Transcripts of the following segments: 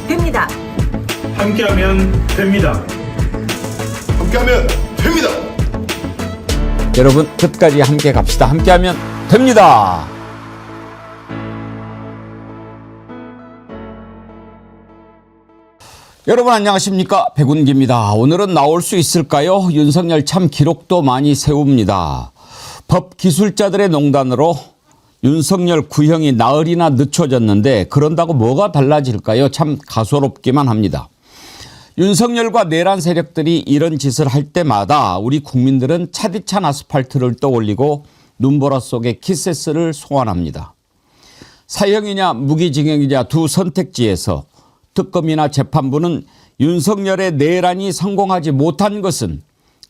됩니다. 함께하면 됩니다. 함께하면 됩니다. 여러분 끝까지 함께 갑시다. 함께하면 됩니다. 여러분 안녕하십니까? 백운기입니다. 오늘은 나올 수 있을까요? 윤석열 참 기록도 많이 세웁니다. 법기술자들의 농단으로 윤석열 구형이 나흘이나 늦춰졌는데 그런다고 뭐가 달라질까요? 참 가소롭기만 합니다. 윤석열과 내란 세력들이 이런 짓을 할 때마다 우리 국민들은 차디찬 아스팔트를 떠올리고 눈보라 속에 키세스를 소환합니다. 사형이냐 무기징역이냐 두 선택지에서 특검이나 재판부는 윤석열의 내란이 성공하지 못한 것은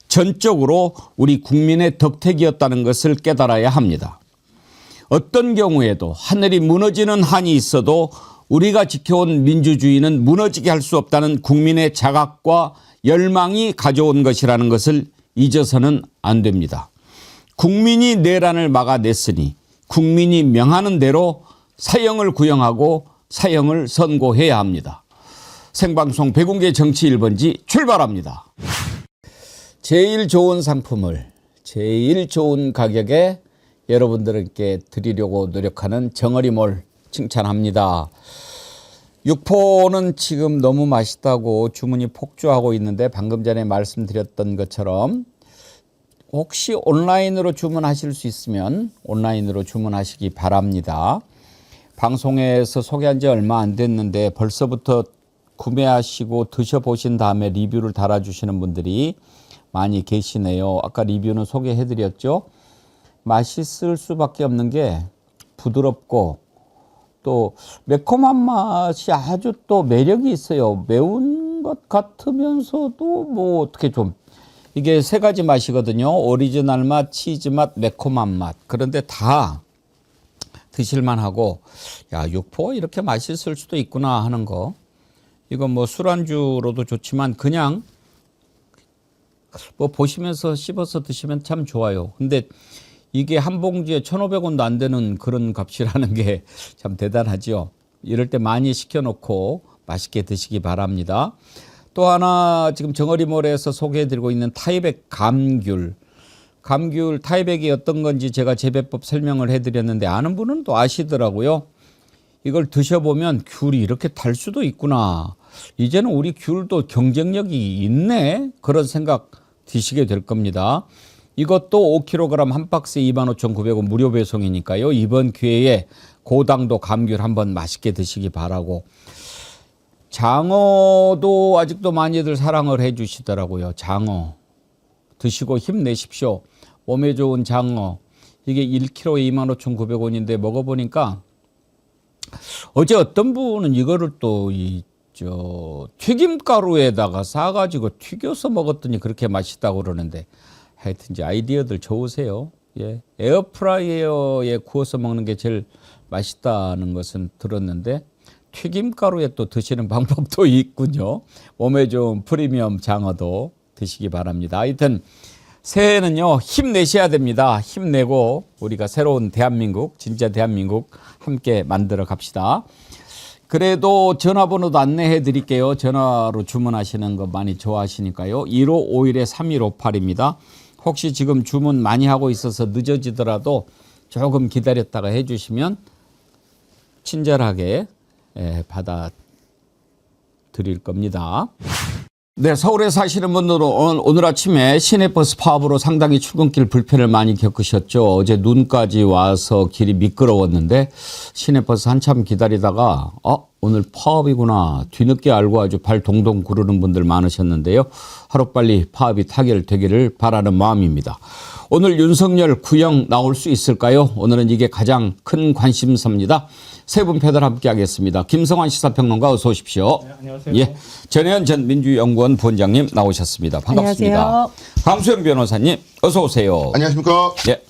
전적으로 우리 국민의 덕택이었다는 것을 깨달아야 합니다. 어떤 경우에도 하늘이 무너지는 한이 있어도 우리가 지켜온 민주주의는 무너지게 할 수 없다는 국민의 자각과 열망이 가져온 것이라는 것을 잊어서는 안 됩니다. 국민이 내란을 막아냈으니 국민이 명하는 대로 사형을 구형하고 사형을 선고해야 합니다. 생방송 백운계 정치 1번지 출발합니다. 제일 좋은 상품을 제일 좋은 가격에 여러분들께 드리려고 노력하는 정어리몰 칭찬합니다. 육포는 지금 너무 맛있다고 주문이 폭주하고 있는데 방금 전에 말씀드렸던 것처럼 혹시 온라인으로 주문하실 수 있으면 온라인으로 주문하시기 바랍니다. 방송에서 소개한 지 얼마 안 됐는데 벌써부터 구매하시고 드셔보신 다음에 리뷰를 달아주시는 분들이 많이 계시네요. 아까 리뷰는 소개해드렸죠. 맛있을 수밖에 없는 게 부드럽고 또 매콤한 맛이 아주 또 매력이 있어요. 매운 것 같으면서도 뭐 어떻게 좀 이게 세 가지 맛이거든요. 오리지널 맛, 치즈 맛, 매콤한 맛. 그런데 다 드실만하고 야 육포 이렇게 맛있을 수도 있구나 하는 거. 이건 뭐 술안주로도 좋지만 그냥 뭐 보시면서 씹어서 드시면 참 좋아요. 근데 이게 한 봉지에 1,500원도 안 되는 그런 값이라는 게 참 대단하죠. 이럴 때 많이 시켜놓고 맛있게 드시기 바랍니다. 또 하나 지금 정어리몰에서 소개해드리고 있는 타이백 감귤. 감귤 타이백이 어떤 건지 제가 재배법 설명을 해드렸는데 아는 분은 또 아시더라고요. 이걸 드셔보면 귤이 이렇게 달 수도 있구나. 이제는 우리 귤도 경쟁력이 있네. 그런 생각 드시게 될 겁니다. 이것도 5kg 한 박스에 25,900원 무료 배송이니까요. 이번 기회에 고당도 감귤 한번 맛있게 드시기 바라고. 장어도 아직도 많이들 사랑을 해 주시더라고요. 장어 드시고 힘내십시오. 몸에 좋은 장어. 이게 1kg에 25,900원인데 먹어보니까 어제 어떤 분은 이거를 또 튀김가루에다가 싸가지고 튀겨서 먹었더니 그렇게 맛있다고 그러는데 하여튼 이제 아이디어들 좋으세요. 예. 에어프라이어에 구워서 먹는 게 제일 맛있다는 것은 들었는데 튀김가루에 또 드시는 방법도 있군요. 몸에 좋은 프리미엄 장어도 드시기 바랍니다. 하여튼 새해는요 힘내셔야 됩니다. 힘내고 우리가 새로운 대한민국 진짜 대한민국 함께 만들어 갑시다. 그래도 전화번호도 안내해 드릴게요. 전화로 주문하시는 거 많이 좋아하시니까요. 1551-3158입니다. 혹시 지금 주문 많이 하고 있어서 늦어지더라도 조금 기다렸다가 해 주시면 친절하게 받아 드릴 겁니다. 네, 서울에 사시는 분들은 오늘 아침에 시내버스 파업으로 상당히 출근길 불편을 많이 겪으셨죠. 어제 눈까지 와서 길이 미끄러웠는데 시내버스 한참 기다리다가 오늘 파업이구나 뒤늦게 알고 아주 발 동동 구르는 분들 많으셨는데요. 하루빨리 파업이 타결되기를 바라는 마음입니다. 오늘 윤석열 구형 나올 수 있을까요? 오늘은 이게 가장 큰 관심사입니다. 세 분 패널 함께 하겠습니다. 김성환 시사평론가 어서 오십시오. 네, 안녕하세요. 예, 전혜연 전 민주연구원 부원장님 나오셨습니다. 반갑습니다. 안녕하세요. 강수영 변호사님 어서 오세요. 안녕하십니까? 예,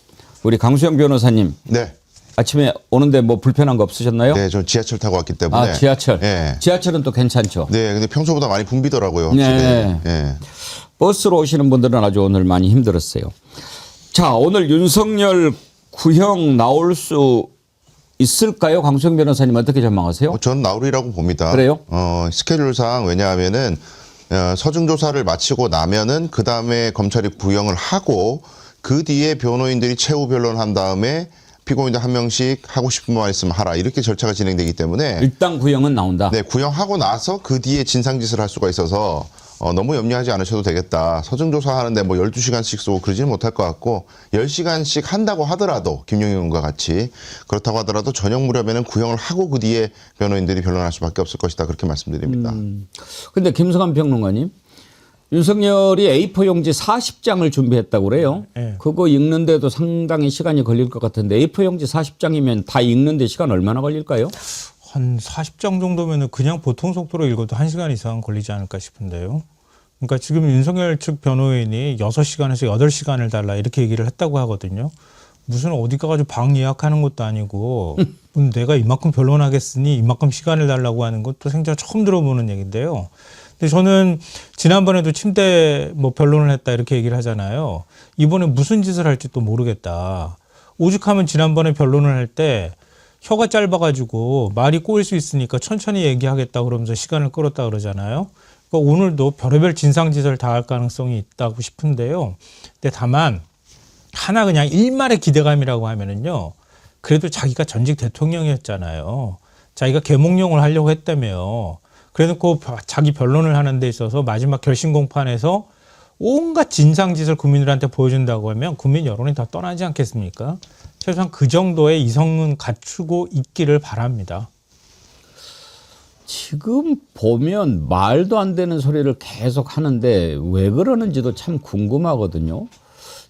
우리 강수영 변호사님 네. 아침에 오는데 뭐 불편한 거 없으셨나요? 네, 저 지하철 타고 왔기 때문에. 아, 지하철. 네. 지하철은 또 괜찮죠? 네, 근데 평소보다 많이 붐비더라고요. 네. 네. 버스로 오시는 분들은 아주 오늘 많이 힘들었어요. 자, 오늘 윤석열 구형 나올 수 있을까요? 강수영 변호사님 어떻게 전망하세요? 전 나오리라고 봅니다. 그래요? 스케줄상 왜냐하면은 서중 조사를 마치고 나면은 그 다음에 검찰이 구형을 하고 그 뒤에 변호인들이 최후 변론한 다음에 피고인들 한 명씩 하고 싶은 말 있으면 하라 이렇게 절차가 진행되기 때문에 일단 구형은 나온다. 네, 구형하고 나서 그 뒤에 진상짓을 할 수가 있어서 너무 염려하지 않으셔도 되겠다. 서중조사하는데 뭐 12시간씩 쏘고 그러지는 못할 것 같고 10시간씩 한다고 하더라도 김용희 의원과 같이 그렇다고 하더라도 저녁 무렵에는 구형을 하고 그 뒤에 변호인들이 변론할 수밖에 없을 것이다. 그렇게 말씀드립니다. 근데 김성환 평론가님, 윤석열이 A4 용지 40장을 준비했다고 그래요. 네. 그거 읽는데도 상당히 시간이 걸릴 것 같은데 A4 용지 40장이면 다 읽는데 시간 얼마나 걸릴까요? 한 40장 정도면은 그냥 보통 속도로 읽어도 1시간 이상 걸리지 않을까 싶은데요. 그러니까 지금 윤석열 측 변호인이 6시간에서 8시간을 달라 이렇게 얘기를 했다고 하거든요. 무슨 어디 가가지고 방 예약하는 것도 아니고 내가 이만큼 변론하겠으니 이만큼 시간을 달라고 하는 것도 생전 처음 들어보는 얘기인데요. 근데 저는 지난번에도 침대 뭐 변론을 했다 이렇게 얘기를 하잖아요. 이번에 무슨 짓을 할지 또 모르겠다. 오죽하면 지난번에 변론을 할 때 혀가 짧아가지고 말이 꼬일 수 있으니까 천천히 얘기하겠다 그러면서 시간을 끌었다 그러잖아요. 그러니까 오늘도 별의별 진상짓을 다 할 가능성이 있다고 싶은데요. 근데 다만 하나 그냥 일말의 기대감이라고 하면은요. 그래도 자기가 전직 대통령이었잖아요. 자기가 계몽령을 하려고 했다며요. 그래놓고 자기 변론을 하는 데 있어서 마지막 결심 공판에서 온갖 진상짓을 국민들한테 보여준다고 하면 국민 여론이 다 떠나지 않겠습니까? 최소한 그 정도의 이성은 갖추고 있기를 바랍니다. 지금 보면 말도 안 되는 소리를 계속 하는데 왜 그러는지도 참 궁금하거든요.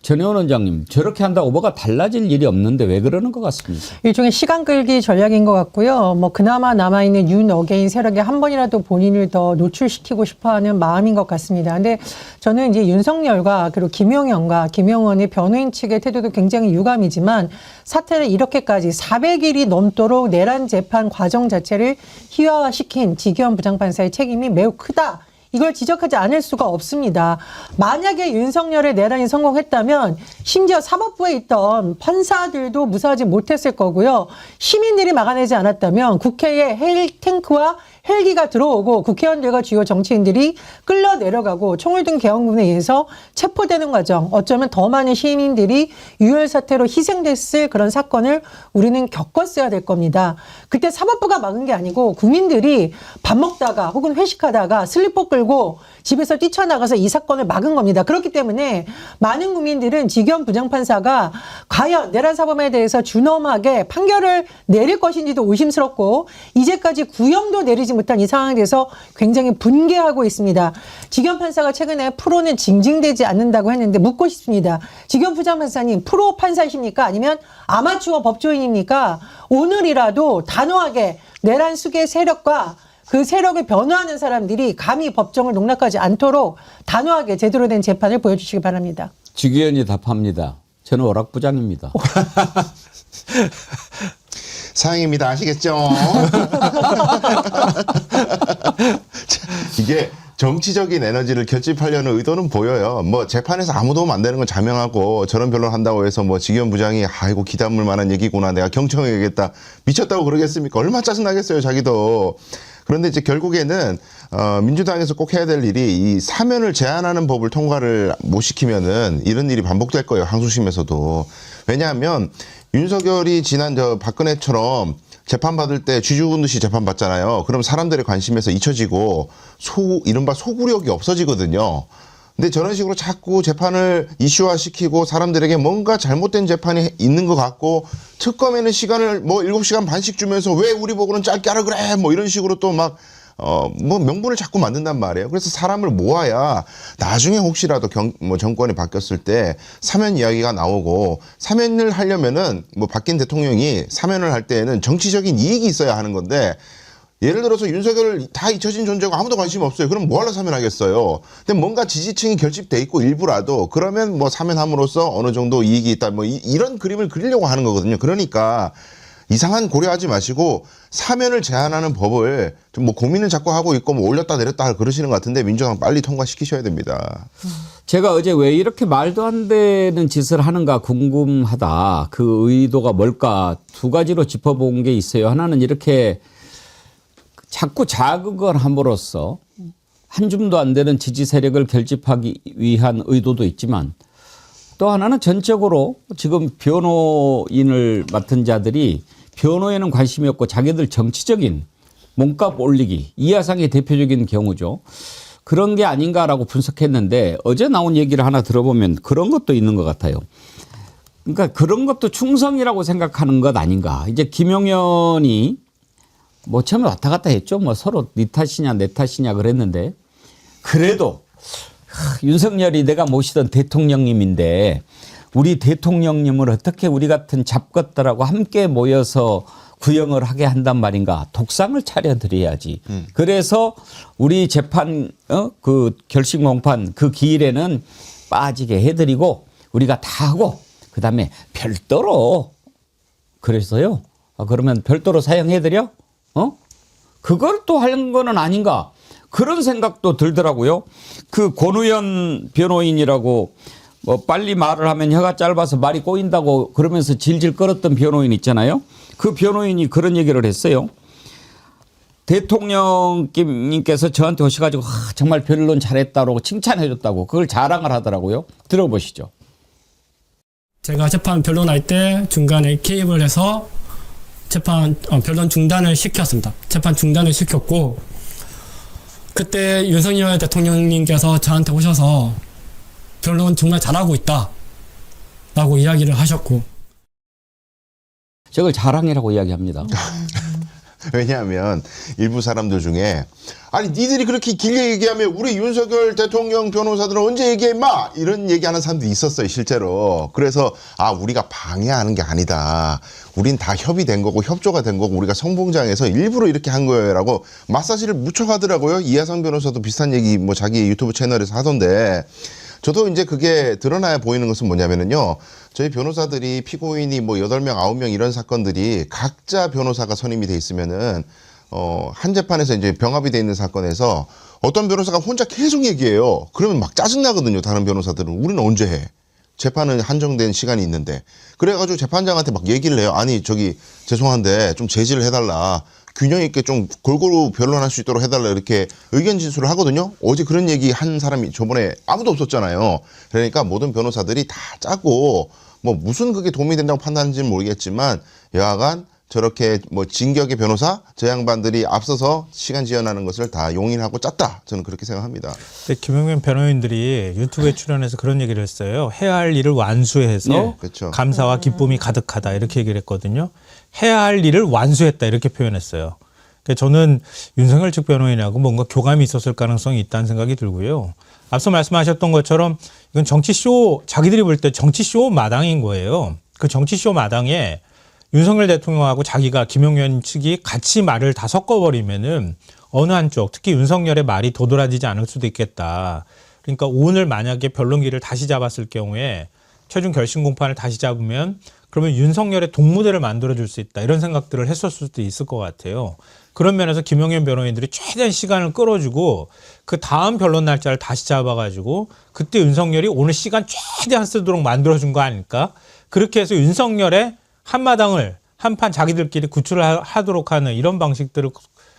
전혜원 원장님, 저렇게 한다고 뭐가 달라질 일이 없는데 왜 그러는 것 같습니까? 일종의 시간 끌기 전략인 것 같고요. 뭐 그나마 남아있는 윤 어게인 세력에 한 번이라도 본인을 더 노출시키고 싶어하는 마음인 것 같습니다. 근데 저는 이제 윤석열과 그리고 김용현과 김용원의 변호인 측의 태도도 굉장히 유감이지만 사태를 이렇게까지 400일이 넘도록 내란 재판 과정 자체를 희화화시킨 지기현 부장판사의 책임이 매우 크다. 이걸 지적하지 않을 수가 없습니다. 만약에 윤석열의 내란이 성공했다면 심지어 사법부에 있던 판사들도 무사하지 못했을 거고요. 시민들이 막아내지 않았다면 국회에 탱크와 헬기가 들어오고 국회의원들과 주요 정치인들이 끌려 내려가고 총을 든 계엄군에 의해서 체포되는 과정, 어쩌면 더 많은 시민들이 유혈 사태로 희생됐을 그런 사건을 우리는 겪었어야 될 겁니다. 그때 사법부가 막은 게 아니고 국민들이 밥 먹다가 혹은 회식하다가 슬리퍼 끌고 집에서 뛰쳐나가서 이 사건을 막은 겁니다. 그렇기 때문에 많은 국민들은 지기현 부장판사가 과연 내란 사범에 대해서 준엄하게 판결을 내릴 것인지도 의심스럽고 이제까지 구형도 내리지 못한 이 상황에 대해서 굉장히 분개하고 있습니다. 지기현 판사가 최근에 프로는 징징대지 않는다고 했는데 묻고 싶습니다. 지기현 부장판사님 프로 판사이십니까? 아니면 아마추어 법조인입니까? 오늘이라도 단호하게 내란 수계 세력과 그 세력을 변호하는 사람들이 감히 법정을 농락하지 않도록 단호하게 제대로 된 재판을 보여주시기 바랍니다. 지기현이 답합니다. 저는 오락부장입니다. 사양입니다. 아시겠죠? 이게 정치적인 에너지를 결집하려는 의도는 보여요. 뭐 재판에서 아무 도움 안 되는 건 자명하고 저런 변론 한다고 해서 뭐 지기현 부장이 아이고 기다물 만한 얘기구나 내가 경청해 야겠다 미쳤다고 그러겠습니까? 얼마나 짜증나겠어요 자기도. 그런데 이제 결국에는 민주당에서 꼭 해야 될 일이 이 사면을 제한하는 법을 통과를 못 시키면은 이런 일이 반복될 거예요. 항소심에서도. 왜냐하면 윤석열이 지난 박근혜처럼 재판받을 때 쥐죽은 듯이 재판받잖아요. 그럼 사람들의 관심에서 잊혀지고 이른바 소구력이 없어지거든요. 근데 저런 식으로 자꾸 재판을 이슈화시키고 사람들에게 뭔가 잘못된 재판이 있는 것 같고 특검에는 시간을 뭐 7시간 반씩 주면서 왜 우리 보고는 짧게 하라 그래 뭐 이런 식으로 또 막 뭐 명분을 자꾸 만든단 말이에요. 그래서 사람을 모아야 나중에 혹시라도 정권이 바뀌었을 때 사면 이야기가 나오고 사면을 하려면은 뭐 바뀐 대통령이 사면을 할 때에는 정치적인 이익이 있어야 하는 건데 예를 들어서 윤석열 다 잊혀진 존재고 아무도 관심 없어요. 그럼 뭐하러 사면하겠어요. 근데 뭔가 지지층이 결집돼 있고 일부라도 그러면 뭐 사면함으로써 어느 정도 이익이 있다 뭐 이런 그림을 그리려고 하는 거거든요. 그러니까 이상한 고려하지 마시고 사면을 제한하는 법을 좀 뭐 고민을 자꾸 하고 있고 뭐 올렸다 내렸다 그러시는 것 같은데 민주당 빨리 통과시키셔야 됩니다. 제가 어제 왜 이렇게 말도 안 되는 짓을 하는가 궁금하다. 그 의도가 뭘까 두 가지로 짚어본 게 있어요. 하나는 이렇게 자꾸 자극을 함으로써 한 줌도 안 되는 지지 세력을 결집하기 위한 의도도 있지만 또 하나는 전적으로 지금 변호인을 맡은 자들이 변호에는 관심이 없고 자기들 정치적인 몸값 올리기, 이하상의 대표적인 경우죠. 그런 게 아닌가라고 분석했는데 어제 나온 얘기를 하나 들어보면 그런 것도 있는 것 같아요. 그러니까 그런 것도 충성이라고 생각하는 것 아닌가. 이제 김용현이 뭐 처음에 왔다 갔다 했죠. 뭐 서로 네 탓이냐 내 탓이냐 그랬는데 그래도 윤석열이 내가 모시던 대통령님인데 우리 대통령님을 어떻게 우리 같은 잡것들하고 함께 모여서 구형을 하게 한단 말인가. 독상을 차려드려야지. 그래서 우리 재판 그 결심 공판 그 기일에는 빠지게 해드리고 우리가 다 하고 그다음에 별도로 그래서요. 그러면 별도로 사형해드려? 그걸 또 하는 거는 아닌가. 그런 생각도 들더라고요. 그 권우현 변호인이라고 뭐 빨리 말을 하면 혀가 짧아서 말이 꼬인다고 그러면서 질질 끌었던 변호인 있잖아요. 그 변호인이 그런 얘기를 했어요. 대통령님께서 저한테 오셔가지고 정말 변론 잘했다고 칭찬해줬다고 그걸 자랑을 하더라고요. 들어보시죠. 제가 재판 변론할 때 중간에 개입을 해서 재판 변론 중단을 시켰습니다. 재판 중단을 시켰고 그때 윤석열 대통령님께서 저한테 오셔서 변론 정말 잘하고 있다 라고 이야기를 하셨고 저걸 자랑이라고 이야기합니다. 왜냐하면 일부 사람들 중에 아니 니들이 그렇게 길게 얘기하면 우리 윤석열 대통령 변호사들은 언제 얘기해 마 이런 얘기하는 사람들이 있었어요 실제로. 그래서 우리가 방해하는 게 아니다. 우린 다 협의된 거고 협조가 된 거고 우리가 성봉장에서 일부러 이렇게 한 거예요라고 마사지를 무척 하더라고요. 이하상 변호사도 비슷한 얘기 뭐 자기 유튜브 채널에서 하던데 저도 이제 그게 드러나야 보이는 것은 뭐냐면은요. 저희 변호사들이 피고인이 뭐 8명, 9명 이런 사건들이 각자 변호사가 선임이 돼 있으면은 한 재판에서 이제 병합이 돼 있는 사건에서 어떤 변호사가 혼자 계속 얘기해요. 그러면 막 짜증나거든요. 다른 변호사들은. 우리는 언제 해? 재판은 한정된 시간이 있는데. 그래가지고 재판장한테 막 얘기를 해요. 아니 저기 죄송한데 좀 제지를 해달라. 균형 있게 좀 골고루 변론할 수 있도록 해달라 이렇게 의견 진술을 하거든요. 어제 그런 얘기 한 사람이 저번에 아무도 없었잖아요. 그러니까 모든 변호사들이 다 짜고 뭐 무슨 그게 도움이 된다고 판단하는지는 모르겠지만 여하간 저렇게 뭐 진격의 변호사 저 양반들이 앞서서 시간 지연하는 것을 다 용인하고 짰다. 저는 그렇게 생각합니다. 근데 김용현 변호인들이 유튜브에 출연해서 그런 얘기를 했어요. 해야 할 일을 완수해서 네, 그렇죠. 감사와 기쁨이 가득하다 이렇게 얘기를 했거든요. 해야 할 일을 완수했다 이렇게 표현했어요. 그러니까 저는 윤석열 측 변호인하고 뭔가 교감이 있었을 가능성이 있다는 생각이 들고요. 앞서 말씀하셨던 것처럼 이건 정치쇼, 자기들이 볼 때 정치쇼 마당인 거예요. 그 정치쇼 마당에 윤석열 대통령하고 자기가 김용현 측이 같이 말을 다 섞어버리면은 어느 한쪽, 특히 윤석열의 말이 도드라지지 않을 수도 있겠다. 그러니까 오늘 만약에 변론기를 다시 잡았을 경우에 최종 결심 공판을 다시 잡으면 그러면 윤석열의 동무대를 만들어줄 수 있다. 이런 생각들을 했을 수도 있을 것 같아요. 그런 면에서 김용현 변호인들이 최대한 시간을 끌어주고 그 다음 변론 날짜를 다시 잡아가지고 그때 윤석열이 오늘 시간 최대한 쓰도록 만들어준 거 아닐까? 그렇게 해서 윤석열의 한마당을 한판 자기들끼리 구출을 하도록 하는 이런 방식들을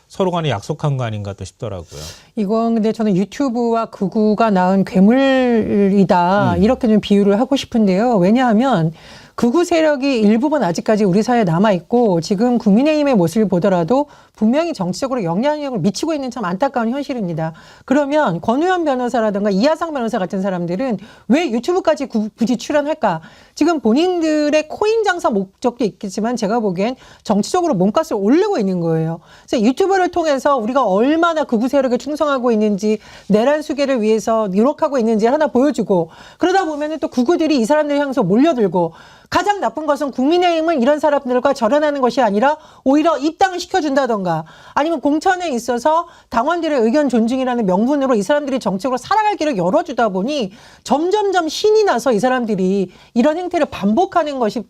서로 간에 약속한 거 아닌가 또 싶더라고요. 이건 근데 저는 유튜브와 극우가 낳은 괴물이다. 이렇게 좀 비유를 하고 싶은데요. 왜냐하면 극우 세력이 일부분 아직까지 우리 사회에 남아있고 지금 국민의힘의 모습을 보더라도 분명히 정치적으로 영향력을 미치고 있는 참 안타까운 현실입니다. 그러면 권우현 변호사라든가 이하상 변호사 같은 사람들은 왜 유튜브까지 굳이 출연할까? 지금 본인들의 코인 장사 목적도 있겠지만 제가 보기엔 정치적으로 몸값을 올리고 있는 거예요. 그래서 유튜브를 통해서 우리가 얼마나 극우 세력에 충성하고 있는지 내란 수계를 위해서 노력하고 있는지 하나 보여주고 그러다 보면은 또 극우들이 이 사람들 향해서 몰려들고 가장 나쁜 것은 국민의힘은 이런 사람들과 절연하는 것이 아니라 오히려 입당을 시켜준다던가 아니면 공천에 있어서 당원들의 의견 존중이라는 명분으로 이 사람들이 정책으로 살아갈 길을 열어주다 보니 점점점 신이 나서 이 사람들이 이런 행태를 반복하는 것이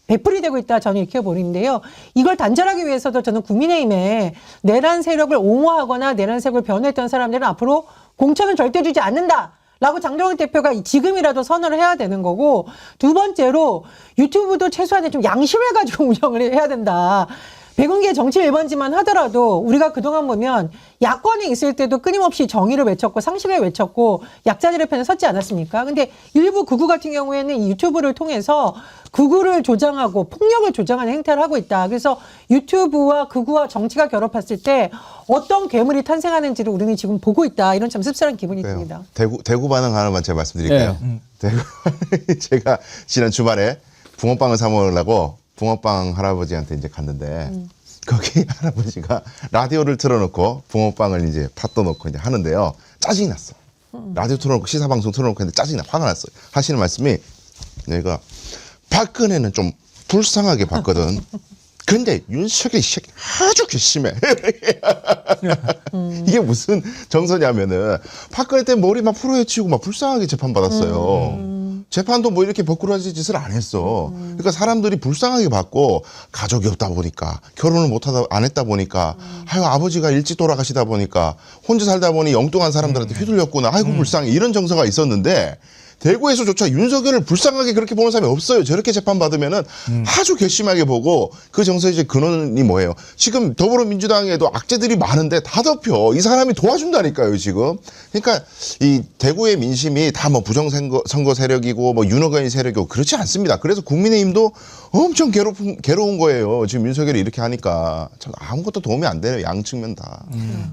배풀이 되고 있다 저는 이렇게 보는데요. 이걸 단절하기 위해서도 저는 국민의힘에 내란 세력을 옹호하거나 내란 세력을 변호했던 사람들은 앞으로 공천을 절대 주지 않는다. 라고 장동혁 대표가 지금이라도 선언을 해야 되는 거고, 두 번째로 유튜브도 최소한의 좀 양심을 가지고 운영을 해야 된다. 백운기의 정치 1번지만 하더라도 우리가 그동안 보면 야권에 있을 때도 끊임없이 정의를 외쳤고 상식을 외쳤고 약자들의 편에 섰지 않았습니까? 근데 일부 극우 같은 경우에는 이 유튜브를 통해서 극우를 조장하고 폭력을 조장하는 행태를 하고 있다. 그래서 유튜브와 극우와 정치가 결합했을 때 어떤 괴물이 탄생하는지를 우리는 지금 보고 있다. 이런 참 씁쓸한 기분이 듭니다. 대구 반응 하나만 제가 말씀드릴까요? 대구 제가 지난 주말에 붕어빵을 사 먹으려고 붕어빵 할아버지한테 이제 갔는데 거기 할아버지가 라디오를 틀어놓고 붕어빵을 이제 팥도 넣고 이제 하는데요. 짜증이 났어. 라디오 틀어놓고 시사방송 틀어놓고 했는데 짜증이 나. 화가 났어요. 하시는 말씀이 내가 박근혜는 좀 불쌍하게 봤거든. 근데 윤석열이 아주 괘씸해. 이게 무슨 정서냐면은 박근혜 때 머리 막 풀어헤치고 막 불쌍하게 재판받았어요. 재판도 뭐 이렇게 버꾸라지 짓을 안 했어. 그러니까 사람들이 불쌍하게 받고 가족이 없다 보니까 결혼을 안 했다 보니까 아유 아버지가 일찍 돌아가시다 보니까 혼자 살다 보니 엉뚱한 사람들한테 휘둘렸구나. 아이고 불쌍해. 이런 정서가 있었는데 대구에서조차 윤석열을 불쌍하게 그렇게 보는 사람이 없어요. 저렇게 재판받으면은 아주 괘씸하게 보고 그 정서의 이제 근원이 뭐예요? 지금 더불어민주당에도 악재들이 많은데 다 덮여. 이 사람이 도와준다니까요, 지금. 그러니까 이 대구의 민심이 다 뭐 부정선거 세력이고 뭐 윤호건이 세력이고 그렇지 않습니다. 그래서 국민의힘도 엄청 괴로운 거예요. 지금 윤석열이 이렇게 하니까 참 아무것도 도움이 안 돼요. 양측면 다.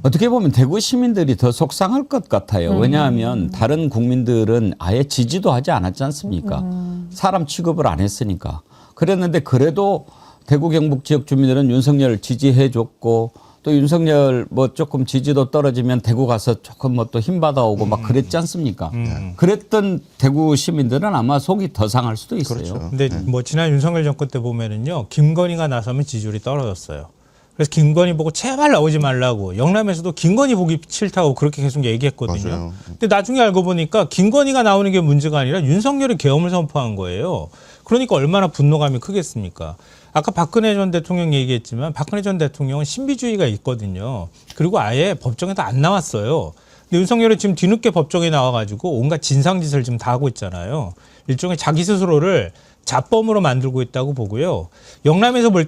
어떻게 보면 대구 시민들이 더 속상할 것 같아요. 왜냐하면 다른 국민들은 아예 지지도 하지 않았지 않습니까? 사람 취급을 안 했으니까. 그랬는데 그래도 대구 경북 지역 주민들은 윤석열 지지해 줬고 또 윤석열 뭐 조금 지지도 떨어지면 대구 가서 조금 뭐 또 힘 받아오고 막 그랬지 않습니까? 그랬던 대구 시민들은 아마 속이 더 상할 수도 있어요. 그렇죠. 근데 뭐 지난 윤석열 정권 때 보면은요, 김건희가 나서면 지지율이 떨어졌어요. 그래서 김건희 보고 제발 나오지 말라고, 영남에서도 김건희 보기 싫다고 그렇게 계속 얘기했거든요. 맞아요. 근데 나중에 알고 보니까 김건희가 나오는 게 문제가 아니라 윤석열이 계엄을 선포한 거예요. 그러니까 얼마나 분노감이 크겠습니까? 아까 박근혜 전 대통령 얘기했지만 박근혜 전 대통령은 신비주의가 있거든요. 그리고 아예 법정에도 안 나왔어요. 근데 윤석열이 지금 뒤늦게 법정에 나와가지고 온갖 진상짓을 지금 다 하고 있잖아요. 일종의 자기 스스로를 자범으로 만들고 있다고 보고요. 영남에서 볼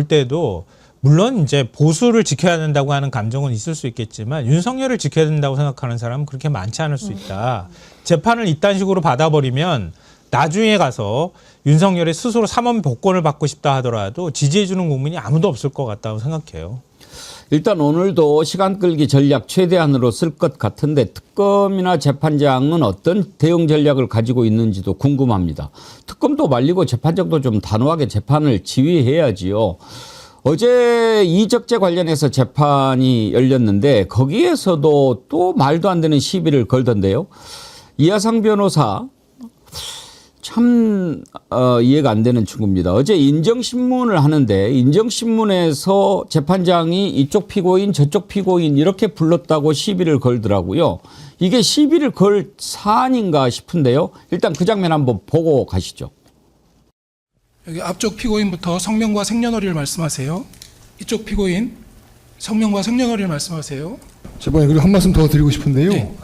때도 물론 이제 보수를 지켜야 된다고 하는 감정은 있을 수 있겠지만 윤석열을 지켜야 된다고 생각하는 사람은 그렇게 많지 않을 수 있다. 재판을 이딴 식으로 받아버리면 나중에 가서 윤석열이 스스로 사면 복권을 받고 싶다 하더라도 지지해주는 국민이 아무도 없을 것 같다고 생각해요. 일단 오늘도 시간 끌기 전략 최대한으로 쓸 것 같은데 특검이나 재판장은 어떤 대응 전략을 가지고 있는지도 궁금합니다. 특검도 말리고 재판장도 좀 단호하게 재판을 지휘해야지요. 어제 이적재 관련해서 재판이 열렸는데 거기에서도 또 말도 안 되는 시비를 걸던데요. 이하상 변호사 참 이해가 안 되는 친구입니다. 어제 인정신문을 하는데 인정신문에서 재판장이 이쪽 피고인 저쪽 피고인 이렇게 불렀다고 시비를 걸더라고요. 이게 시비를 걸 사안인가 싶은데요. 일단 그 장면 한번 보고 가시죠. 여기 앞쪽 피고인부터 성명과 생년월일을 말씀하세요. 이쪽 피고인 성명과 생년월일을 말씀하세요. 재판에 그리고 한 말씀 더 드리고 싶은데요. 네.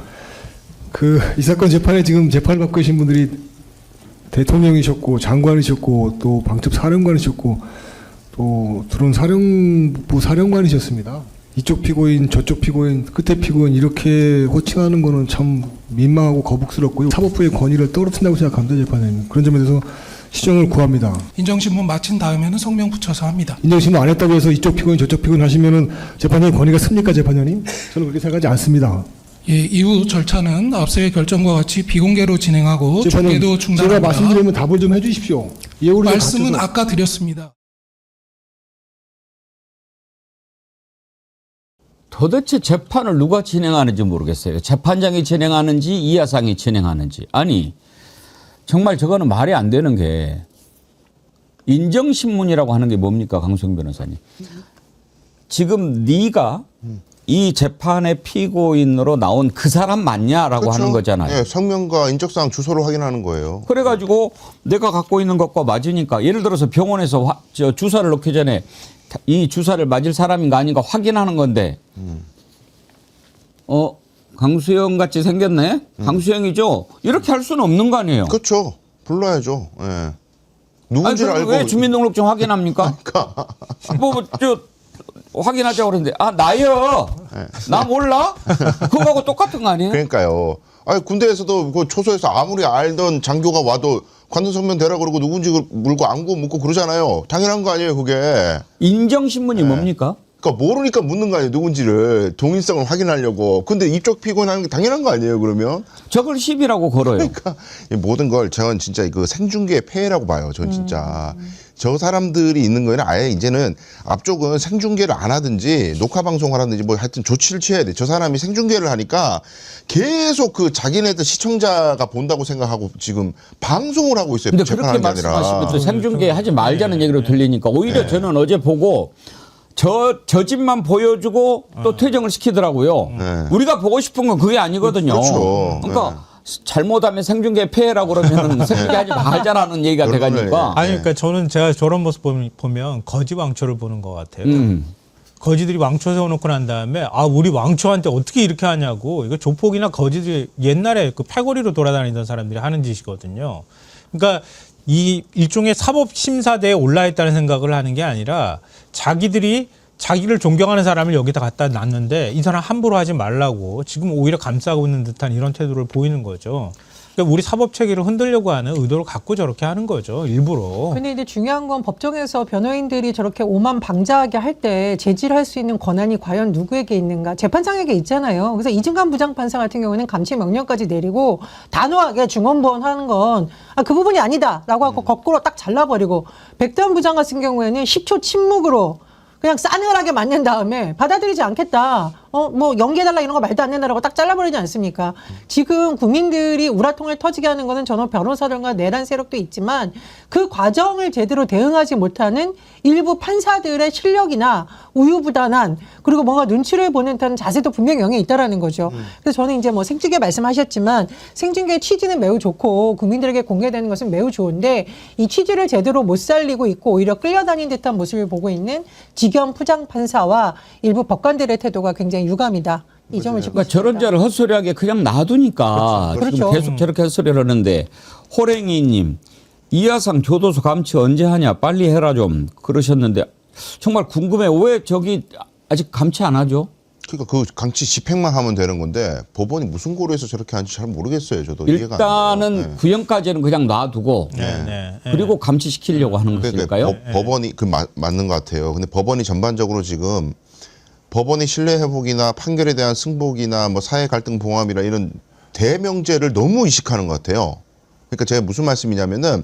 이 사건 재판에 지금 재판을 받고 계신 분들이 대통령이셨고 장관이셨고 또 방첩 사령관이셨고 또 드론 사령부 사령관이셨습니다. 이쪽 피고인 저쪽 피고인 끝에 피고인 이렇게 호칭하는 거는 참 민망하고 거북스럽고요. 사법부의 권위를 떨어뜨린다고 생각합니다. 재판에는. 그런 점에 대해서 시정을 구합니다. 인정신문 마친 다음에는 성명 붙여서 합니다. 인정신문 안 했다고 해서 이쪽 피고인 저쪽 피고인 하시면은 재판장의 권위가 습니까, 재판장님? 저는 그렇게 생각하지 않습니다. 예, 이후 절차는 앞서의 결정과 같이 비공개로 진행하고 중계도 중단합니다. 제가 말씀드리면 답을 좀 해주십시오. 예우를 말씀은 갖춰서. 아까 드렸습니다. 도대체 재판을 누가 진행하는지 모르겠어요. 재판장이 진행하는지 이하상이 진행하는지. 아니 정말 저거는 말이 안 되는 게 인정신문이라고 하는 게 뭡니까, 강수영 변호사님? 지금 네가 이 재판의 피고인으로 나온 그 사람 맞냐라고 그렇죠. 하는 거잖아요. 예, 성명과 인적사항 주소를 확인하는 거예요. 그래가지고 내가 갖고 있는 것과 맞으니까 예를 들어서 병원에서 주사를 놓기 전에 이 주사를 맞을 사람인가 아닌가 확인하는 건데 강수영 같이 생겼네? 강수영이죠? 이렇게 할 수는 없는 거 아니에요? 그렇죠. 불러야죠. 예. 아니, 누군지를 그럼 알고. 왜 주민등록증 확인합니까? 확인하자고 그러는데 나요. 나 몰라? 그거하고 똑같은 거 아니에요? 그러니까요. 아니 군대에서도 그 초소에서 아무리 알던 장교가 와도 관전성명 대라 그러고 누군지 물고 안고 묻고 그러잖아요. 당연한 거 아니에요, 그게. 인정신문이 뭡니까? 그러니까 모르니까 묻는 거 아니에요, 누군지를. 동일성을 확인하려고. 근데 이쪽 피고인하는 게 당연한 거 아니에요, 그러면? 저걸 10이라고 걸어요. 그러니까 이 모든 걸 저는 진짜 그 생중계의 폐해라고 봐요. 전 진짜 저 사람들이 있는 거는 아예 이제는 앞쪽은 생중계를 안 하든지 녹화 방송을 하든지 뭐 하여튼 조치를 취해야 돼. 저 사람이 생중계를 하니까 계속 그 자기네들 시청자가 본다고 생각하고 지금 방송을 하고 있어요. 근데 그렇게 재판하는 게 아니라. 말씀하시면 또 생중계 하지 말자는 얘기로 들리니까 오히려 저는 어제 보고 저 집만 보여주고 또 퇴정을 시키더라고요. 우리가 보고 싶은 건 그게 아니거든요. 그렇죠. 그러니까 잘못하면 생중계 폐해라고 그러면 생중계 하지 말자라는 얘기가 돼가니까. 아니 그러니까 제가 저런 모습 보면 거지 왕초를 보는 것 같아요. 거지들이 왕초 세워놓고 난 다음에 우리 왕초한테 어떻게 이렇게 하냐고. 이거 조폭이나 거지들이 옛날에 그 팔걸이로 돌아다니던 사람들이 하는 짓이거든요. 그러니까 이 일종의 사법심사대에 올라있다는 생각을 하는 게 아니라 자기들이 자기를 존경하는 사람을 여기다 갖다 놨는데 이 사람 함부로 하지 말라고 지금 오히려 감싸고 있는 듯한 이런 태도를 보이는 거죠. 그러니까 우리 사법체계를 흔들려고 하는 의도를 갖고 저렇게 하는 거죠. 일부러. 근데 이제 중요한 건 법정에서 변호인들이 저렇게 오만방자하게 할 때 제지할 수 있는 권한이 과연 누구에게 있는가? 재판장에게 있잖아요. 그래서 이중간 부장판사 같은 경우는 감시 명령까지 내리고 단호하게 중원부원하는 건 그 부분이 아니다라고 하고 거꾸로 딱 잘라버리고 백두환 부장 같은 경우에는 10초 침묵으로 그냥 싸늘하게 맞는 다음에 받아들이지 않겠다. 뭐 연기해달라 이런 거 말도 안 된다라고 딱 잘라버리지 않습니까? 지금 국민들이 우라통을 터지게 하는 거는 저는 변호사들과 내란 세력도 있지만 그 과정을 제대로 대응하지 못하는 일부 판사들의 실력이나 우유부단한 그리고 뭔가 눈치를 보는 듯한 자세도 분명히 영향이 있다라는 거죠. 그래서 저는 이제 뭐 생중계 말씀하셨지만 생중계의 취지는 매우 좋고 국민들에게 공개되는 것은 매우 좋은데 이 취지를 제대로 못 살리고 있고 오히려 끌려다닌 듯한 모습을 보고 있는 지겸 부장판사와 일부 법관들의 태도가 굉장히 유감이다. 이 점을 짚고 그러니까 저런 자를 헛소리하게 그냥 놔두니까 그렇죠. 지금 계속 저렇게 헛소리를 하는데 호랭이님 이하상 교도소 감치 언제 하냐 빨리 해라 좀 그러셨는데 정말 궁금해요. 왜 저기 아직 감치 안 하죠? 그러니까 그 강치 집행만 하면 되는 건데 법원이 무슨 고려해서 저렇게 하는지 잘 모르겠어요. 저도 이해가 안 돼요. 일단은 구형까지는 그냥 놔두고 그리고 감치시키려고 하는 것일까요? 법원이 맞는 것 같아요. 근데 법원이 전반적으로 지금 법원의 신뢰 회복이나 판결에 대한 승복이나 뭐 사회 갈등 봉합이나 이런 대명제를 너무 의식하는 것 같아요. 그러니까 제가 무슨 말씀이냐면은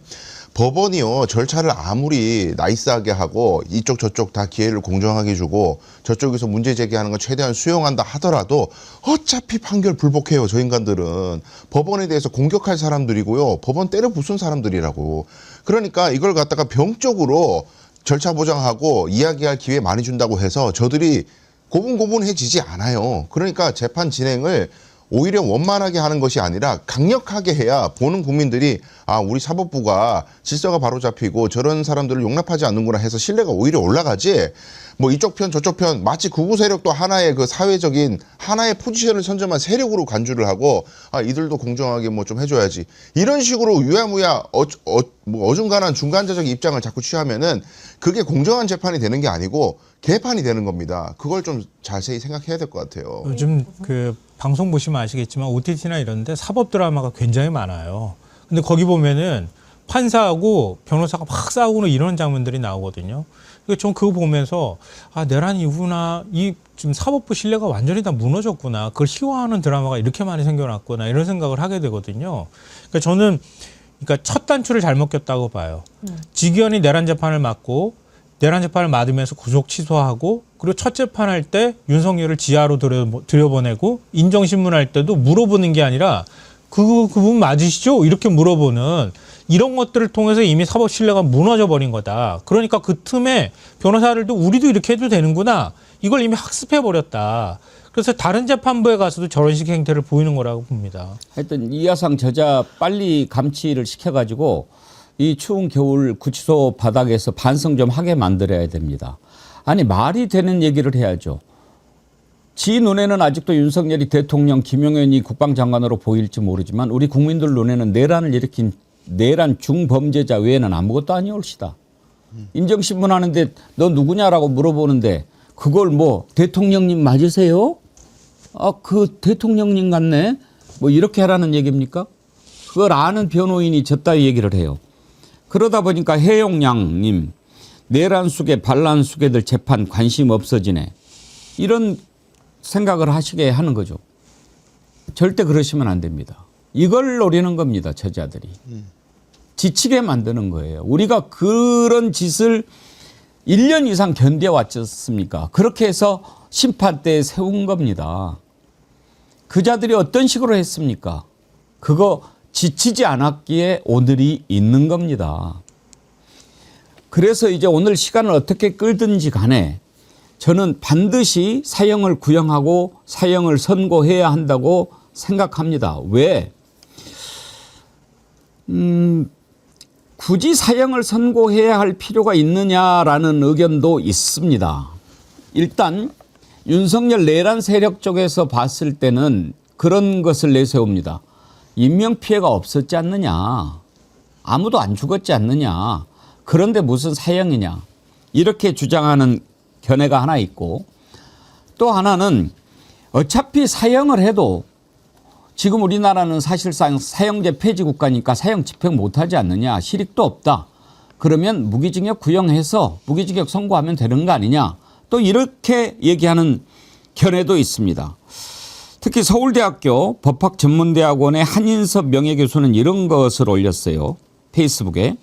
법원이요 절차를 아무리 나이스하게 하고 이쪽 저쪽 다 기회를 공정하게 주고 저쪽에서 문제 제기하는 거 최대한 수용한다 하더라도 어차피 판결 불복해요. 저 인간들은 법원에 대해서 공격할 사람들이고요. 법원 때려 부순 사람들이라고. 그러니까 이걸 갖다가 병적으로 절차 보장하고 이야기할 기회 많이 준다고 해서 저들이 고분고분해지지 않아요. 그러니까 재판 진행을 오히려 원만하게 하는 것이 아니라 강력하게 해야 보는 국민들이 우리 사법부가 질서가 바로 잡히고 저런 사람들을 용납하지 않는구나 해서 신뢰가 오히려 올라가지. 뭐 이쪽 편 저쪽 편 마치 극우 세력도 하나의 그 사회적인 하나의 포지션을 선점한 세력으로 간주를 하고 이들도 공정하게 뭐 좀 해줘야지 이런 식으로 유야무야 뭐 어중간한 중간자적 입장을 자꾸 취하면은 그게 공정한 재판이 되는 게 아니고 개판이 되는 겁니다. 그걸 좀 자세히 생각해야 될 것 같아요. 요즘 그 방송 보시면 아시겠지만 OTT나 이런데 사법 드라마가 굉장히 많아요. 근데 거기 보면은 판사하고 변호사가 막 싸우고 이런 장면들이 나오거든요. 그러니까 전 그거 보면서 내란 이후나 이 지금 사법부 신뢰가 완전히 다 무너졌구나. 그걸 희화하는 드라마가 이렇게 많이 생겨났구나. 이런 생각을 하게 되거든요. 그러니까 저는 첫 단추를 잘못 꼈다고 봐요. 직위원이 내란 재판을 맡고 내란 재판을 맞으면서 구속 취소하고 그리고 첫 재판할 때 윤석열을 지하로 들여보내고 인정신문할 때도 물어보는 게 아니라 그분 맞으시죠? 이렇게 물어보는 이런 것들을 통해서 이미 사법 신뢰가 무너져 버린 거다. 그러니까 그 틈에 변호사들도 우리도 이렇게 해도 되는구나. 이걸 이미 학습해 버렸다. 그래서 다른 재판부에 가서도 저런 식의 행태를 보이는 거라고 봅니다. 하여튼 이하상 저자 빨리 감치를 시켜가지고 이 추운 겨울 구치소 바닥에서 반성 좀 하게 만들어야 됩니다. 아니 말이 되는 얘기를 해야죠. 지 눈에는 아직도 윤석열이 대통령, 김용현이 국방장관으로 보일지 모르지만 우리 국민들 눈에는 내란을 일으킨 내란 중범죄자 외에는 아무것도 아니올시다. 인정신문 하는데 너 누구냐라고 물어보는데 그걸 뭐 대통령님 맞으세요? 아, 그 대통령님 같네? 뭐 이렇게 하라는 얘기입니까? 그걸 아는 변호인이 저따위 얘기를 해요. 그러다 보니까 해용량님 내란 수계 반란 수계들 재판 관심 없어지네. 이런 생각을 하시게 하는 거죠. 절대 그러시면 안 됩니다. 이걸 노리는 겁니다. 저자들이. 지치게 만드는 거예요. 우리가 그런 짓을 1년 이상 견뎌왔지 않습니까? 그렇게 해서 심판대에 세운 겁니다. 그자들이 어떤 식으로 했습니까? 그거 지치지 않았기에 오늘이 있는 겁니다. 그래서 이제 오늘 시간을 어떻게 끌든지 간에 저는 반드시 사형을 구형하고 사형을 선고해야 한다고 생각합니다. 왜? 굳이 사형을 선고해야 할 필요가 있느냐라는 의견도 있습니다. 일단 윤석열 내란 세력 쪽에서 봤을 때는 그런 것을 내세웁니다. 인명피해가 없었지 않느냐. 아무도 안 죽었지 않느냐. 그런데 무슨 사형이냐. 이렇게 주장하는 견해가 하나 있고 또 하나는 어차피 사형을 해도 지금 우리나라는 사실상 사형제 폐지 국가니까 사형 집행 못하지 않느냐. 실익도 없다. 그러면 무기징역 구형해서 무기징역 선고하면 되는 거 아니냐. 또 이렇게 얘기하는 견해도 있습니다. 특히 서울대학교 법학전문대학원의 한인섭 명예교수는 이런 것을 올렸어요. 페이스북에.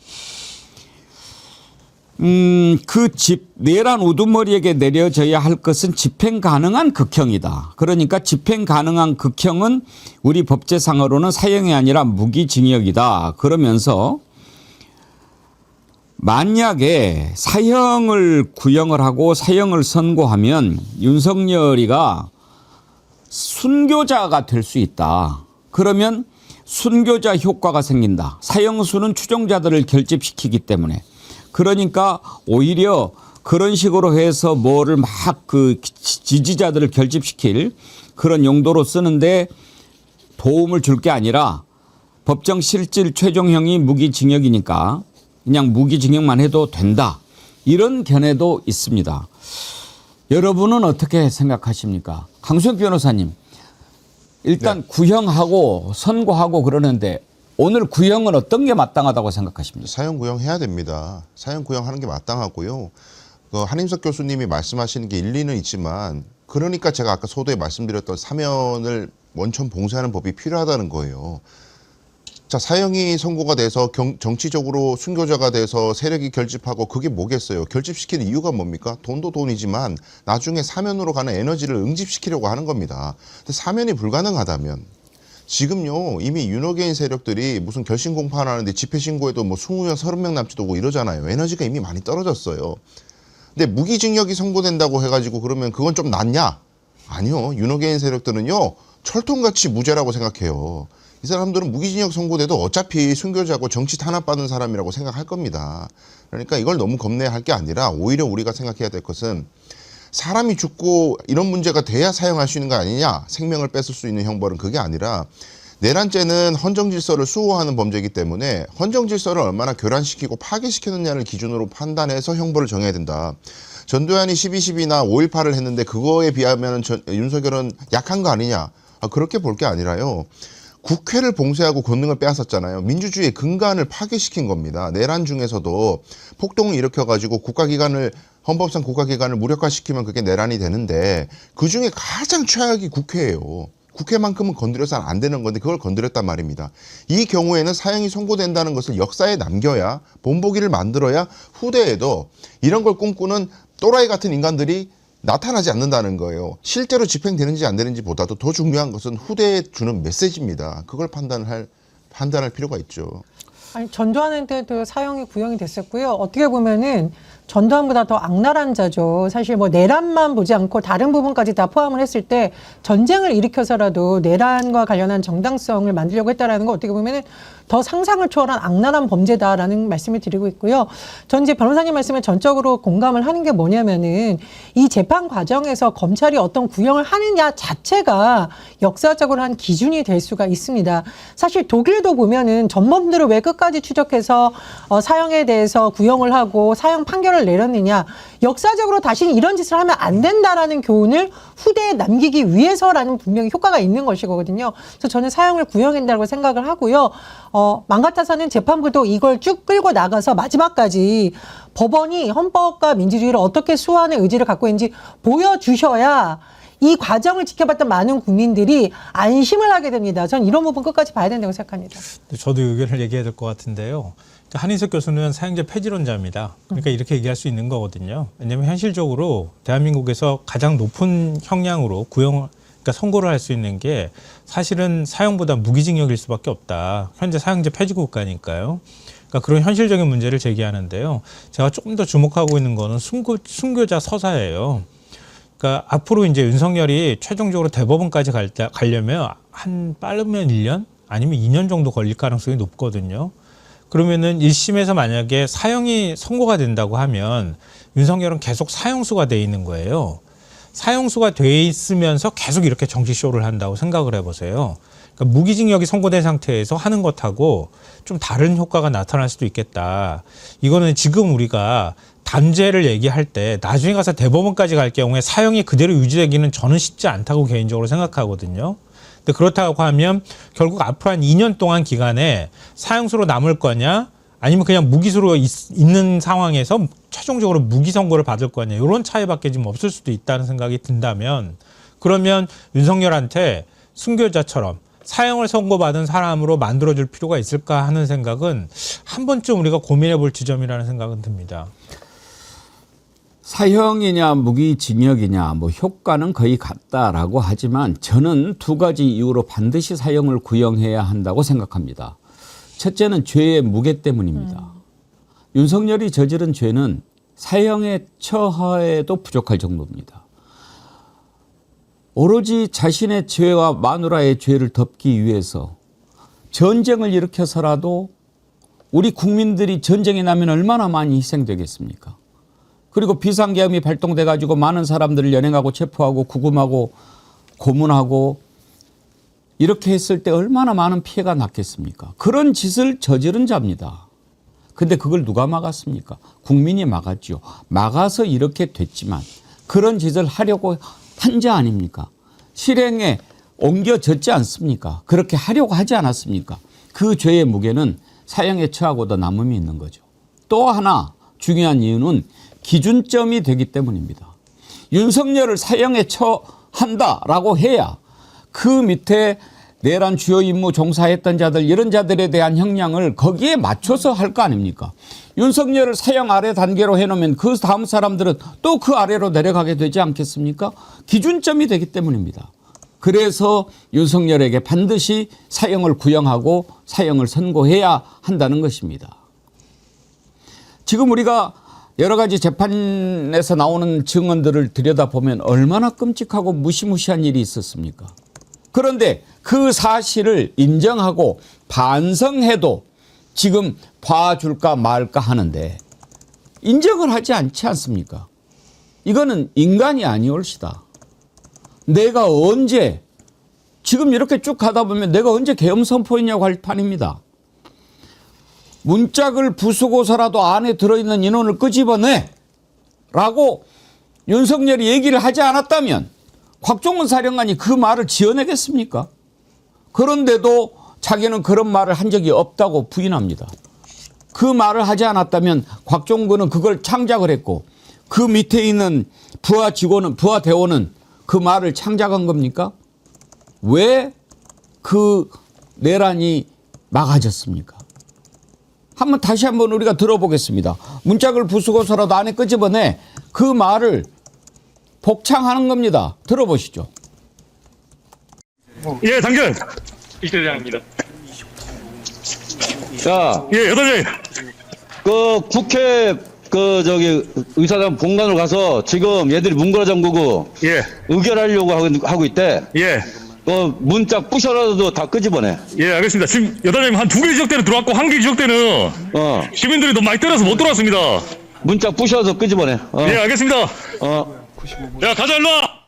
내란 우두머리에게 내려져야 할 것은 집행 가능한 극형이다. 그러니까 집행 가능한 극형은 우리 법제상으로는 사형이 아니라 무기징역이다. 그러면서 만약에 사형을 구형을 하고 사형을 선고하면 윤석열이가 순교자가 될 수 있다. 그러면 순교자 효과가 생긴다. 사형수는 추종자들을 결집시키기 때문에. 그러니까 오히려 그런 식으로 해서 뭐를 막 그 지지자들을 결집시킬 그런 용도로 쓰는데 도움을 줄 게 아니라 법정 실질 최종형이 무기징역이니까 그냥 무기징역만 해도 된다. 이런 견해도 있습니다. 여러분은 어떻게 생각하십니까? 강수혁 변호사님. 일단 네. 구형하고 선고하고 그러는데 오늘 구형은 어떤 게 마땅하다고 생각하십니까? 사형 구형해야 됩니다. 사형 구형하는 게 마땅하고요. 한인석 교수님이 말씀하시는 게 일리는 있지만 그러니까 제가 아까 소도에 말씀드렸던 사면을 원천 봉쇄하는 법이 필요하다는 거예요. 자, 사형이 선고가 돼서 정치적으로 순교자가 돼서 세력이 결집하고 그게 뭐겠어요? 결집시키는 이유가 뭡니까? 돈도 돈이지만 나중에 사면으로 가는 에너지를 응집시키려고 하는 겁니다. 근데 사면이 불가능하다면 지금요 이미 윤호개인 세력들이 무슨 결심 공판하는데 집회 신고에도 뭐 20명 30명 남지도 오고 이러잖아요. 에너지가 이미 많이 떨어졌어요. 근데 무기징역이 선고된다고 해가지고 그러면 그건 좀 낫냐? 아니요. 윤호개인 세력들은요 철통같이 무죄라고 생각해요. 이 사람들은 무기징역 선고돼도 어차피 순교자고 정치 탄압받은 사람이라고 생각할 겁니다. 그러니까 이걸 너무 겁내할 게 아니라 오히려 우리가 생각해야 될 것은 사람이 죽고 이런 문제가 돼야 사용할 수 있는 거 아니냐. 생명을 뺏을 수 있는 형벌은 그게 아니라 내란죄는 헌정질서를 수호하는 범죄이기 때문에 헌정질서를 얼마나 교란시키고 파괴시키느냐를 기준으로 판단해서 형벌을 정해야 된다. 전두환이 12.12나 5.18을 했는데 그거에 비하면 윤석열은 약한 거 아니냐. 그렇게 볼 게 아니라요. 국회를 봉쇄하고 권능을 빼앗았잖아요. 민주주의의 근간을 파괴시킨 겁니다. 내란 중에서도 폭동을 일으켜가지고 헌법상 국가기관을 무력화시키면 그게 내란이 되는데 그중에 가장 최악이 국회예요. 국회만큼은 건드려서는 안 되는 건데 그걸 건드렸단 말입니다. 이 경우에는 사형이 선고된다는 것을 역사에 남겨야 본보기를 만들어야 후대에도 이런 걸 꿈꾸는 또라이 같은 인간들이 나타나지 않는다는 거예요. 실제로 집행되는지 안 되는지 보다도 더 중요한 것은 후대에 주는 메시지입니다. 그걸 판단할 필요가 있죠. 아니, 전두환한테도 사형이 구형이 됐었고요. 어떻게 보면은 전두환보다 더 악랄한 자죠. 사실 뭐 내란만 보지 않고 다른 부분까지 다 포함을 했을 때 전쟁을 일으켜서라도 내란과 관련한 정당성을 만들려고 했다라는 거 어떻게 보면은 더 상상을 초월한 악랄한 범죄다라는 말씀을 드리고 있고요. 전 이제 변호사님 말씀에 전적으로 공감을 하는 게 뭐냐면은 이 재판 과정에서 검찰이 어떤 구형을 하느냐 자체가 역사적으로 한 기준이 될 수가 있습니다. 사실 독일도 보면은 전범들을 왜 끝까지 추적해서 사형에 대해서 구형을 하고 사형 판결을 내렸느냐. 역사적으로 다시는 이런 짓을 하면 안 된다라는 교훈을 후대에 남기기 위해서라는 분명히 효과가 있는 것이거든요. 그래서 저는 사형을 구형한다고 생각을 하고요. 맘 같아서는 재판부도 이걸 쭉 끌고 나가서 마지막까지 법원이 헌법과 민주주의를 어떻게 수호하는 의지를 갖고 있는지 보여주셔야 이 과정을 지켜봤던 많은 국민들이 안심을 하게 됩니다. 전 이런 부분 끝까지 봐야 된다고 생각합니다. 저도 의견을 얘기해야 될 것 같은데요. 한인석 교수는 사형제 폐지론자입니다. 그러니까 이렇게 얘기할 수 있는 거거든요. 왜냐하면 현실적으로 대한민국에서 가장 높은 형량으로 그러니까 선고를 할 수 있는 게 사실은 사형보다 무기징역일 수밖에 없다. 현재 사형제 폐지 국가니까요. 그러니까 그런 현실적인 문제를 제기하는데요. 제가 조금 더 주목하고 있는 거는 순교자 서사예요. 그러니까 앞으로 이제 윤석열이 최종적으로 대법원까지 가려면 한 빠르면 1년 아니면 2년 정도 걸릴 가능성이 높거든요. 그러면은 1심에서 만약에 사형이 선고가 된다고 하면 윤석열은 계속 사형수가 돼 있는 거예요. 사형수가 돼 있으면서 계속 이렇게 정치쇼를 한다고 생각을 해보세요. 그러니까 무기징역이 선고된 상태에서 하는 것하고 좀 다른 효과가 나타날 수도 있겠다. 이거는 지금 우리가 단죄를 얘기할 때 나중에 가서 대법원까지 갈 경우에 사형이 그대로 유지되기는 저는 쉽지 않다고 개인적으로 생각하거든요. 근데 그렇다고 하면 결국 앞으로 한 2년 동안 기간에 사형수로 남을 거냐 아니면 그냥 무기수로 있는 상황에서 최종적으로 무기 선고를 받을 거냐 이런 차이밖에 지금 없을 수도 있다는 생각이 든다면 그러면 윤석열한테 순교자처럼 사형을 선고받은 사람으로 만들어줄 필요가 있을까 하는 생각은 한 번쯤 우리가 고민해 볼 지점이라는 생각은 듭니다. 사형이냐 무기징역이냐 뭐 효과는 거의 같다라고 하지만 저는 두 가지 이유로 반드시 사형을 구형해야 한다고 생각합니다. 첫째는 죄의 무게 때문입니다. 윤석열이 저지른 죄는 사형에 처하에도 부족할 정도입니다. 오로지 자신의 죄와 마누라의 죄를 덮기 위해서 전쟁을 일으켜서라도 우리 국민들이 전쟁이 나면 얼마나 많이 희생되겠습니까? 그리고 비상계엄이 발동돼 가지고 많은 사람들을 연행하고 체포하고 구금하고 고문하고 이렇게 했을 때 얼마나 많은 피해가 났겠습니까? 그런 짓을 저지른 자입니다. 근데 그걸 누가 막았습니까? 국민이 막았죠. 막아서 이렇게 됐지만 그런 짓을 하려고 한 자 아닙니까? 실행에 옮겨졌지 않습니까? 그렇게 하려고 하지 않았습니까? 그 죄의 무게는 사형에 처하고도 남음이 있는 거죠. 또 하나 중요한 이유는 기준점이 되기 때문입니다. 윤석열을 사형에 처한다라고 해야 그 밑에 내란 주요 임무 종사했던 자들 이런 자들에 대한 형량을 거기에 맞춰서 할 거 아닙니까? 윤석열을 사형 아래 단계로 해놓으면 그 다음 사람들은 또 그 아래로 내려가게 되지 않겠습니까? 기준점이 되기 때문입니다. 그래서 윤석열에게 반드시 사형을 구형하고 사형을 선고해야 한다는 것입니다. 지금 우리가 여러 가지 재판에서 나오는 증언들을 들여다보면 얼마나 끔찍하고 무시무시한 일이 있었습니까? 그런데 그 사실을 인정하고 반성해도 지금 봐줄까 말까 하는데 인정을 하지 않지 않습니까? 이거는 인간이 아니올시다. 내가 언제 지금 이렇게 쭉 가다 보면 내가 언제 계엄 선포했냐고 할 판입니다. 문짝을 부수고서라도 안에 들어있는 인원을 끄집어내 라고 윤석열이 얘기를 하지 않았다면 곽종원 사령관이 그 말을 지어내겠습니까? 그런데도 자기는 그런 말을 한 적이 없다고 부인합니다. 그 말을 하지 않았다면 곽종근은 그걸 창작을 했고 그 밑에 있는 부하 직원은 부하 대원은 그 말을 창작한 겁니까? 왜 그 내란이 막아졌습니까? 다시 한번 우리가 들어보겠습니다. 문짝을 부수고서라도 안에 끄집어내 그 말을 복창하는 겁니다. 들어보시죠. 예, 단결. 이대장입니다. 자, 예, 8개. 국회 의사단 본관으로 가서 지금 얘들이 문고라 잠그고 예, 의결하려고 하고 있대. 예, 문짝 부셔라도 다 끄집어내. 예, 알겠습니다. 지금 여단장님 한 2개 지역대는 들어왔고 1개 지역대는 시민들이 너무 많이 때려서 못 들어왔습니다. 문짝 부셔서 끄집어내. 예, 알겠습니다. 야, 가자, 일로 와!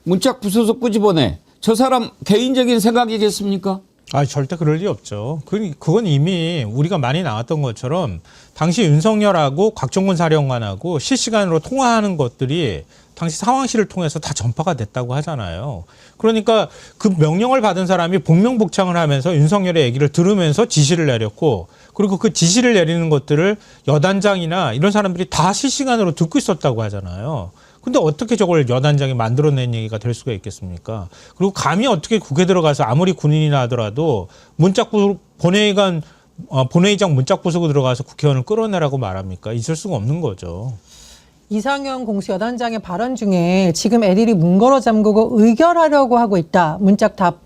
문짝 부숴서 끄집어내. 저 사람 개인적인 생각이겠습니까? 아, 절대 그럴 리 없죠. 그건 이미 우리가 많이 나왔던 것처럼 당시 윤석열하고 곽종근 사령관하고 실시간으로 통화하는 것들이 당시 상황실을 통해서 다 전파가 됐다고 하잖아요. 그러니까 그 명령을 받은 사람이 복명복창을 하면서 윤석열의 얘기를 들으면서 지시를 내렸고, 그리고 그 지시를 내리는 것들을 여단장이나 이런 사람들이 다 실시간으로 듣고 있었다고 하잖아요. 근데 어떻게 저걸 여단장이 만들어낸 얘기가 될 수가 있겠습니까? 그리고 감히 어떻게 국회 들어가서 아무리 군인이나 하더라도 본회의장 문짝 부수고 들어가서 국회의원을 끌어내라고 말합니까? 있을 수가 없는 거죠. 이상현 공수 여단장의 발언 중에 지금 애들이 문 걸어 잠그고 의결하려고 하고 있다. 문짝 다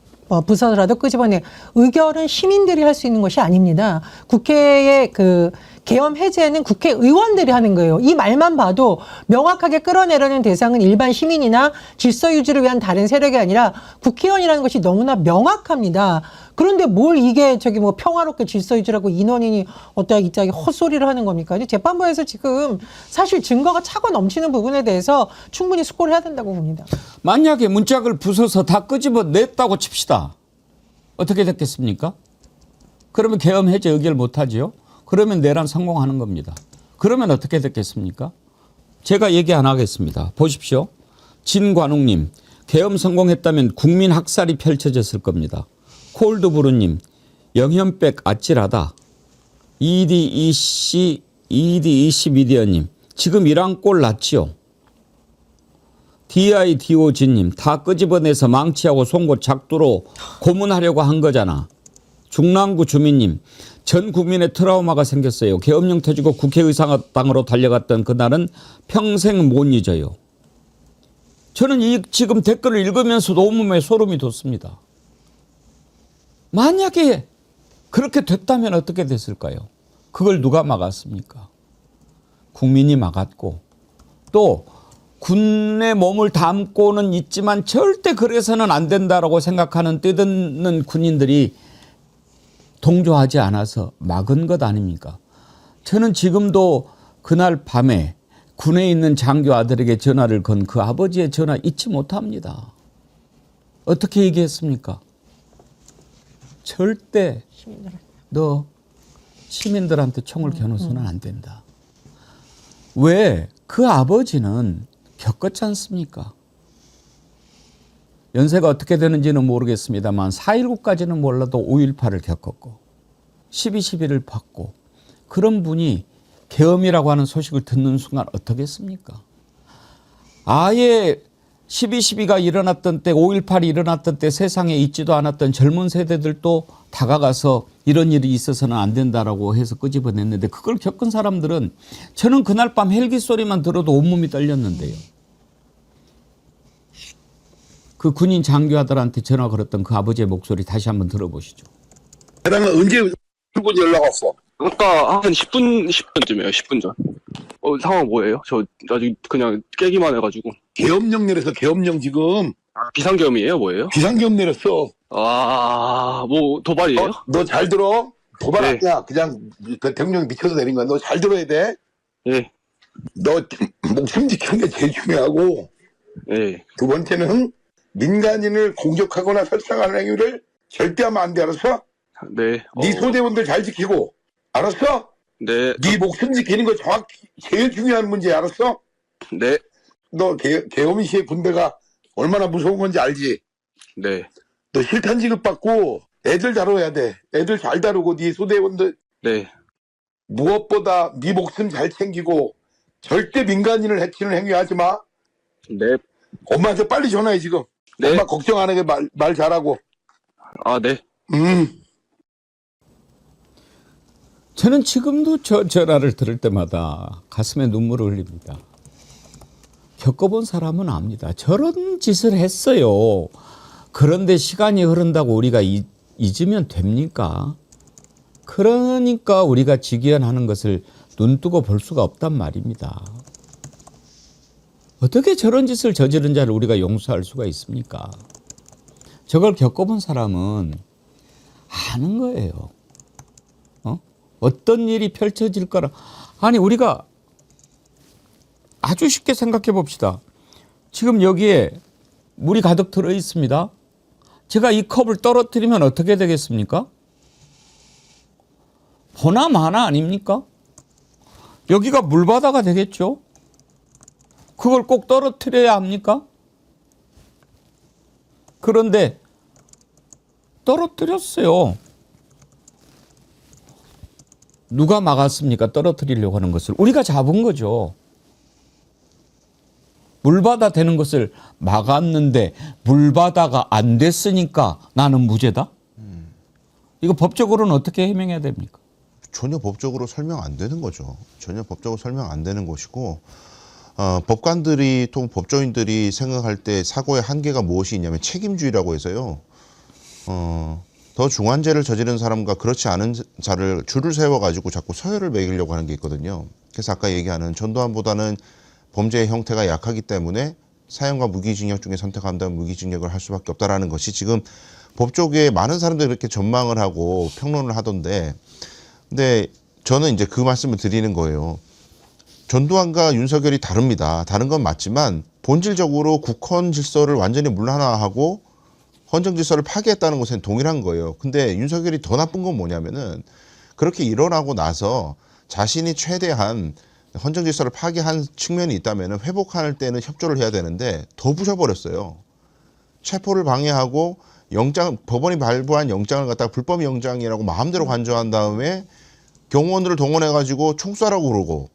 부서서라도 끄집어내. 의결은 시민들이 할 수 있는 것이 아닙니다. 국회의 계엄 해제는 국회의원들이 하는 거예요. 이 말만 봐도 명확하게 끌어내려는 대상은 일반 시민이나 질서 유지를 위한 다른 세력이 아니라 국회의원이라는 것이 너무나 명확합니다. 그런데 뭘 이게 평화롭게 질서 유지라고 인원인이 어떠한 이짝에 헛소리를 하는 겁니까? 재판부에서 지금 사실 증거가 차고 넘치는 부분에 대해서 충분히 숙고를 해야 된다고 봅니다. 만약에 문짝을 부숴서 다 끄집어냈다고 칩시다. 어떻게 됐겠습니까? 그러면 계엄 해제 의결 못하지요? 그러면 내란 성공하는 겁니다. 그러면 어떻게 됐겠습니까? 제가 얘기 안 하겠습니다. 보십시오. 진관웅님, 계엄 성공했다면 국민 학살이 펼쳐졌을 겁니다. 콜드브루님, 영현백 아찔하다. ED20 미디어님, 지금 이란 꼴 났지요. DIDOG님, 다 끄집어내서 망치하고 송곳 작두로 고문하려고 한 거잖아. 중랑구 주민님, 전 국민의 트라우마가 생겼어요. 계엄령 터지고 국회의사당으로 달려갔던 그날은 평생 못 잊어요. 저는 지금 댓글을 읽으면서도 온몸에 소름이 돋습니다. 만약에 그렇게 됐다면 어떻게 됐을까요? 그걸 누가 막았습니까? 국민이 막았고, 또 군에 몸을 담고는 있지만 절대 그래서는 안 된다라고 생각하는 뜻있는 군인들이 동조하지 않아서 막은 것 아닙니까? 저는 지금도 그날 밤에 군에 있는 장교 아들에게 전화를 건 그 아버지의 전화 잊지 못합니다. 어떻게 얘기했습니까? 절대 너 시민들한테 총을 겨누서는 안 된다. 왜? 그 아버지는 겪었지 않습니까? 연세가 어떻게 되는지는 모르겠습니다만 4.19까지는 몰라도 5.18을 겪었고 12.12를 받고, 그런 분이 계엄이라고 하는 소식을 듣는 순간 어떻겠습니까? 아예 12.12가 일어났던 때, 5.18이 일어났던 때 세상에 있지도 않았던 젊은 세대들도 다가가서 이런 일이 있어서는 안 된다라고 해서 끄집어냈는데, 그걸 겪은 사람들은, 저는 그날 밤 헬기 소리만 들어도 온몸이 떨렸는데요. 그 군인 장교아들한테 전화 걸었던 그 아버지의 목소리 다시 한번 들어보시죠. 그다음에 언제 출근 연락 왔어? 아까 한 10분쯤이에요. 10분 전. 상황 뭐예요? 저 아직 그냥 깨기만 해가지고. 계엄령 내려서 계엄령 지금. 비상계엄이에요? 뭐예요? 비상계엄 내렸어. 뭐 도발이에요? 너 잘 들어. 도발 네. 아니야. 그냥 그 대통령이 미쳐서 내린 거야. 너 잘 들어야 돼. 예. 너 목숨 지키는 게 제일 중요하고. 예. 두 번째는 민간인을 공격하거나 설상하는 행위를 절대 하면 안 돼. 알았어? 네. 네 소대원들 잘 지키고. 알았어? 네. 네 목숨 지키는 거 정확히 제일 중요한 문제. 알았어? 네. 너 계엄 시의 군대가 얼마나 무서운 건지 알지? 네. 너 실탄 지급받고 애들 다뤄야 돼. 애들 잘 다루고 네 소대원들. 네. 무엇보다 네 목숨 잘 챙기고 절대 민간인을 해치는 행위 하지 마. 네. 엄마한테 빨리 전화해 지금. 네. 엄마 걱정 안 하게 말 잘하고. 네. 저는 지금도 저 전화를 들을 때마다 가슴에 눈물을 흘립니다. 겪어본 사람은 압니다. 저런 짓을 했어요. 그런데 시간이 흐른다고 우리가 잊으면 됩니까? 그러니까 우리가 직위원하는 것을 눈 뜨고 볼 수가 없단 말입니다. 어떻게 저런 짓을 저지른 자를 우리가 용서할 수가 있습니까? 저걸 겪어본 사람은 아는 거예요. 어떤 일이 펼쳐질 거라. 아니, 우리가 아주 쉽게 생각해 봅시다. 지금 여기에 물이 가득 들어 있습니다. 제가 이 컵을 떨어뜨리면 어떻게 되겠습니까? 보나마나 아닙니까? 여기가 물바다가 되겠죠? 그걸 꼭 떨어뜨려야 합니까? 그런데 떨어뜨렸어요. 누가 막았습니까? 떨어뜨리려고 하는 것을. 우리가 잡은 거죠. 물바다 되는 것을 막았는데 물바다가 안 됐으니까 나는 무죄다? 이거 법적으로는 어떻게 해명해야 됩니까? 전혀 법적으로 설명 안 되는 거죠. 전혀 법적으로 설명 안 되는 것이고, 법관들이 또 법조인들이 생각할 때 사고의 한계가 무엇이 있냐면 책임주의라고 해서요. 더 중한 죄를 저지른 사람과 그렇지 않은 자를 줄을 세워가지고 자꾸 서열을 매기려고 하는 게 있거든요. 그래서 아까 얘기하는 전두환보다는 범죄의 형태가 약하기 때문에 사형과 무기징역 중에 선택한다면 무기징역을 할 수밖에 없다라는 것이 지금 법조계에 많은 사람들이 그렇게 전망을 하고 평론을 하던데, 근데 저는 이제 그 말씀을 드리는 거예요. 전두환과 윤석열이 다릅니다. 다른 건 맞지만 본질적으로 국헌 질서를 완전히 물하나하고 헌정 질서를 파괴했다는 것은 동일한 거예요. 근데 윤석열이 더 나쁜 건 뭐냐면은 그렇게 일어나고 나서 자신이 최대한 헌정 질서를 파괴한 측면이 있다면은 회복할 때는 협조를 해야 되는데 더 부셔버렸어요. 체포를 방해하고 법원이 발부한 영장을 갖다가 불법 영장이라고 마음대로 간주한 다음에 경호원들을 동원해가지고 총 쏴라고 그러고,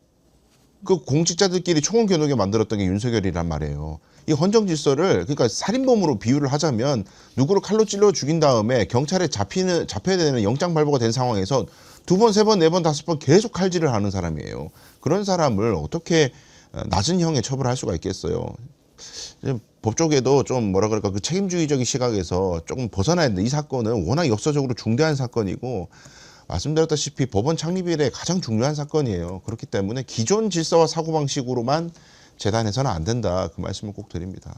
그 공직자들끼리 총을 겨누게 만들었던 게 윤석열이란 말이에요. 이 헌정 질서를, 그러니까 살인범으로 비유를 하자면 누구를 칼로 찔러 죽인 다음에 경찰에 잡혀야 되는 영장 발부가 된 상황에서 2번, 3번, 4번, 5번 계속 칼질을 하는 사람이에요. 그런 사람을 어떻게 낮은 형에 처벌할 수가 있겠어요. 법조계도 좀 뭐라 그럴까, 그 책임주의적인 시각에서 조금 벗어나야 되는데, 이 사건은 워낙 역사적으로 중대한 사건이고 말씀드렸다시피 법원 창립 이래 가장 중요한 사건이에요. 그렇기 때문에 기존 질서와 사고방식으로만 재단해서는 안 된다, 그 말씀을 꼭 드립니다.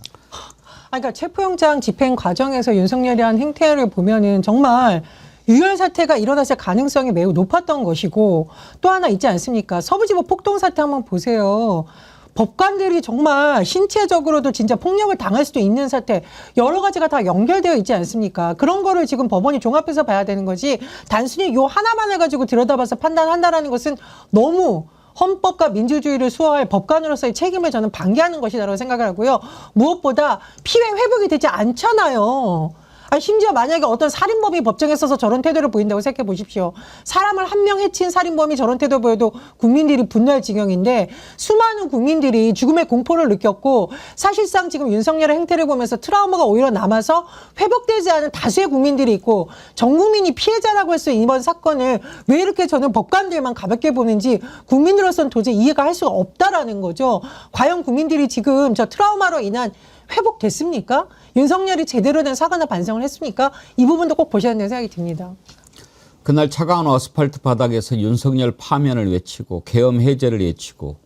그러니까 체포영장 집행 과정에서 윤석열이 한 행태를 보면은 정말 유혈 사태가 일어났을 가능성이 매우 높았던 것이고, 또 하나 있지 않습니까? 서부지법 폭동 사태 한번 보세요. 법관들이 정말 신체적으로도 진짜 폭력을 당할 수도 있는 사태, 여러 가지가 다 연결되어 있지 않습니까? 그런 거를 지금 법원이 종합해서 봐야 되는 거지, 단순히 요 하나만 해가지고 들여다봐서 판단한다라는 것은 너무 헌법과 민주주의를 수호할 법관으로서의 책임을 저는 방기하는 것이라고 생각을 하고요. 무엇보다 피해 회복이 되지 않잖아요. 심지어 만약에 어떤 살인범이 법정에 서서 저런 태도를 보인다고 생각해 보십시오. 사람을 한 명 해친 살인범이 저런 태도 보여도 국민들이 분노할 지경인데, 수많은 국민들이 죽음의 공포를 느꼈고 사실상 지금 윤석열의 행태를 보면서 트라우마가 오히려 남아서 회복되지 않은 다수의 국민들이 있고, 전 국민이 피해자라고 해서 이번 사건을 왜 이렇게 저는 법관들만 가볍게 보는지 국민들로서는 도저히 이해가 할 수가 없다라는 거죠. 과연 국민들이 지금 저 트라우마로 인한 회복됐습니까? 윤석열이 제대로 된 사과나 반성을 했습니까? 이 부분도 꼭 보셔야 된다는 생각이 듭니다. 그날 차가운 아스팔트 바닥에서 윤석열 파면을 외치고 계엄 해제를 외치고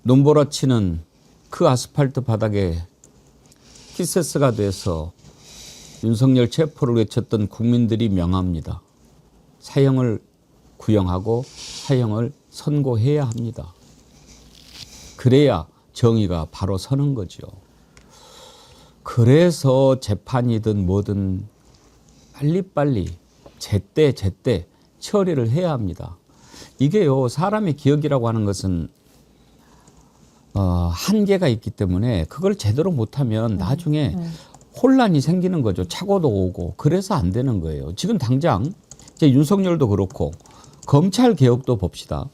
눈보라치는 그 아스팔트 바닥에 키세스가 돼서 윤석열 체포를 외쳤던 국민들이 명합니다. 사형을 구형하고 사형을 선고해야 합니다. 그래야 정의가 바로 서는 거죠. 그래서 재판이든 뭐든 빨리빨리 제때 처리를 해야 합니다. 이게요, 사람의 기억이라고 하는 것은 한계가 있기 때문에 그걸 제대로 못하면 나중에 혼란이 생기는 거죠. 착오도 오고. 그래서 안 되는 거예요. 지금 당장 이제 윤석열도 그렇고 검찰 개혁도 봅시다.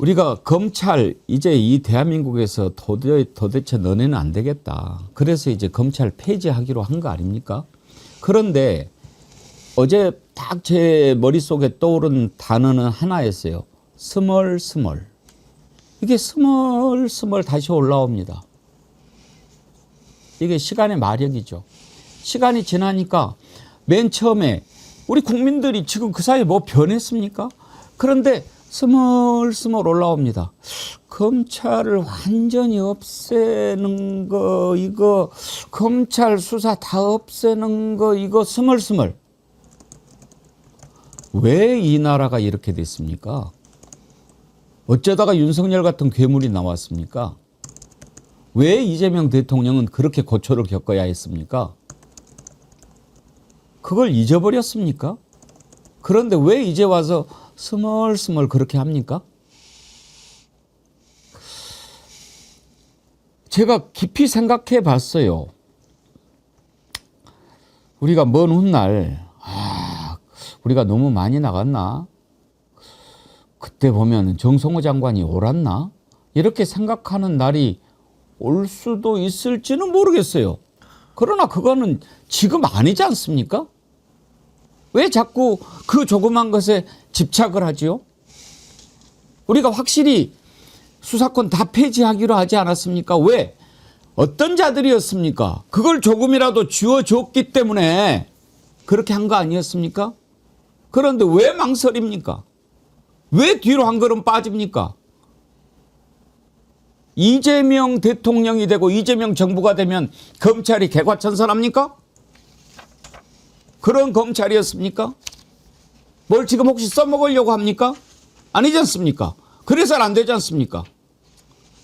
우리가 검찰, 이제 이 대한민국에서 도대체 너네는 안 되겠다. 그래서 이제 검찰 폐지하기로 한 거 아닙니까? 그런데 어제 딱 제 머릿속에 떠오른 단어는 하나였어요. 스멀스멀. 이게 스멀스멀 다시 올라옵니다. 이게 시간의 마력이죠. 시간이 지나니까 맨 처음에 우리 국민들이 지금 그 사이에 뭐 변했습니까? 그런데 스멀스멀 올라옵니다. 검찰을 완전히 없애는 거, 이거 검찰 수사 다 없애는 거, 이거 스멀스멀. 왜 이 나라가 이렇게 됐습니까? 어쩌다가 윤석열 같은 괴물이 나왔습니까? 왜 이재명 대통령은 그렇게 고초를 겪어야 했습니까? 그걸 잊어버렸습니까? 그런데 왜 이제 와서 스멀스멀 그렇게 합니까? 제가 깊이 생각해 봤어요. 우리가 먼 훗날 우리가 너무 많이 나갔나? 그때 보면 정성호 장관이 옳았나? 이렇게 생각하는 날이 올 수도 있을지는 모르겠어요. 그러나 그거는 지금 아니지 않습니까? 왜 자꾸 그 조그만 것에 집착을 하지요? 우리가 확실히 수사권 다 폐지하기로 하지 않았습니까? 왜? 어떤 자들이었습니까? 그걸 조금이라도 쥐어줬기 때문에 그렇게 한 거 아니었습니까? 그런데 왜 망설입니까? 왜 뒤로 한 걸음 빠집니까? 이재명 대통령이 되고 이재명 정부가 되면 검찰이 개과천선합니까? 그런 검찰이었습니까? 뭘 지금 혹시 써먹으려고 합니까? 아니지 않습니까? 그래서는 안 되지 않습니까?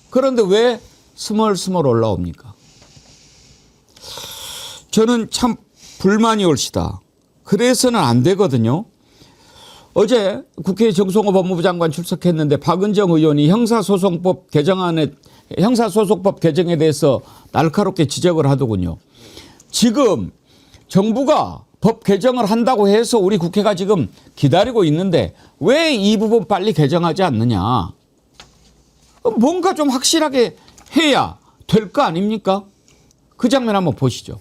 그런데 왜 스멀스멀 올라옵니까? 저는 참 불만이 올시다. 그래서는 안 되거든요. 어제 국회에 정성호 법무부 장관 출석했는데 박은정 의원이 형사소송법 개정에 대해서 날카롭게 지적을 하더군요. 지금 정부가 법 개정을 한다고 해서 우리 국회가 지금 기다리고 있는데 왜 이 부분 빨리 개정하지 않느냐. 뭔가 좀 확실하게 해야 될 거 아닙니까? 그 장면 한번 보시죠.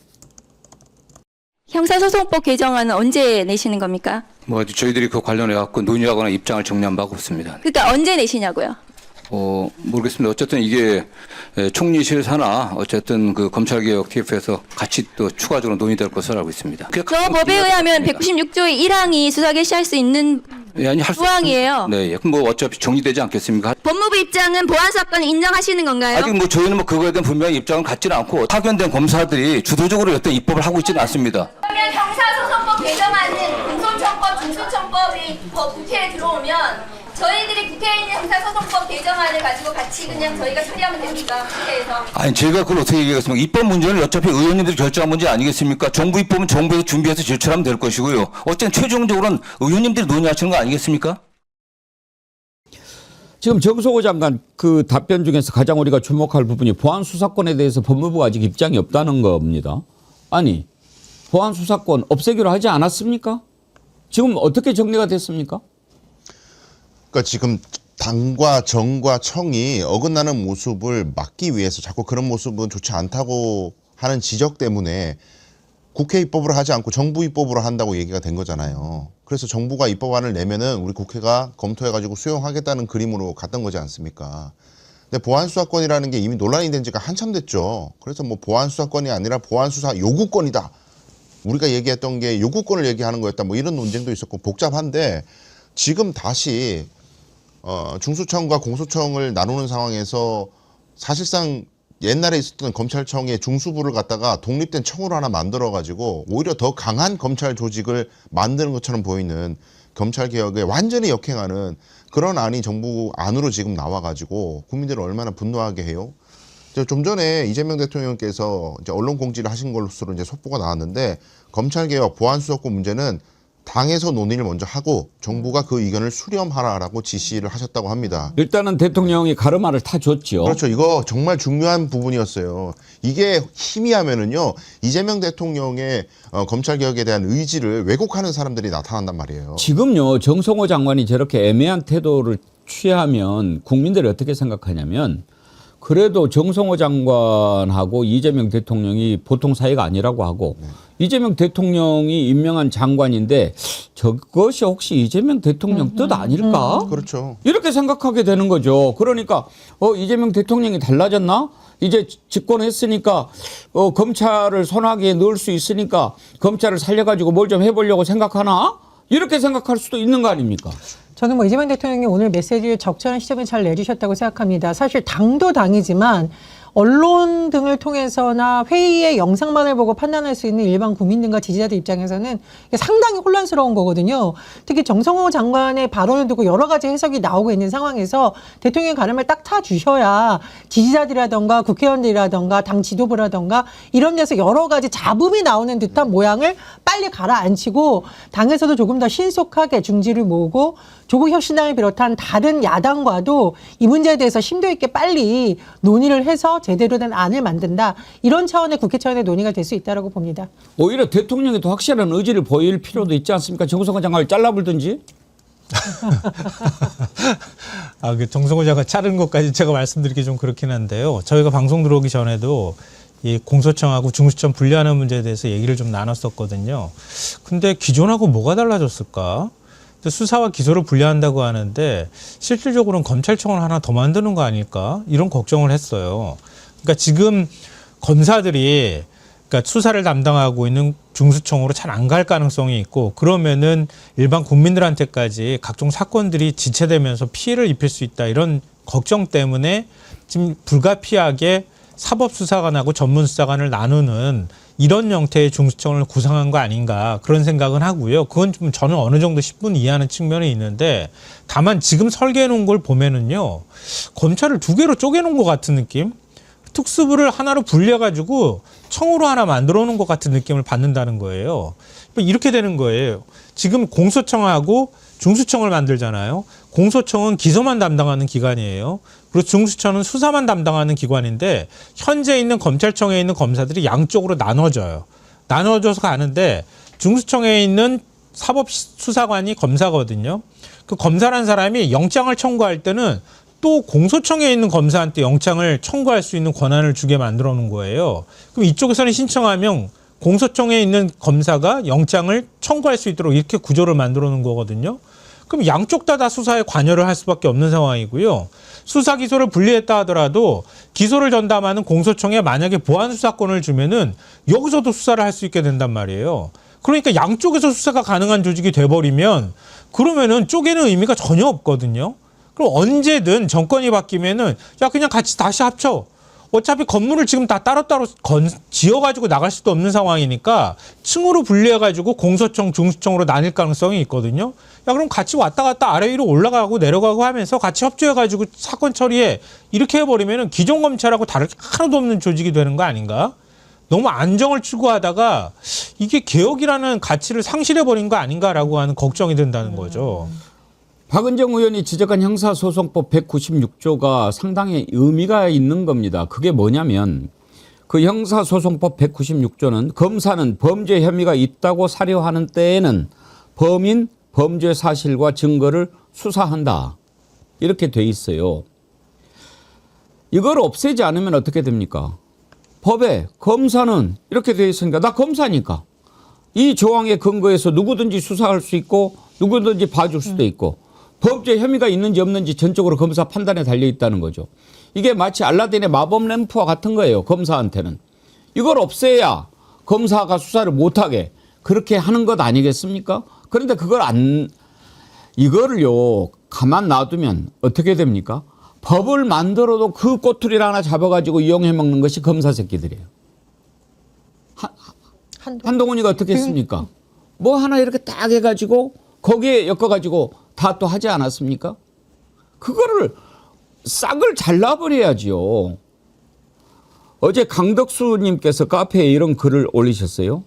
형사소송법 개정안은 언제 내시는 겁니까? 뭐 저희들이 그 관련해 갖고 논의하거나 입장을 정리한 바가 없습니다. 그러니까 언제 내시냐고요? 모르겠습니다. 어쨌든 이게 총리실 산하 어쨌든 그 검찰개혁 TF에서 같이 또 추가적으로 논의될 것으로 알고 있습니다. 저 법에 의하면 196조의 1항이 수사 개시할 수 있는 조항이에요. 네, 그럼 뭐 어차피 정리되지 않겠습니까? 법무부 입장은 보안 사건을 인정하시는 건가요? 아직 뭐 저희는 뭐 그거에 대한 분명한 입장을 갖지는 않고 파견된 검사들이 주도적으로 어떤 입법을 하고 있지는 않습니다. 그러면 형사소송법 개정안은 공소청법, 중수청법이 국회에 들어오면 저희들이 국회에 있는 형사소송법 개정안을 가지고 같이 그냥 저희가 처리하면 됩니까? 국회에서. 아니 제가 그걸 어떻게 얘기하겠습니까? 입법 문제는 어차피 의원님들이 결정한 문제 아니겠습니까? 정부 입법은 정부에서 준비해서 제출하면 될 것이고요. 어쨌든 최종적으로는 의원님들이 논의하시는 거 아니겠습니까? 지금 정성호 장관 그 답변 중에서 가장 우리가 주목할 부분이 보안 수사권에 대해서 법무부가 아직 입장이 없다는 겁니다. 아니 보안 수사권 없애기로 하지 않았습니까? 지금 어떻게 정리가 됐습니까? 그러니까 지금 당과 정과 청이 어긋나는 모습을 막기 위해서 자꾸 그런 모습은 좋지 않다고 하는 지적 때문에 국회 입법을 하지 않고 정부 입법으로 한다고 얘기가 된 거잖아요. 그래서 정부가 입법안을 내면은 우리 국회가 검토해가지고 수용하겠다는 그림으로 갔던 거지 않습니까? 근데 보안수사권이라는 게 이미 논란이 된 지가 한참 됐죠. 그래서 뭐 보안수사권이 아니라 보안수사 요구권이다. 우리가 얘기했던 게 요구권을 얘기하는 거였다. 뭐 이런 논쟁도 있었고 복잡한데 지금 다시 중수청과 공소청을 나누는 상황에서 사실상 옛날에 있었던 검찰청의 중수부를 갖다가 독립된 청으로 하나 만들어가지고 오히려 더 강한 검찰 조직을 만드는 것처럼 보이는 검찰개혁에 완전히 역행하는 그런 안이 정부 안으로 지금 나와가지고 국민들을 얼마나 분노하게 해요. 좀 전에 이재명 대통령께서 이제 언론 공지를 하신 것으로 이제 속보가 나왔는데 검찰개혁 보안수사권 문제는 당에서 논의를 먼저 하고 정부가 그 의견을 수렴하라라고 지시를 하셨다고 합니다. 일단은 대통령이 가르마를 타줬죠. 그렇죠. 이거 정말 중요한 부분이었어요. 이게 희미하면은요 이재명 대통령의 검찰개혁에 대한 의지를 왜곡하는 사람들이 나타난단 말이에요. 지금요 정성호 장관이 저렇게 애매한 태도를 취하면 국민들이 어떻게 생각하냐면 그래도 정성호 장관하고 이재명 대통령이 보통 사이가 아니라고 하고 이재명 대통령이 임명한 장관인데 저것이 혹시 이재명 대통령 뜻 아닐까? 그렇죠. 이렇게 생각하게 되는 거죠. 그러니까 이재명 대통령이 달라졌나? 이제 집권했으니까 검찰을 손아귀에 넣을 수 있으니까 검찰을 살려가지고 뭘 좀 해보려고 생각하나? 이렇게 생각할 수도 있는 거 아닙니까? 저는 뭐 이재명 대통령이 오늘 메시지를 적절한 시점에 잘 내주셨다고 생각합니다. 사실 당도 당이지만 언론 등을 통해서나 회의의 영상만을 보고 판단할 수 있는 일반 국민들과 지지자들 입장에서는 이게 상당히 혼란스러운 거거든요. 특히 정성호 장관의 발언을 두고 여러 가지 해석이 나오고 있는 상황에서 대통령의 가름을 딱 타주셔야 지지자들이라던가 국회의원들이라던가 당 지도부라던가 이런 데서 여러 가지 잡음이 나오는 듯한 모양을 빨리 가라앉히고 당에서도 조금 더 신속하게 중지를 모으고 조국혁신당을 비롯한 다른 야당과도 이 문제에 대해서 심도 있게 빨리 논의를 해서 제대로 된 안을 만든다. 이런 차원의 국회 차원의 논의가 될 수 있다고 봅니다. 오히려 대통령이 더 확실한 의지를 보일 필요도 있지 않습니까? 정성호 장관을 잘라불든지. 그 정성호 장관 자른 것까지 제가 말씀드리기 좀 그렇긴 한데요. 저희가 방송 들어오기 전에도 이 공소청하고 중수청 분리하는 문제에 대해서 얘기를 좀 나눴었거든요. 근데 기존하고 뭐가 달라졌을까? 수사와 기소를 분리한다고 하는데 실질적으로는 검찰청을 하나 더 만드는 거 아닐까? 이런 걱정을 했어요. 그러니까 지금 검사들이 그러니까 수사를 담당하고 있는 중수청으로 잘 안 갈 가능성이 있고 그러면은 일반 국민들한테까지 각종 사건들이 지체되면서 피해를 입힐 수 있다. 이런 걱정 때문에 지금 불가피하게 사법수사관하고 전문수사관을 나누는 이런 형태의 중수청을 구성한 거 아닌가 그런 생각은 하고요. 그건 좀 저는 어느 정도 10분 이해하는 측면이 있는데 다만 지금 설계해 놓은 걸 보면은요. 검찰을 두 개로 쪼개 놓은 것 같은 느낌? 특수부를 하나로 분리해 가지고 청으로 하나 만들어 놓은 것 같은 느낌을 받는다는 거예요. 이렇게 되는 거예요. 지금 공소청하고 중수청을 만들잖아요. 공소청은 기소만 담당하는 기관이에요. 그리고 중수청은 수사만 담당하는 기관인데 현재 있는 검찰청에 있는 검사들이 양쪽으로 나눠져요. 나눠져서 가는데 중수청에 있는 사법수사관이 검사거든요. 그 검사란 사람이 영장을 청구할 때는 또 공소청에 있는 검사한테 영장을 청구할 수 있는 권한을 주게 만들어 놓은 거예요. 그럼 이쪽에서는 신청하면 공소청에 있는 검사가 영장을 청구할 수 있도록 이렇게 구조를 만들어 놓은 거거든요. 그럼 양쪽 다 수사에 관여를 할 수밖에 없는 상황이고요. 수사 기소를 분리했다 하더라도 기소를 전담하는 공소청에 만약에 보안 수사권을 주면은 여기서도 수사를 할 수 있게 된단 말이에요. 그러니까 양쪽에서 수사가 가능한 조직이 돼버리면 그러면은 쪼개는 의미가 전혀 없거든요. 그럼 언제든 정권이 바뀌면은 야 그냥 같이 다시 합쳐. 어차피 건물을 지금 다 따로따로 지어가지고 나갈 수도 없는 상황이니까 층으로 분리해가지고 공소청, 중수청으로 나뉠 가능성이 있거든요. 야 그럼 같이 왔다 갔다 아래 위로 올라가고 내려가고 하면서 같이 협조해가지고 사건 처리해 이렇게 해버리면은 기존 검찰하고 다를 게 하나도 없는 조직이 되는 거 아닌가? 너무 안정을 추구하다가 이게 개혁이라는 가치를 상실해버린 거 아닌가라고 하는 걱정이 든다는 거죠. 박은정 의원이 지적한 형사소송법 196조가 상당히 의미가 있는 겁니다. 그게 뭐냐면 그 형사소송법 196조는 검사는 범죄 혐의가 있다고 사료하는 때에는 범인 범죄 사실과 증거를 수사한다. 이렇게 돼 있어요. 이걸 없애지 않으면 어떻게 됩니까? 법에 검사는 이렇게 돼 있으니까 나 검사니까 이 조항에 근거해서 누구든지 수사할 수 있고 누구든지 봐줄 수도 있고 범죄 혐의가 있는지 없는지 전적으로 검사 판단에 달려 있다는 거죠. 이게 마치 알라딘의 마법 램프와 같은 거예요. 검사한테는. 이걸 없애야 검사가 수사를 못하게 그렇게 하는 것 아니겠습니까? 그런데 이거를요 가만 놔두면 어떻게 됩니까? 법을 만들어도 그 꼬투리를 하나 잡아가지고 이용해 먹는 것이 검사 새끼들이에요. 한동훈이가 어떻게 했습니까? 뭐 하나 이렇게 딱 해가지고 거기에 엮어가지고 다 또 하지 않았습니까? 그거를 싹을 잘라버려야지요. 어제 강덕수님께서 카페에 이런 글을 올리셨어요.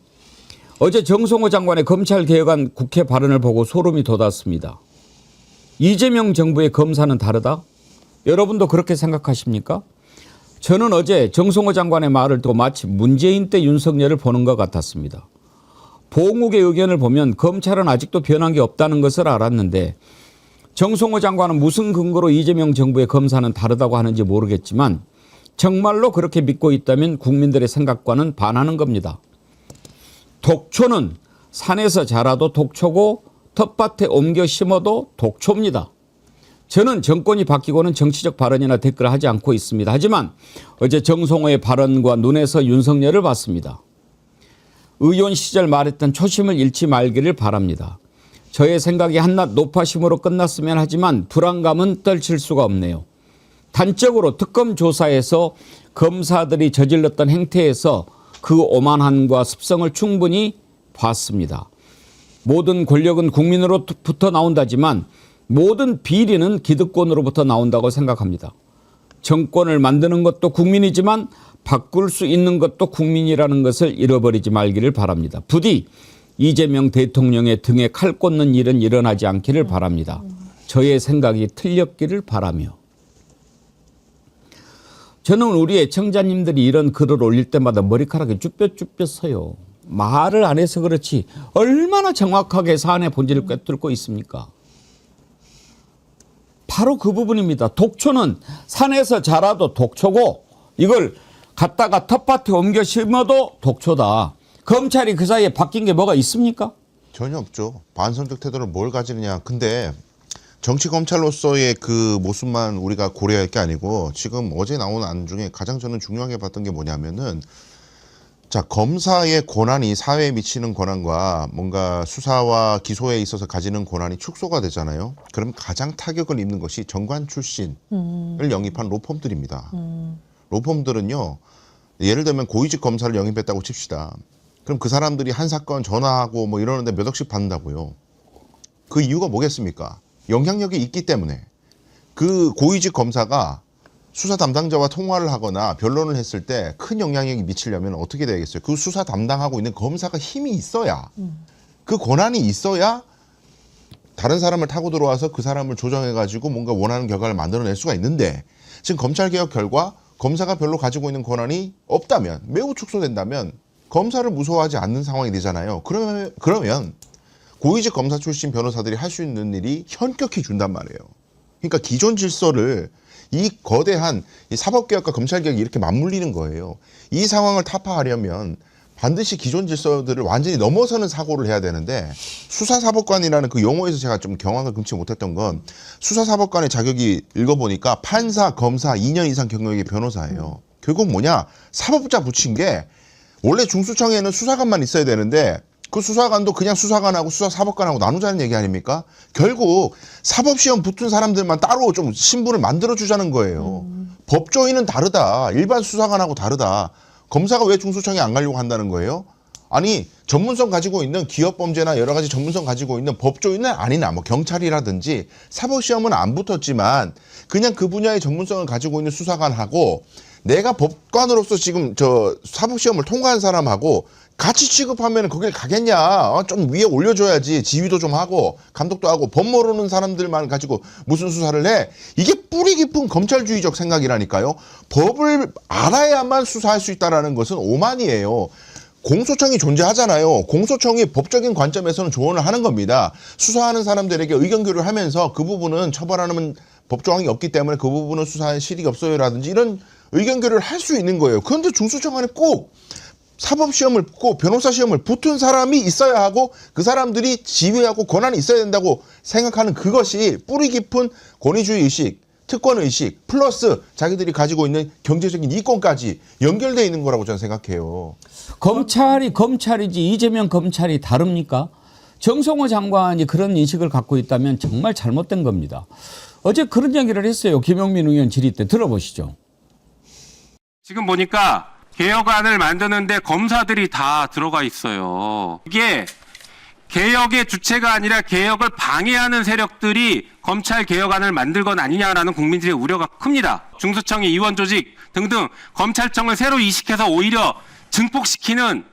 어제 정성호 장관의 검찰개혁안 국회 발언을 보고 소름이 돋았습니다. 이재명 정부의 검사는 다르다? 여러분도 그렇게 생각하십니까? 저는 어제 정성호 장관의 말을 듣고 마치 문재인 때 윤석열을 보는 것 같았습니다. 봉욱의 의견을 보면 검찰은 아직도 변한 게 없다는 것을 알았는데 정성호 장관은 무슨 근거로 이재명 정부의 검사는 다르다고 하는지 모르겠지만 정말로 그렇게 믿고 있다면 국민들의 생각과는 반하는 겁니다. 독초는 산에서 자라도 독초고 텃밭에 옮겨 심어도 독초입니다. 저는 정권이 바뀌고는 정치적 발언이나 댓글을 하지 않고 있습니다. 하지만 어제 정성호의 발언과 눈에서 윤석열을 봤습니다. 의원 시절 말했던 초심을 잃지 말기를 바랍니다. 저의 생각이 한낱 노파심으로 끝났으면 하지만 불안감은 떨칠 수가 없네요. 단적으로 특검 조사에서 검사들이 저질렀던 행태에서 그 오만함과 습성을 충분히 봤습니다. 모든 권력은 국민으로부터 나온다지만 모든 비리는 기득권으로부터 나온다고 생각합니다. 정권을 만드는 것도 국민이지만 바꿀 수 있는 것도 국민이라는 것을 잃어버리지 말기를 바랍니다. 부디 이재명 대통령의 등에 칼 꽂는 일은 일어나지 않기를 바랍니다. 저의 생각이 틀렸기를 바라며. 저는 우리 애청자님들이 이런 글을 올릴 때마다 머리카락이 쭈뼛쭈뼛 서요. 말을 안 해서 그렇지 얼마나 정확하게 사안의 본질을 꿰뚫고 있습니까? 바로 그 부분입니다. 독초는 산에서 자라도 독초고 이걸 갖다가 텃밭에 옮겨 심어도 독초다. 검찰이 그 사이에 바뀐 게 뭐가 있습니까? 전혀 없죠. 반성적 태도를 뭘 가지느냐. 근데 정치 검찰로서의 그 모습만 우리가 고려할 게 아니고 지금 어제 나온 안 중에 가장 저는 중요하게 봤던 게 뭐냐면은 자, 검사의 권한이 사회에 미치는 권한과 뭔가 수사와 기소에 있어서 가지는 권한이 축소가 되잖아요. 그럼 가장 타격을 입는 것이 정관 출신을 영입한 로펌들입니다. 로펌들은요, 예를 들면 고위직 검사를 영입했다고 칩시다. 그럼 그 사람들이 한 사건 전화하고 뭐 이러는데 몇 억씩 받는다고요. 그 이유가 뭐겠습니까? 영향력이 있기 때문에. 그 고위직 검사가 수사 담당자와 통화를 하거나 변론을 했을 때 큰 영향력이 미치려면 어떻게 되겠어요? 그 수사 담당하고 있는 검사가 힘이 있어야, 그 권한이 있어야 다른 사람을 타고 들어와서 그 사람을 조정해가지고 뭔가 원하는 결과를 만들어낼 수가 있는데, 지금 검찰개혁 결과 검사가 별로 가지고 있는 권한이 없다면, 매우 축소된다면 검사를 무서워하지 않는 상황이 되잖아요. 그러면 고위직 검사 출신 변호사들이 할 수 있는 일이 현격히 준단 말이에요. 그러니까 기존 질서를, 이 거대한 이 사법개혁과 검찰개혁이 이렇게 맞물리는 거예요. 이 상황을 타파하려면 반드시 기존 질서들을 완전히 넘어서는 사고를 해야 되는데, 수사사법관이라는 그 용어에서 제가 좀 경악을 금치 못했던 건, 수사사법관의 자격이 읽어보니까 판사, 검사 2년 이상 경력의 변호사예요. 결국 뭐냐, 사법자 붙인 게 원래 중수청에는 수사관만 있어야 되는데 그 수사관도 그냥 수사관하고 수사사법관하고 나누자는 얘기 아닙니까? 결국 사법시험 붙은 사람들만 따로 좀 신분을 만들어주자는 거예요. 법조인은 다르다. 일반 수사관하고 다르다. 검사가 왜 중수청에 안 가려고 한다는 거예요? 아니, 전문성 가지고 있는 기업범죄나 여러 가지 전문성 가지고 있는 법조인은 아니나 뭐 경찰이라든지 사법시험은 안 붙었지만 그냥 그 분야의 전문성을 가지고 있는 수사관하고 내가 법관으로서 지금 저 사법시험을 통과한 사람하고 같이 취급하면 거길 가겠냐. 좀 위에 올려줘야지. 지휘도 좀 하고 감독도 하고 법 모르는 사람들만 가지고 무슨 수사를 해. 이게 뿌리 깊은 검찰주의적 생각이라니까요. 법을 알아야만 수사할 수 있다는 것은 오만이에요. 공소청이 존재하잖아요. 공소청이 법적인 관점에서는 조언을 하는 겁니다. 수사하는 사람들에게 의견 교류를 하면서 그 부분은 처벌하는 법조항이 없기 때문에 그 부분은 수사할 실익이 없어요라든지 이런 의견 교류를 할 수 있는 거예요. 그런데 중수청 안에 꼭 사법시험을 붙고 변호사 시험을 붙은 사람이 있어야 하고 그 사람들이 지휘하고 권한이 있어야 된다고 생각하는 그것이 뿌리 깊은 권위주의 의식, 특권 의식 플러스 자기들이 가지고 있는 경제적인 이권까지 연결되어 있는 거라고 저는 생각해요. 검찰이 검찰이지 이재명 검찰이 다릅니까? 정성호 장관이 그런 인식을 갖고 있다면 정말 잘못된 겁니다. 어제 그런 얘기를 했어요. 김용민 의원 질의 때 들어보시죠. 지금 보니까 개혁안을 만드는데 검사들이 다 들어가 있어요. 이게 개혁의 주체가 아니라 개혁을 방해하는 세력들이 검찰 개혁안을 만들건 아니냐라는 국민들의 우려가 큽니다. 중수청의 이원 조직 등등 검찰청을 새로 이식해서 오히려 증폭시키는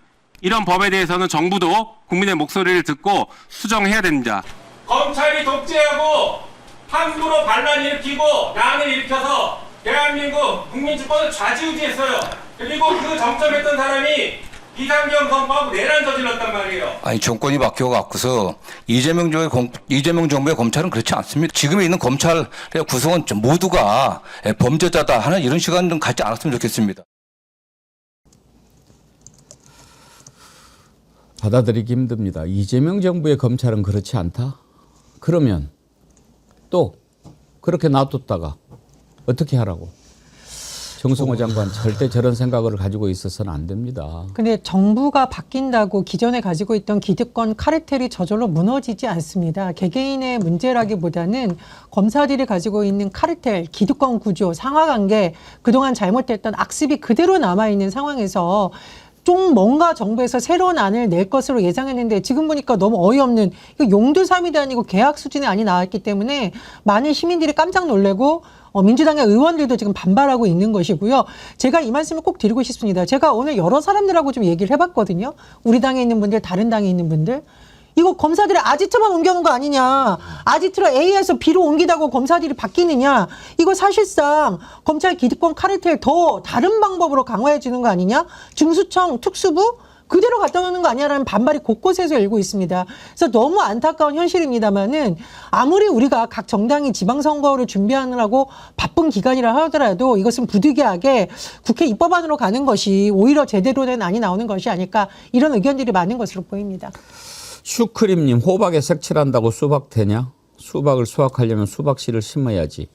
이런 법에 대해서는 정부도 국민의 목소리를 듣고 수정해야 됩니다. 검찰이 독재하고 함부로 반란 일으키고 난을 일으켜서 대한민국 국민주권을 좌지우지했어요. 그리고 그 정점했던 사람이 비상경 선포하고 내란 저질렀단 말이에요. 아니 정권이 바뀌어갖고서 이재명 정부의 검찰은 그렇지 않습니다. 지금 있는 검찰의 구성은 모두가 범죄자다 하는 이런 시간은 갖지 않았으면 좋겠습니다. 받아들이기 힘듭니다. 이재명 정부의 검찰은 그렇지 않다? 그러면 또 그렇게 놔뒀다가 어떻게 하라고? 정성호 장관 절대 저런 생각을 가지고 있어서는 안 됩니다. 근데 정부가 바뀐다고 기존에 가지고 있던 기득권 카르텔이 저절로 무너지지 않습니다. 개개인의 문제라기보다는 검사들이 가지고 있는 카르텔, 기득권 구조, 상하관계, 그동안 잘못됐던 악습이 그대로 남아있는 상황에서 좀 뭔가 정부에서 새로운 안을 낼 것으로 예상했는데 지금 보니까 너무 어이없는, 이거 용두삼이도 아니고 계약 수준의 안이 나왔기 때문에 많은 시민들이 깜짝 놀래고 민주당의 의원들도 지금 반발하고 있는 것이고요. 제가 이 말씀을 꼭 드리고 싶습니다. 제가 오늘 여러 사람들하고 좀 얘기를 해봤거든요. 우리 당에 있는 분들, 다른 당에 있는 분들. 이거 검사들이 아지트만 옮겨놓은 거 아니냐. 아지트를 A에서 B로 옮기다고 검사들이 바뀌느냐. 이거 사실상 검찰 기득권 카르텔 더 다른 방법으로 강화해 주는 거 아니냐. 중수청, 특수부 그대로 갖다 놓는 거 아니냐라는 반발이 곳곳에서 일고 있습니다. 그래서 너무 안타까운 현실입니다만은 아무리 우리가 각 정당이 지방선거를 준비하느라고 바쁜 기간이라 하더라도 이것은 부득이하게 국회 입법안으로 가는 것이 오히려 제대로 된 안이 나오는 것이 아닐까, 이런 의견들이 많은 것으로 보입니다. 슈크림님, 호박에 색칠한다고 수박 되냐? 수박을 수확하려면 수박씨를 심어야지.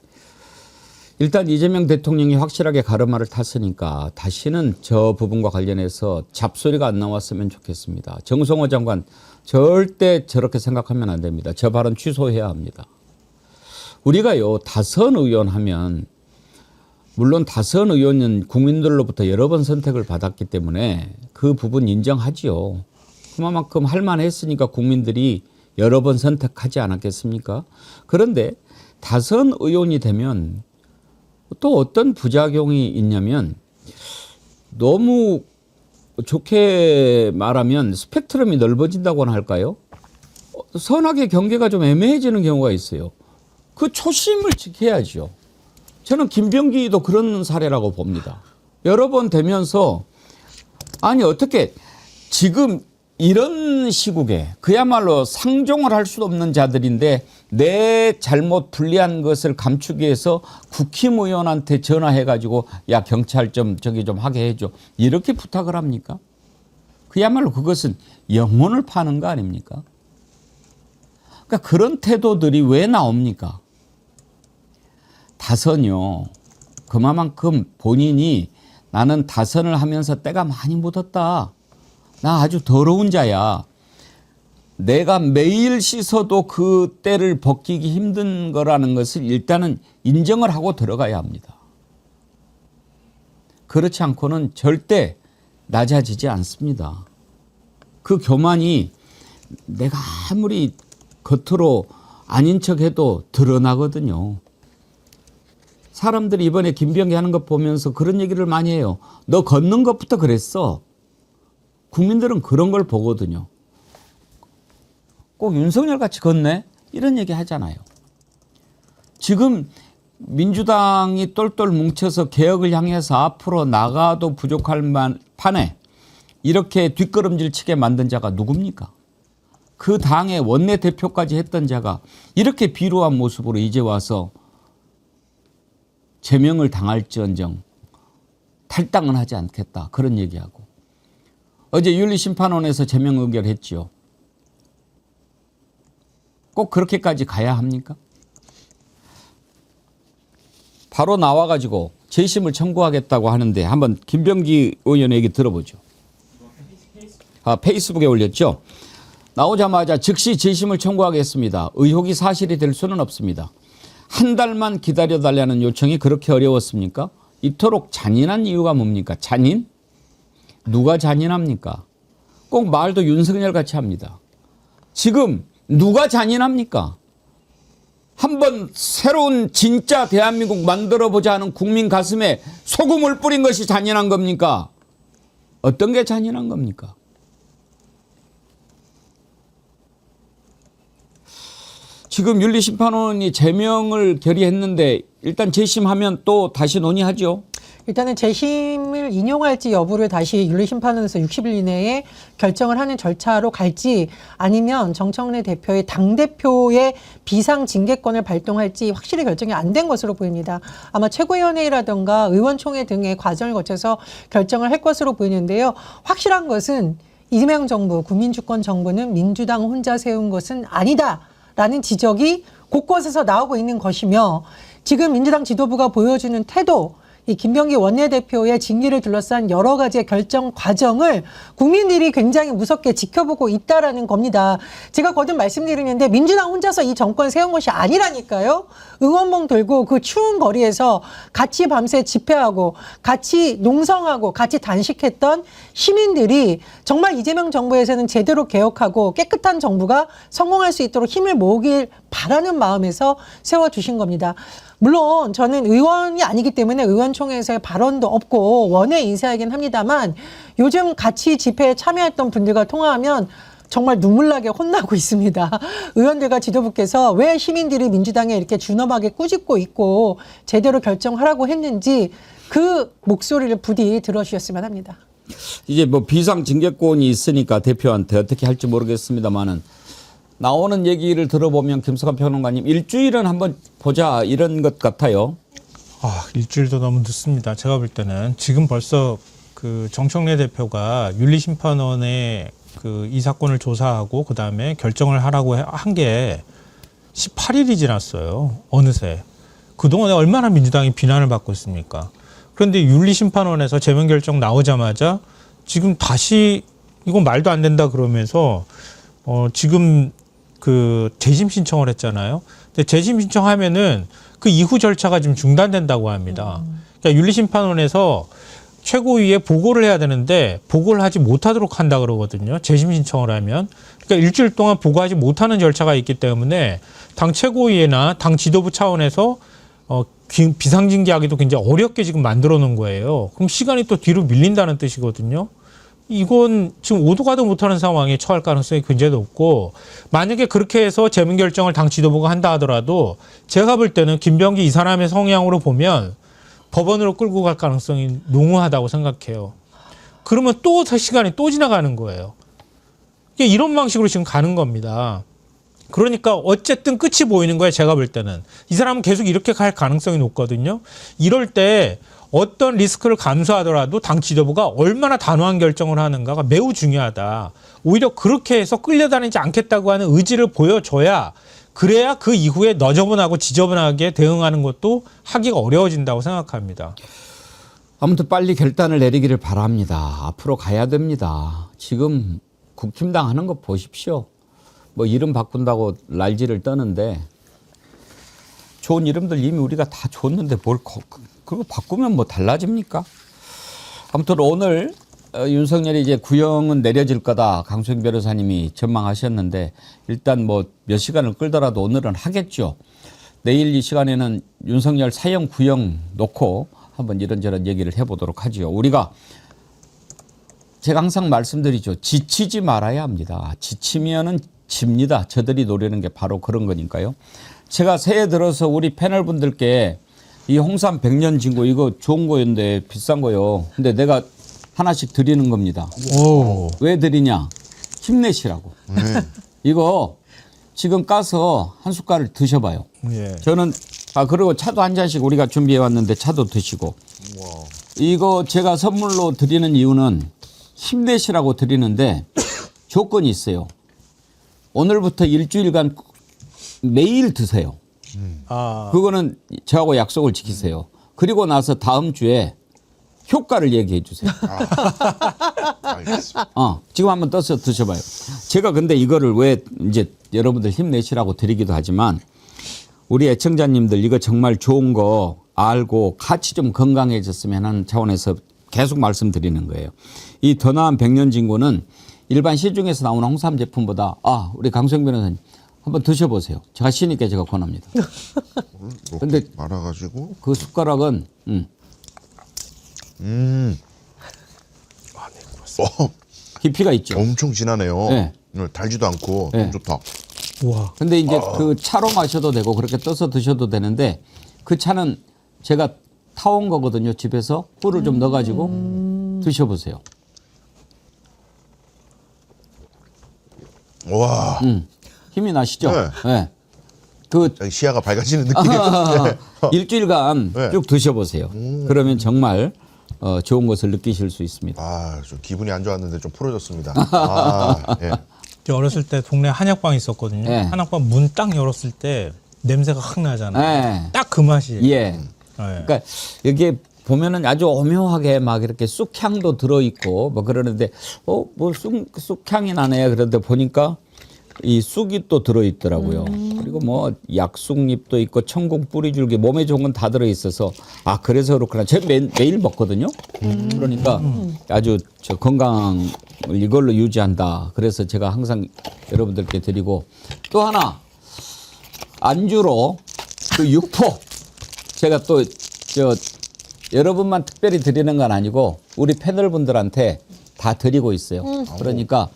일단 이재명 대통령이 확실하게 가르마를 탔으니까 다시는 저 부분과 관련해서 잡소리가 안 나왔으면 좋겠습니다. 정성호 장관 절대 저렇게 생각하면 안 됩니다. 저 발언 취소해야 합니다. 우리가요, 다선 의원 하면, 물론 다선 의원은 국민들로부터 여러 번 선택을 받았기 때문에 그 부분 인정하지요. 그만큼 할 만했으니까 국민들이 여러 번 선택하지 않았겠습니까? 그런데 다선 의원이 되면 또 어떤 부작용이 있냐면, 너무 좋게 말하면 스펙트럼이 넓어진다고나 할까요? 선악의 경계가 좀 애매해지는 경우가 있어요. 그 초심을 지켜야죠. 저는 김병기도 그런 사례라고 봅니다. 여러 번 되면서, 아니 어떻게 지금 이런 시국에 그야말로 상종을 할 수 없는 자들인데 내 잘못 불리한 것을 감추기 위해서 국힘의원한테 전화해가지고 야 경찰 좀 저기 좀 하게 해줘, 이렇게 부탁을 합니까? 그야말로 그것은 영혼을 파는 거 아닙니까? 그러니까 그런 태도들이 왜 나옵니까? 다선이요, 그만큼 본인이 나는 다선을 하면서 때가 많이 묻었다, 나 아주 더러운 자야, 내가 매일 씻어도 그 때를 벗기기 힘든 거라는 것을 일단은 인정을 하고 들어가야 합니다. 그렇지 않고는 절대 낮아지지 않습니다. 그 교만이 내가 아무리 겉으로 아닌 척해도 드러나거든요. 사람들이 이번에 김병기 하는 거 보면서 그런 얘기를 많이 해요. 너 걷는 것부터 그랬어. 국민들은 그런 걸 보거든요. 꼭 윤석열 같이 걷네? 이런 얘기 하잖아요. 지금 민주당이 똘똘 뭉쳐서 개혁을 향해서 앞으로 나가도 부족할 판에 이렇게 뒷걸음질 치게 만든 자가 누굽니까? 그 당의 원내대표까지 했던 자가 이렇게 비루한 모습으로 이제 와서 제명을 당할지언정 탈당은 하지 않겠다, 그런 얘기하고. 어제 윤리심판원에서 제명 의결했지요. 꼭 그렇게까지 가야 합니까? 바로 나와가지고 재심을 청구하겠다고 하는데 한번 김병기 의원의 얘기 들어보죠. 페이스북에 올렸죠. 나오자마자 즉시 재심을 청구하겠습니다. 의혹이 사실이 될 수는 없습니다. 한 달만 기다려달라는 요청이 그렇게 어려웠습니까? 이토록 잔인한 이유가 뭡니까? 잔인? 누가 잔인합니까? 꼭 말도 윤석열 같이 합니다. 지금 누가 잔인합니까? 한번 새로운 진짜 대한민국 만들어보자 하는 국민 가슴에 소금을 뿌린 것이 잔인한 겁니까? 어떤 게 잔인한 겁니까? 지금 윤리심판원이 제명을 결의했는데 일단 재심하면 또 다시 논의하죠. 일단은 재심을 인용할지 여부를 다시 윤리심판원에서 60일 이내에 결정을 하는 절차로 갈지, 아니면 정청래 대표의 당대표의 비상징계권을 발동할지 확실히 결정이 안 된 것으로 보입니다. 아마 최고위원회의라든가 의원총회 등의 과정을 거쳐서 결정을 할 것으로 보이는데요. 확실한 것은 이재명 정부, 국민주권 정부는 민주당 혼자 세운 것은 아니다라는 지적이 곳곳에서 나오고 있는 것이며, 지금 민주당 지도부가 보여주는 태도, 이 김병기 원내대표의 징계를 둘러싼 여러 가지의 결정 과정을 국민들이 굉장히 무섭게 지켜보고 있다라는 겁니다. 제가 거듭 말씀드리는데 민주당 혼자서 이 정권 세운 것이 아니라니까요. 응원봉 들고 그 추운 거리에서 같이 밤새 집회하고 같이 농성하고 같이 단식했던 시민들이 정말 이재명 정부에서는 제대로 개혁하고 깨끗한 정부가 성공할 수 있도록 힘을 모으길 바라는 마음에서 세워주신 겁니다. 물론 저는 의원이 아니기 때문에 의원총회에서의 발언도 없고 원외 인사이긴 합니다만 요즘 같이 집회에 참여했던 분들과 통화하면 정말 눈물나게 혼나고 있습니다. 의원들과 지도부께서 왜 시민들이 민주당에 이렇게 준엄하게 꾸짖고 있고 제대로 결정하라고 했는지 그 목소리를 부디 들어주셨으면 합니다. 이제 뭐 비상징계권이 있으니까 대표한테 어떻게 할지 모르겠습니다만은 나오는 얘기를 들어보면 김석환 평론가님 일주일은 한번 보자 이런 것 같아요. 일주일도 너무 늦습니다. 제가 볼 때는 지금 벌써 그 정청래 대표가 윤리심판원에 그 이 사건을 조사하고 그 다음에 결정을 하라고 한 게 18일이 지났어요. 어느새. 그동안에 얼마나 민주당이 비난을 받고 있습니까? 그런데 윤리심판원에서 제명 결정 나오자마자 지금 다시 이건 말도 안 된다 그러면서 지금 그 재심 신청을 했잖아요. 근데 재심 신청하면은 그 이후 절차가 지금 중단된다고 합니다. 그러니까 윤리심판원에서 최고위에 보고를 해야 되는데 보고를 하지 못하도록 한다 그러거든요. 재심 신청을 하면. 그러니까 일주일 동안 보고하지 못하는 절차가 있기 때문에 당 최고위나 당 지도부 차원에서 비상징계하기도 굉장히 어렵게 지금 만들어 놓은 거예요. 그럼 시간이 또 뒤로 밀린다는 뜻이거든요. 이건 지금 오도 가도 못하는 상황에 처할 가능성이 굉장히 높고 만약에 그렇게 해서 제명 결정을 당 지도부가 한다 하더라도 제가 볼 때는 김병기 이 사람의 성향으로 보면 법원으로 끌고 갈 가능성이 농후하다고 생각해요. 그러면 또 시간이 또 지나가는 거예요. 이런 방식으로 지금 가는 겁니다. 그러니까 어쨌든 끝이 보이는 거예요. 제가 볼 때는. 이 사람은 계속 이렇게 갈 가능성이 높거든요. 이럴 때 어떤 리스크를 감수하더라도 당 지도부가 얼마나 단호한 결정을 하는가가 매우 중요하다. 오히려 그렇게 해서 끌려다니지 않겠다고 하는 의지를 보여줘야 그래야 그 이후에 너저분하고 지저분하게 대응하는 것도 하기가 어려워진다고 생각합니다. 아무튼 빨리 결단을 내리기를 바랍니다. 앞으로 가야 됩니다. 지금 국힘당 하는 거 보십시오. 뭐 이름 바꾼다고 날지를 떠는데 좋은 이름들 이미 우리가 다 줬는데 뭘 그거 바꾸면 뭐 달라집니까? 아무튼 오늘 윤석열이 이제 구형은 내려질 거다 강수영 변호사님이 전망하셨는데 일단 뭐 몇 시간을 끌더라도 오늘은 하겠죠. 내일 이 시간에는 윤석열 사형 구형 놓고 한번 이런저런 얘기를 해보도록 하죠. 우리가 제가 항상 말씀드리죠. 지치지 말아야 합니다. 지치면은 집니다. 저들이 노리는 게 바로 그런 거니까요. 제가 새해 들어서 우리 패널 분들께 이 홍삼 100년 진고 이거 좋은 거였는데 비싼 거요. 근데 내가 하나씩 드리는 겁니다. 오. 왜 드리냐? 힘내시라고. 이거 지금 까서 한 숟갈을 드셔봐요. 예. 저는 그리고 차도 한 잔씩 우리가 준비해 왔는데 차도 드시고. 이거 제가 선물로 드리는 이유는 힘내시라고 드리는데 조건이 있어요. 오늘부터 일주일간 매일 드세요. 그거는 저하고 약속을 지키세요. 그리고 나서 다음 주에 효과를 얘기해 주세요. 알겠습니다. 지금 한번 떠서 드셔봐요. 제가 근데 이거를 왜 이제 여러분들 힘내시라고 드리기도 하지만 우리 애청자님들 이거 정말 좋은 거 알고 같이 좀 건강해졌으면 하는 차원에서 계속 말씀드리는 거예요. 이 더 나은 100년 진구는 일반 시중에서 나오는 홍삼 제품보다 우리 강수영 변호사님 한번 드셔보세요. 제가 쉬니까 제가 권합니다. 근데 말아가지고 그 숟가락은 깊이가 있죠. 엄청 진하네요. 네. 달지도 않고 네. 너무 좋다. 우와. 근데 이제 그 차로 마셔도 되고 그렇게 떠서 드셔도 되는데 그 차는 제가 타온 거거든요. 집에서 꿀을 좀 넣어가지고 드셔보세요. 와. 힘이 나시죠? 네. 네. 그 시야가 밝아지는 느낌이에요. 일주일간 네. 쭉 드셔보세요. 그러면 정말 좋은 것을 느끼실 수 있습니다. 좀 기분이 안 좋았는데 좀 풀어졌습니다. 예. 어렸을 때 동네 한약방 있었거든요. 네. 한약방 문 딱 열었을 때 냄새가 확 나잖아요. 네. 딱 그 맛이에요. 예. 그러니까 이게 보면은 아주 오묘하게 막 이렇게 쑥향도 들어있고 뭐 그러는데 뭐 쑥향이 나네. 그런데 보니까 이 쑥이 또 들어있더라고요. 그리고 뭐 약쑥잎도 있고 천국 뿌리줄기 몸에 좋은 건 다 들어있어서 아 그래서 그렇구나. 제가 매일 먹거든요. 그러니까 아주 저 건강을 이걸로 유지한다. 그래서 제가 항상 여러분들께 드리고 또 하나 안주로 그 육포 제가 또 저 여러분만 특별히 드리는 건 아니고 우리 패널분들한테 다 드리고 있어요. 그러니까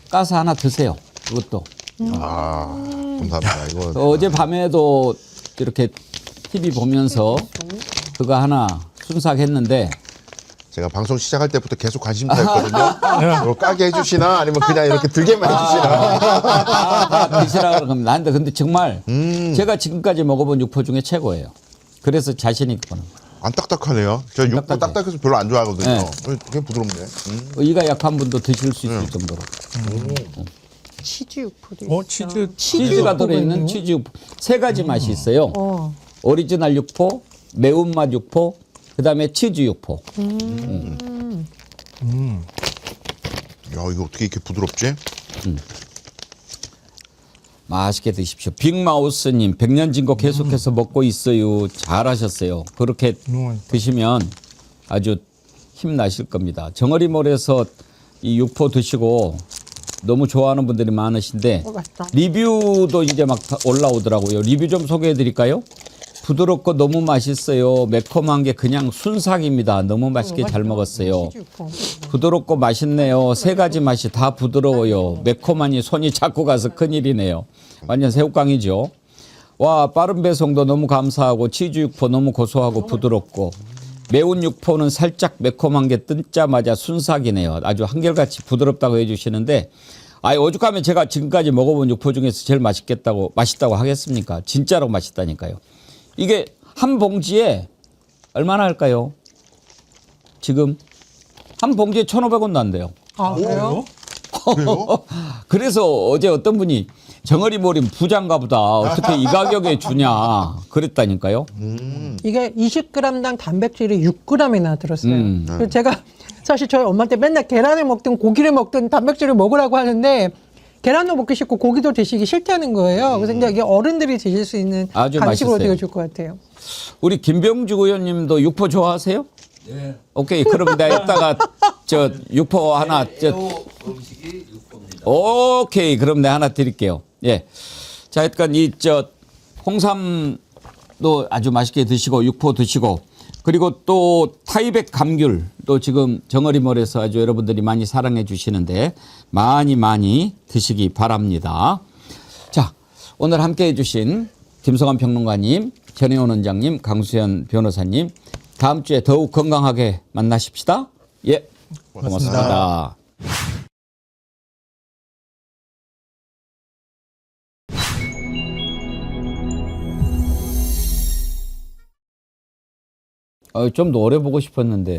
까서 하나 드세요. 그것도. 감사합니다. 이거 어젯밤에도 이렇게 TV 보면서 그거 하나 순삭했는데 제가 방송 시작할 때부터 계속 관심사였거든요. 이거 까게 해주시나 아니면 그냥 이렇게 들게만 해주시나. 드시라 그러면 나한테 근데 정말 제가 지금까지 먹어본 육포 중에 최고예요. 그래서 자신 있거든. 안 딱딱하네요. 저 육포 딱딱해서 별로 안 좋아하거든요. 네. 되게 부드럽네. 이가 약한 분도 드실 수 있을 정도로. 치즈 육포도 있어요. 치즈가 들어있는 치즈 육포. 세 가지 맛이 있어요. 오리지널 육포, 매운맛 육포, 그다음에 치즈 육포. 야 이거 어떻게 이렇게 부드럽지? 맛있게 드십시오. 빅마우스님, 백년진고 계속해서 먹고 있어요. 잘하셨어요. 그렇게 드시면 아주 힘나실 겁니다. 정어리몰에서 이 육포 드시고 너무 좋아하는 분들이 많으신데 리뷰도 이제 막 올라오더라고요. 리뷰 좀 소개해 드릴까요? 부드럽고 너무 맛있어요. 매콤한 게 그냥 순삭입니다. 너무 맛있게 잘 먹었어요. 부드럽고 맛있네요. 세 가지 맛이 다 부드러워요. 매콤하니 손이 자꾸 가서 큰일이네요. 완전 새우깡이죠. 와, 빠른 배송도 너무 감사하고 치즈 육포 너무 고소하고 부드럽고 매운 육포는 살짝 매콤한 게 뜯자마자 순삭이네요. 아주 한결같이 부드럽다고 해주시는데 오죽하면 제가 지금까지 먹어본 육포 중에서 제일 맛있다고 하겠습니까? 진짜로 맛있다니까요. 이게 한 봉지에 얼마나 할까요? 지금 한 봉지에 1,500원 난대요. 아, 그래요? 그래서 어제 어떤 분이 정어리몰인 부자인가 보다. 어떻게 이 가격에 주냐. 그랬다니까요. 이게 20g당 단백질이 6g이나 들었어요. 그래서 제가 사실 저희 엄마한테 맨날 계란을 먹든 고기를 먹든 단백질을 먹으라고 하는데 계란도 먹기 싫고 고기도 드시기 싫다는 거예요. 그래서 근데 이게 어른들이 드실 수 있는 아주 간식으로 맛있어요. 되게 좋을 것 같아요. 우리 김병주 의원님도 육포 좋아하세요? 네. 오케이. 그럼 내가 이따가 저 육포 하나 음식이 육포입니다. 오케이. 그럼 내가 하나 드릴게요. 예. 자, 일단 홍삼도 아주 맛있게 드시고 육포 드시고 그리고 또 타이백 감귤도 지금 정어리몰에서 아주 여러분들이 많이 사랑해 주시는데 많이 드시기 바랍니다. 자, 오늘 함께 해주신 김성환 평론가님, 전혜원 원장님, 강수현 변호사님 다음 주에 더욱 건강하게 만나십시다. 예, 고맙습니다. 좀 더 오래 보고 싶었는데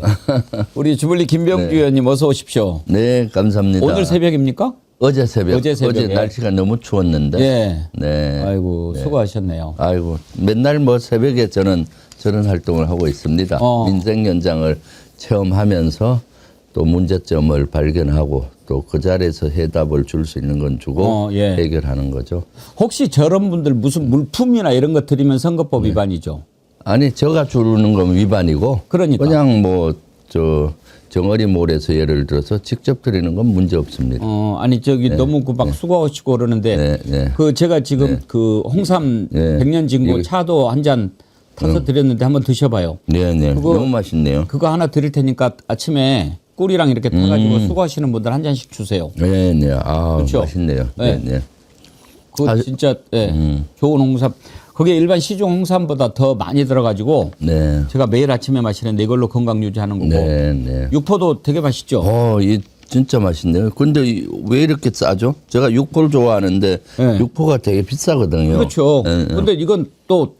우리 주블리 김병주 의원님 어서 오십시오. 네, 감사합니다. 오늘 새벽입니까? 어제 새벽. 어제 새벽에. 어제 날씨가 너무 추웠는데. 네. 네. 아이고 네. 수고하셨네요. 아이고 맨날 뭐 새벽에 저는 저런 활동을 하고 있습니다. 민생 현장을 체험하면서 또 문제점을 발견하고 또 그 자리에서 해답을 줄 수 있는 건 주고 예. 해결하는 거죠. 혹시 저런 분들 무슨 물품이나 이런 거 드리면 선거법 위반이죠? 아니 제가 주는 건 위반이고 그러니까. 그냥 뭐 정어리몰에서 예를 들어서 직접 드리는 건 문제 없습니다. 아니 저기 너무 그 막 수고하시고 그러는데 그 제가 지금 그 홍삼 백년진고 차도 한 잔 타서 드렸는데 한번 드셔봐요. 네네. 너무 맛있네요. 그거 하나 드릴 테니까 아침에 꿀이랑 이렇게 타가지고 수고하시는 분들 한 잔씩 주세요. 네네. 아 그렇죠? 맛있네요. 네네. 그거 진짜 좋은 홍삼. 그게 일반 시중 홍삼보다 더 많이 들어가지고 제가 매일 아침에 마시는데 이걸로 건강 유지하는 거고 육포도 되게 맛있죠. 이 진짜 맛있네요. 근데 왜 이렇게 싸죠? 제가 육포를 좋아하는데 육포가 되게 비싸거든요. 그렇죠. 근데 이건 또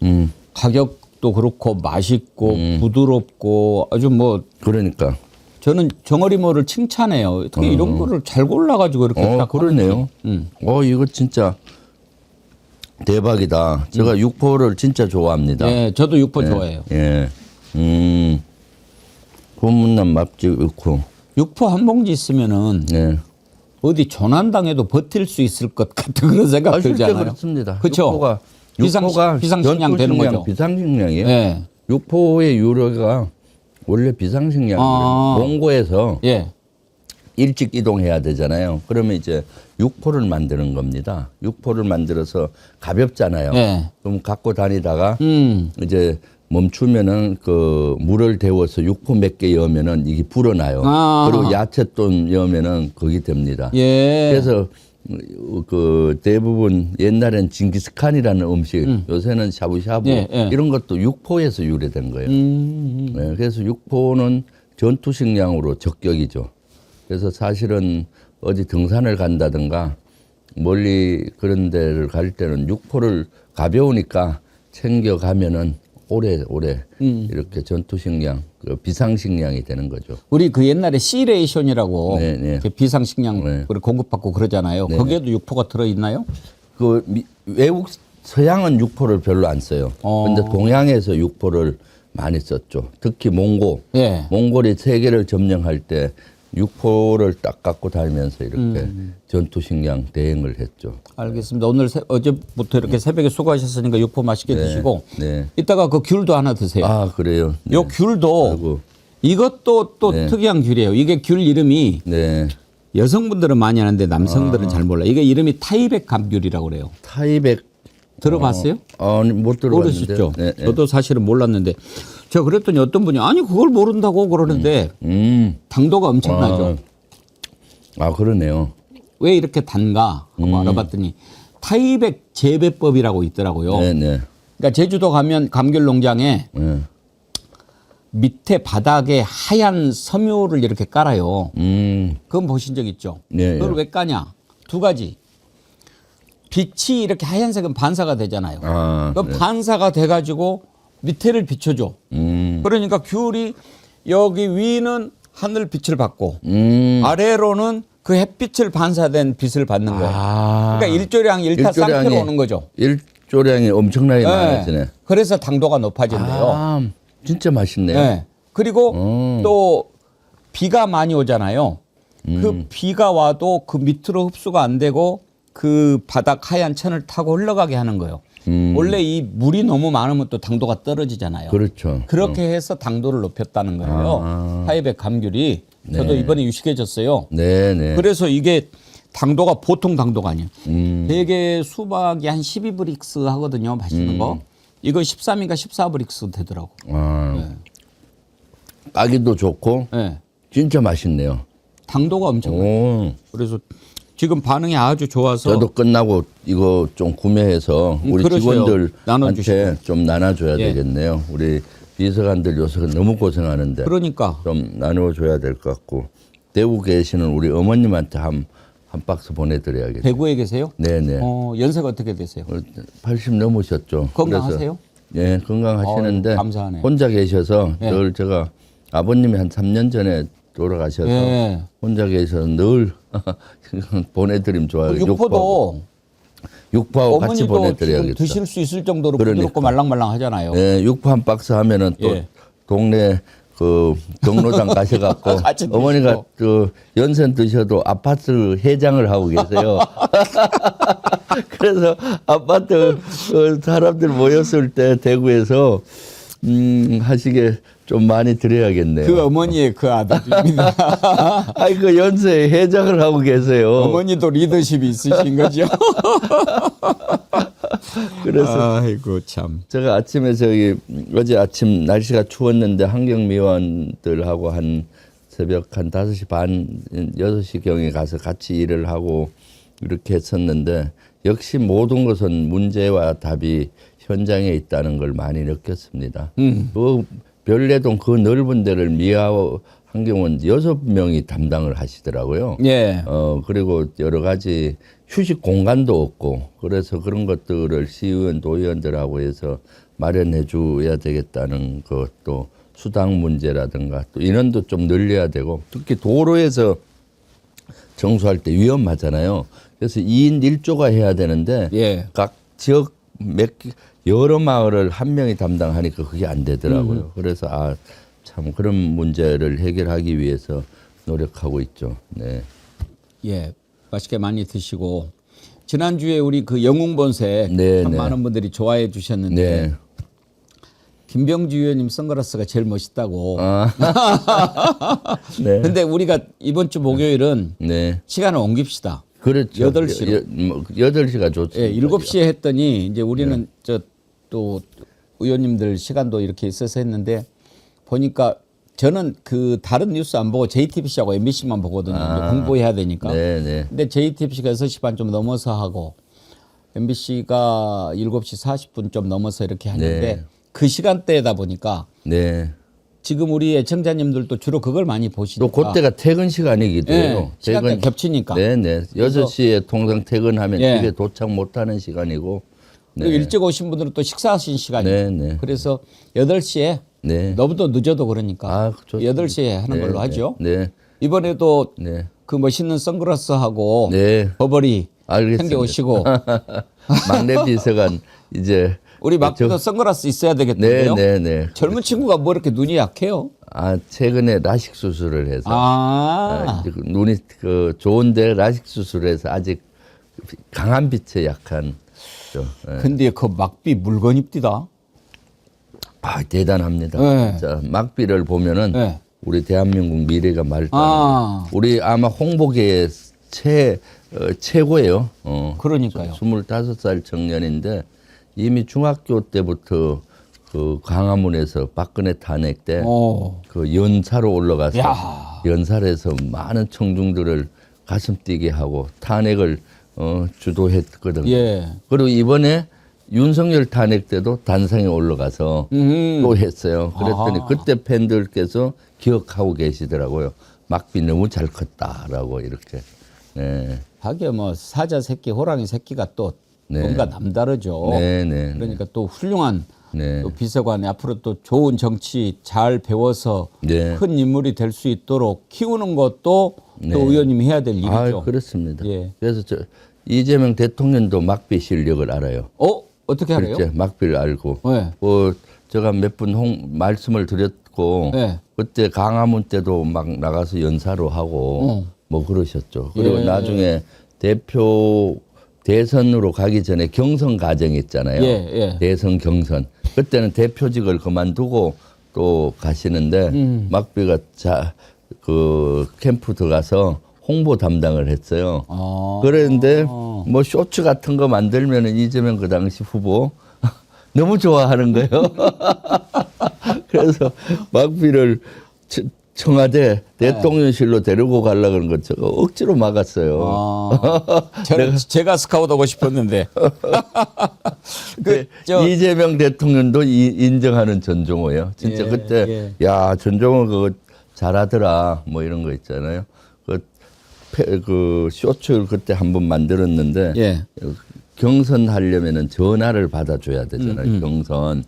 가격도 그렇고 맛있고 부드럽고 아주 뭐 그러니까 저는 정어리몰을 칭찬해요. 어떻게 이런 거를 잘 골라가지고 이렇게 딱 그러네요. 이거 진짜 대박이다. 제가 육포를 진짜 좋아합니다. 네, 저도 육포 좋아해요. 예. 소문난 맛집 육포. 육포 한 봉지 있으면은 네. 어디 조난당해도 버틸 수 있을 것 같은 그런 생각 실제 들잖아요. 그렇습니다. 그렇죠. 육포가 비상식량 되는 거죠. 비상식량이에요. 네. 육포의 유래가 원래 비상식량이에요. 몽고에서 예. 일찍 이동해야 되잖아요. 그러면 이제 육포를 만드는 겁니다. 육포를 만들어서 가볍잖아요. 예. 그럼 갖고 다니다가 이제 멈추면은 그 물을 데워서 육포 몇 개 여면은 이게 불어나요. 그리고 야채 좀 여면은 그게 됩니다. 예. 그래서 그 대부분 옛날엔 징기스칸이라는 음식, 요새는 샤브샤브 예, 예. 이런 것도 육포에서 유래된 거예요. 네, 그래서 육포는 전투식량으로 적격이죠. 그래서 사실은 어디 등산을 간다든가 멀리 그런 데를 갈 때는 육포를 가벼우니까 챙겨 가면은 오래 이렇게 전투식량, 그 비상식량이 되는 거죠. 우리 그 옛날에 C레이션이라고 네, 네. 이렇게 비상식량 네. 공급받고 그러잖아요. 네, 거기에도 육포가 들어있나요? 그 외국 서양은 육포를 별로 안 써요. 근데 동양에서 육포를 많이 썼죠. 특히 몽고. 예. 몽골이 세계를 점령할 때 육포를 딱 갖고 다니면서 이렇게 전투식량 대행을 했죠. 알겠습니다. 오늘 어제부터 이렇게 새벽에 수고하셨으니까 육포 맛있게 네, 드시고 네. 이따가 그 귤도 하나 드세요. 아, 그래요? 네. 요 귤도 아이고. 이것도 또 네. 특이한 귤이에요. 이게 귤 이름이 네. 여성분들은 많이 아는데 남성들은 잘 몰라. 이게 이름이 타이백 감귤이라고 그래요. 타이백 들어봤어요? 아니, 못 들어봤는데. 모르셨죠? 네, 네. 저도 사실은 몰랐는데 제가 그랬더니 어떤 분이 아니 그걸 모른다고 그러는데 당도가 엄청나죠. 아, 그러네요. 왜 이렇게 단가 하고 알아봤더니 타이백 재배법이라고 있더라고요. 네네. 그러니까 제주도 가면 감귤 농장에 네. 밑에 바닥에 하얀 섬유를 이렇게 깔아요. 그건 보신 적 있죠? 네, 그걸 예. 왜 까냐? 두 가지. 빛이 이렇게 하얀색은 반사가 되잖아요. 그럼 네. 반사가 돼가지고 밑에를 비춰줘. 그러니까 귤이 여기 위는 하늘 빛을 받고 아래로는 그 햇빛을 반사된 빛을 받는 거예요. 그러니까 일조량 일타쌍피로 오는 거죠. 일조량이 엄청나게 네. 많아지네. 그래서 당도가 높아진대요. 진짜 맛있네요. 네. 그리고 또 비가 많이 오잖아요. 그 비가 와도 그 밑으로 흡수가 안 되고 그 바닥 하얀 천을 타고 흘러가게 하는 거예요. 원래 이 물이 너무 많으면 또 당도가 떨어지잖아요. 그렇죠. 그렇게 해서 당도를 높였다는 거예요. 타이백 감귤이. 저도 네. 이번에 유식해졌어요. 네네. 그래서 이게 당도가 보통 당도가 아니에요. 되게 수박이 한 12브릭스 하거든요. 마시는 거. 이거 13인가 14브릭스 되더라고. 까기도 좋고 네. 진짜 맛있네요. 당도가 엄청 많아요. 그래서 지금 반응이 아주 좋아서 저도 끝나고 이거 좀 구매해서 우리 그러세요. 직원들한테 나눠주시고. 좀 나눠줘야 예. 되겠네요. 우리 비서관들 요새 너무 고생하는데 그러니까 좀 나눠줘야 될 것 같고 대구 계시는 우리 어머님한테 한 박스 보내드려야겠어요. 대구에 계세요? 네네. 연세가 어떻게 되세요? 80 넘으셨죠. 건강하세요? 그래서, 예, 건강하시는데 감사하네. 혼자 계셔서 예. 늘 제가 아버님이 한 3년 전에 돌아가셔서 예. 혼자 계셔서 늘 보내드리면 좋아요. 육포하고 같이 어머니도 보내드려야겠다. 지금 드실 수 있을 정도로 그러니까. 부드럽고 말랑말랑 하잖아요. 네, 육포 한 박스 하면은 또 예. 동네 그 경로당 가셔갖고 같이 드시고. 어머니가 그 연세는 드셔도 아파트 회장을 하고 계세요. 그래서 아파트 사람들 모였을 때 대구에서 하시게 좀 많이 드려야겠네요. 그 어머니의 그 아들입니다. 아이 그 연세 회장을 하고 계세요. 어머니도 리더십이 있으신 거죠. 그래서 아이고 참. 제가 아침에 어제 아침 날씨가 추웠는데 환경미화원들하고 한 새벽 한 5시 반, 6시경에 가서 같이 일을 하고 이렇게 했었는데 역시 모든 것은 문제와 답이 현장에 있다는 걸 많이 느꼈습니다. 그 별내동 그 넓은 데를 미화 환경원 6명이 담당을 하시더라고요. 예. 그리고 여러 가지 휴식 공간도 없고 그래서 그런 것들을 시의원, 도의원들하고 해서 마련해 줘야 되겠다는 것도 수당 문제라든가 또 인원도 좀 늘려야 되고 특히 도로에서 정수할 때 위험하잖아요. 그래서 2인 1조가 해야 되는데 예. 각 지역 여러 마을을 한 명이 담당하니까 그게 안 되더라고요. 그래서 참 그런 문제를 해결하기 위해서 노력하고 있죠. 네. 예, 맛있게 많이 드시고 지난주에 우리 그 영웅본색 네, 참 네. 많은 분들이 좋아해 주셨는데 네. 김병주 의원님 선글라스가 제일 멋있다고. 네. 근데 우리가 이번 주 목요일은 네. 시간을 옮깁시다. 그렇죠. 8시로. 8시가 좋죠. 예, 7시에 했더니 이제 우리는 저 또 의원님들 시간도 이렇게 있어서 했는데 보니까 저는 그 다른 뉴스 안 보고 JTBC하고 MBC만 보거든요. 이제 공부해야 되니까. 네. 근데 JTBC가 6시 반 좀 넘어서 하고 MBC가 7시 40분 좀 넘어서 이렇게 하는데 네. 그 시간대다 보니까 네. 지금 우리 애청자님들도 주로 그걸 많이 보시니까 또 그때가 퇴근 시간이기도 해요. 네, 시간대 겹치니까. 네네. 6시에 통상 퇴근하면 예. 집에 도착 못하는 시간이고. 또 일찍 오신 분들은 또 식사하신 시간이고. 네. 그래서 8시에 네. 너무도 늦어도 그러니까 8시에 하는 걸로 하죠. 네. 이번에도 네. 그 멋있는 선글라스하고 네. 버버리 알겠습니다. 챙겨오시고 막내 비서관 이제 우리 막도 선글라스 있어야 되겠는데요. 네. 젊은 친구가 뭐 이렇게 눈이 약해요? 최근에 라식 수술을 해서 아. 눈이 그 좋은데 라식 수술해서 아직 강한 빛에 약한. 근데 그 막비 물건입디다. 대단합니다. 네. 진짜 막비를 보면은 네. 우리 대한민국 미래가 맑다. 우리 아마 홍보계의 최고예요. 그러니까요. 25살 청년인데 이미 중학교 때부터 그 광화문에서 박근혜 탄핵 때 그 연사로 올라가서 연살에서 많은 청중들을 가슴 뛰게 하고 탄핵을 주도했거든요. 예. 그리고 이번에 윤석열 탄핵 때도 단상에 올라가서 또 했어요. 그랬더니 그때 팬들께서 기억하고 계시더라고요. 막비 너무 잘 컸다라고 이렇게. 네. 하긴 뭐 사자 새끼, 호랑이 새끼가 또 뭔가 남다르죠. 네. 그러니까 또 훌륭한 네. 또 비서관이 앞으로 또 좋은 정치 잘 배워서 네. 큰 인물이 될 수 있도록 키우는 것도 네. 또 의원님이 해야 될 일이죠. 그렇습니다. 예. 그래서 이재명 대통령도 막비 실력을 알아요. 어떻게 알아요? 그렇죠. 막비를 알고. 네. 제가 몇 분 말씀을 드렸고 네. 그때 강화문 때도 막 나가서 연사로 하고 뭐 그러셨죠. 그리고 예. 나중에 대표 대선으로 가기 전에 경선 과정이 있잖아요. 예. 대선 경선. 그때는 대표직을 그만두고 또 가시는데 막비가 그 캠프 들어가서 홍보 담당을 했어요. 그런데 뭐 쇼츠 같은 거 만들면은 이재명 그 당시 후보 너무 좋아하는 거예요. 그래서 막비를 청와대 대통령실로 데리고 가려고 그런 거 제가 억지로 막았어요. 제가 스카우트하고 싶었는데. 이재명 대통령도 인정하는 전종호예요. 진짜 그때 야 전종호 그거 잘하더라 뭐 이런 거 있잖아요. 그 쇼츠를 그때 한번 만들었는데 경선하려면은 전화를 받아줘야 되잖아요. 경선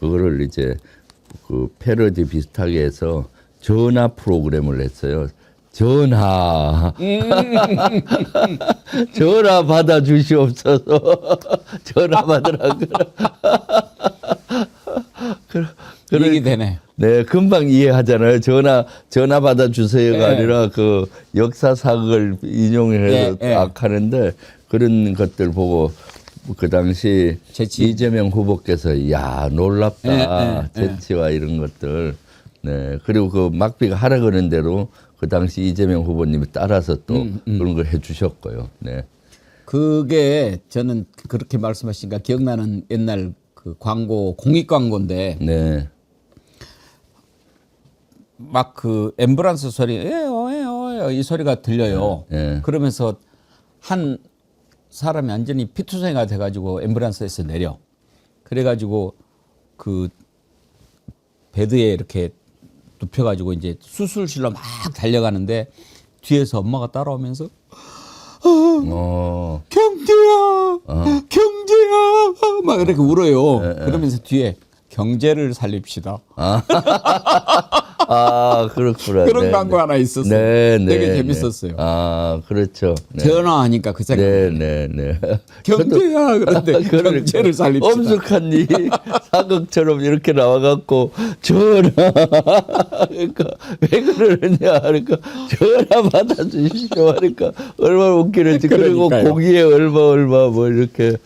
그거를 이제 그 패러디 비슷하게 해서 전화 프로그램을 했어요. 전화 전화 받아 주시옵소서. 전화 받으라고. 얘기 되네. 네, 금방 이해하잖아요. 전화 받아 주세요가 아니라 그 역사 사극을 인용을 해서 딱 하는데 그런 것들 보고 그 당시 이재명 후보께서 야 놀랍다 재치와 이런 것들. 네, 그리고 그 막비가 하라 그런 대로 그 당시 이재명 후보님이 따라서 또 그런 걸 해주셨고요. 네. 그게 저는 그렇게 말씀하시니까 기억나는 옛날 그 광고 공익 광고인데. 네. 막 그 앰뷸런스 소리 에요 이 소리가 들려요. 그러면서 한 사람이 완전히 피투성이가 돼가지고 앰뷸런스에서 내려. 그래가지고 그 베드에 이렇게 눕혀가지고 이제 수술실로 막 달려가는데 뒤에서 엄마가 따라오면서 경제야 막 이렇게 울어요. 그러면서 뒤에 경제를 살립시다. 아, 그렇구나. 그런 네, 광고 네. 하나 있었어요. 네, 네, 되게 네. 재밌었어요. 아, 그렇죠. 네. 전화하니까 그 생각. 네, 네, 네. 경제야 그런데 경제를 살립시다. 엄숙한 이 사극처럼 이렇게 나와갖고 전화 그러니까 왜 그러느냐 그러니까 전화 받아주시오 하니까 얼마나 웃기는지. 그리고 그러니까요. 고기에 얼마 뭐 이렇게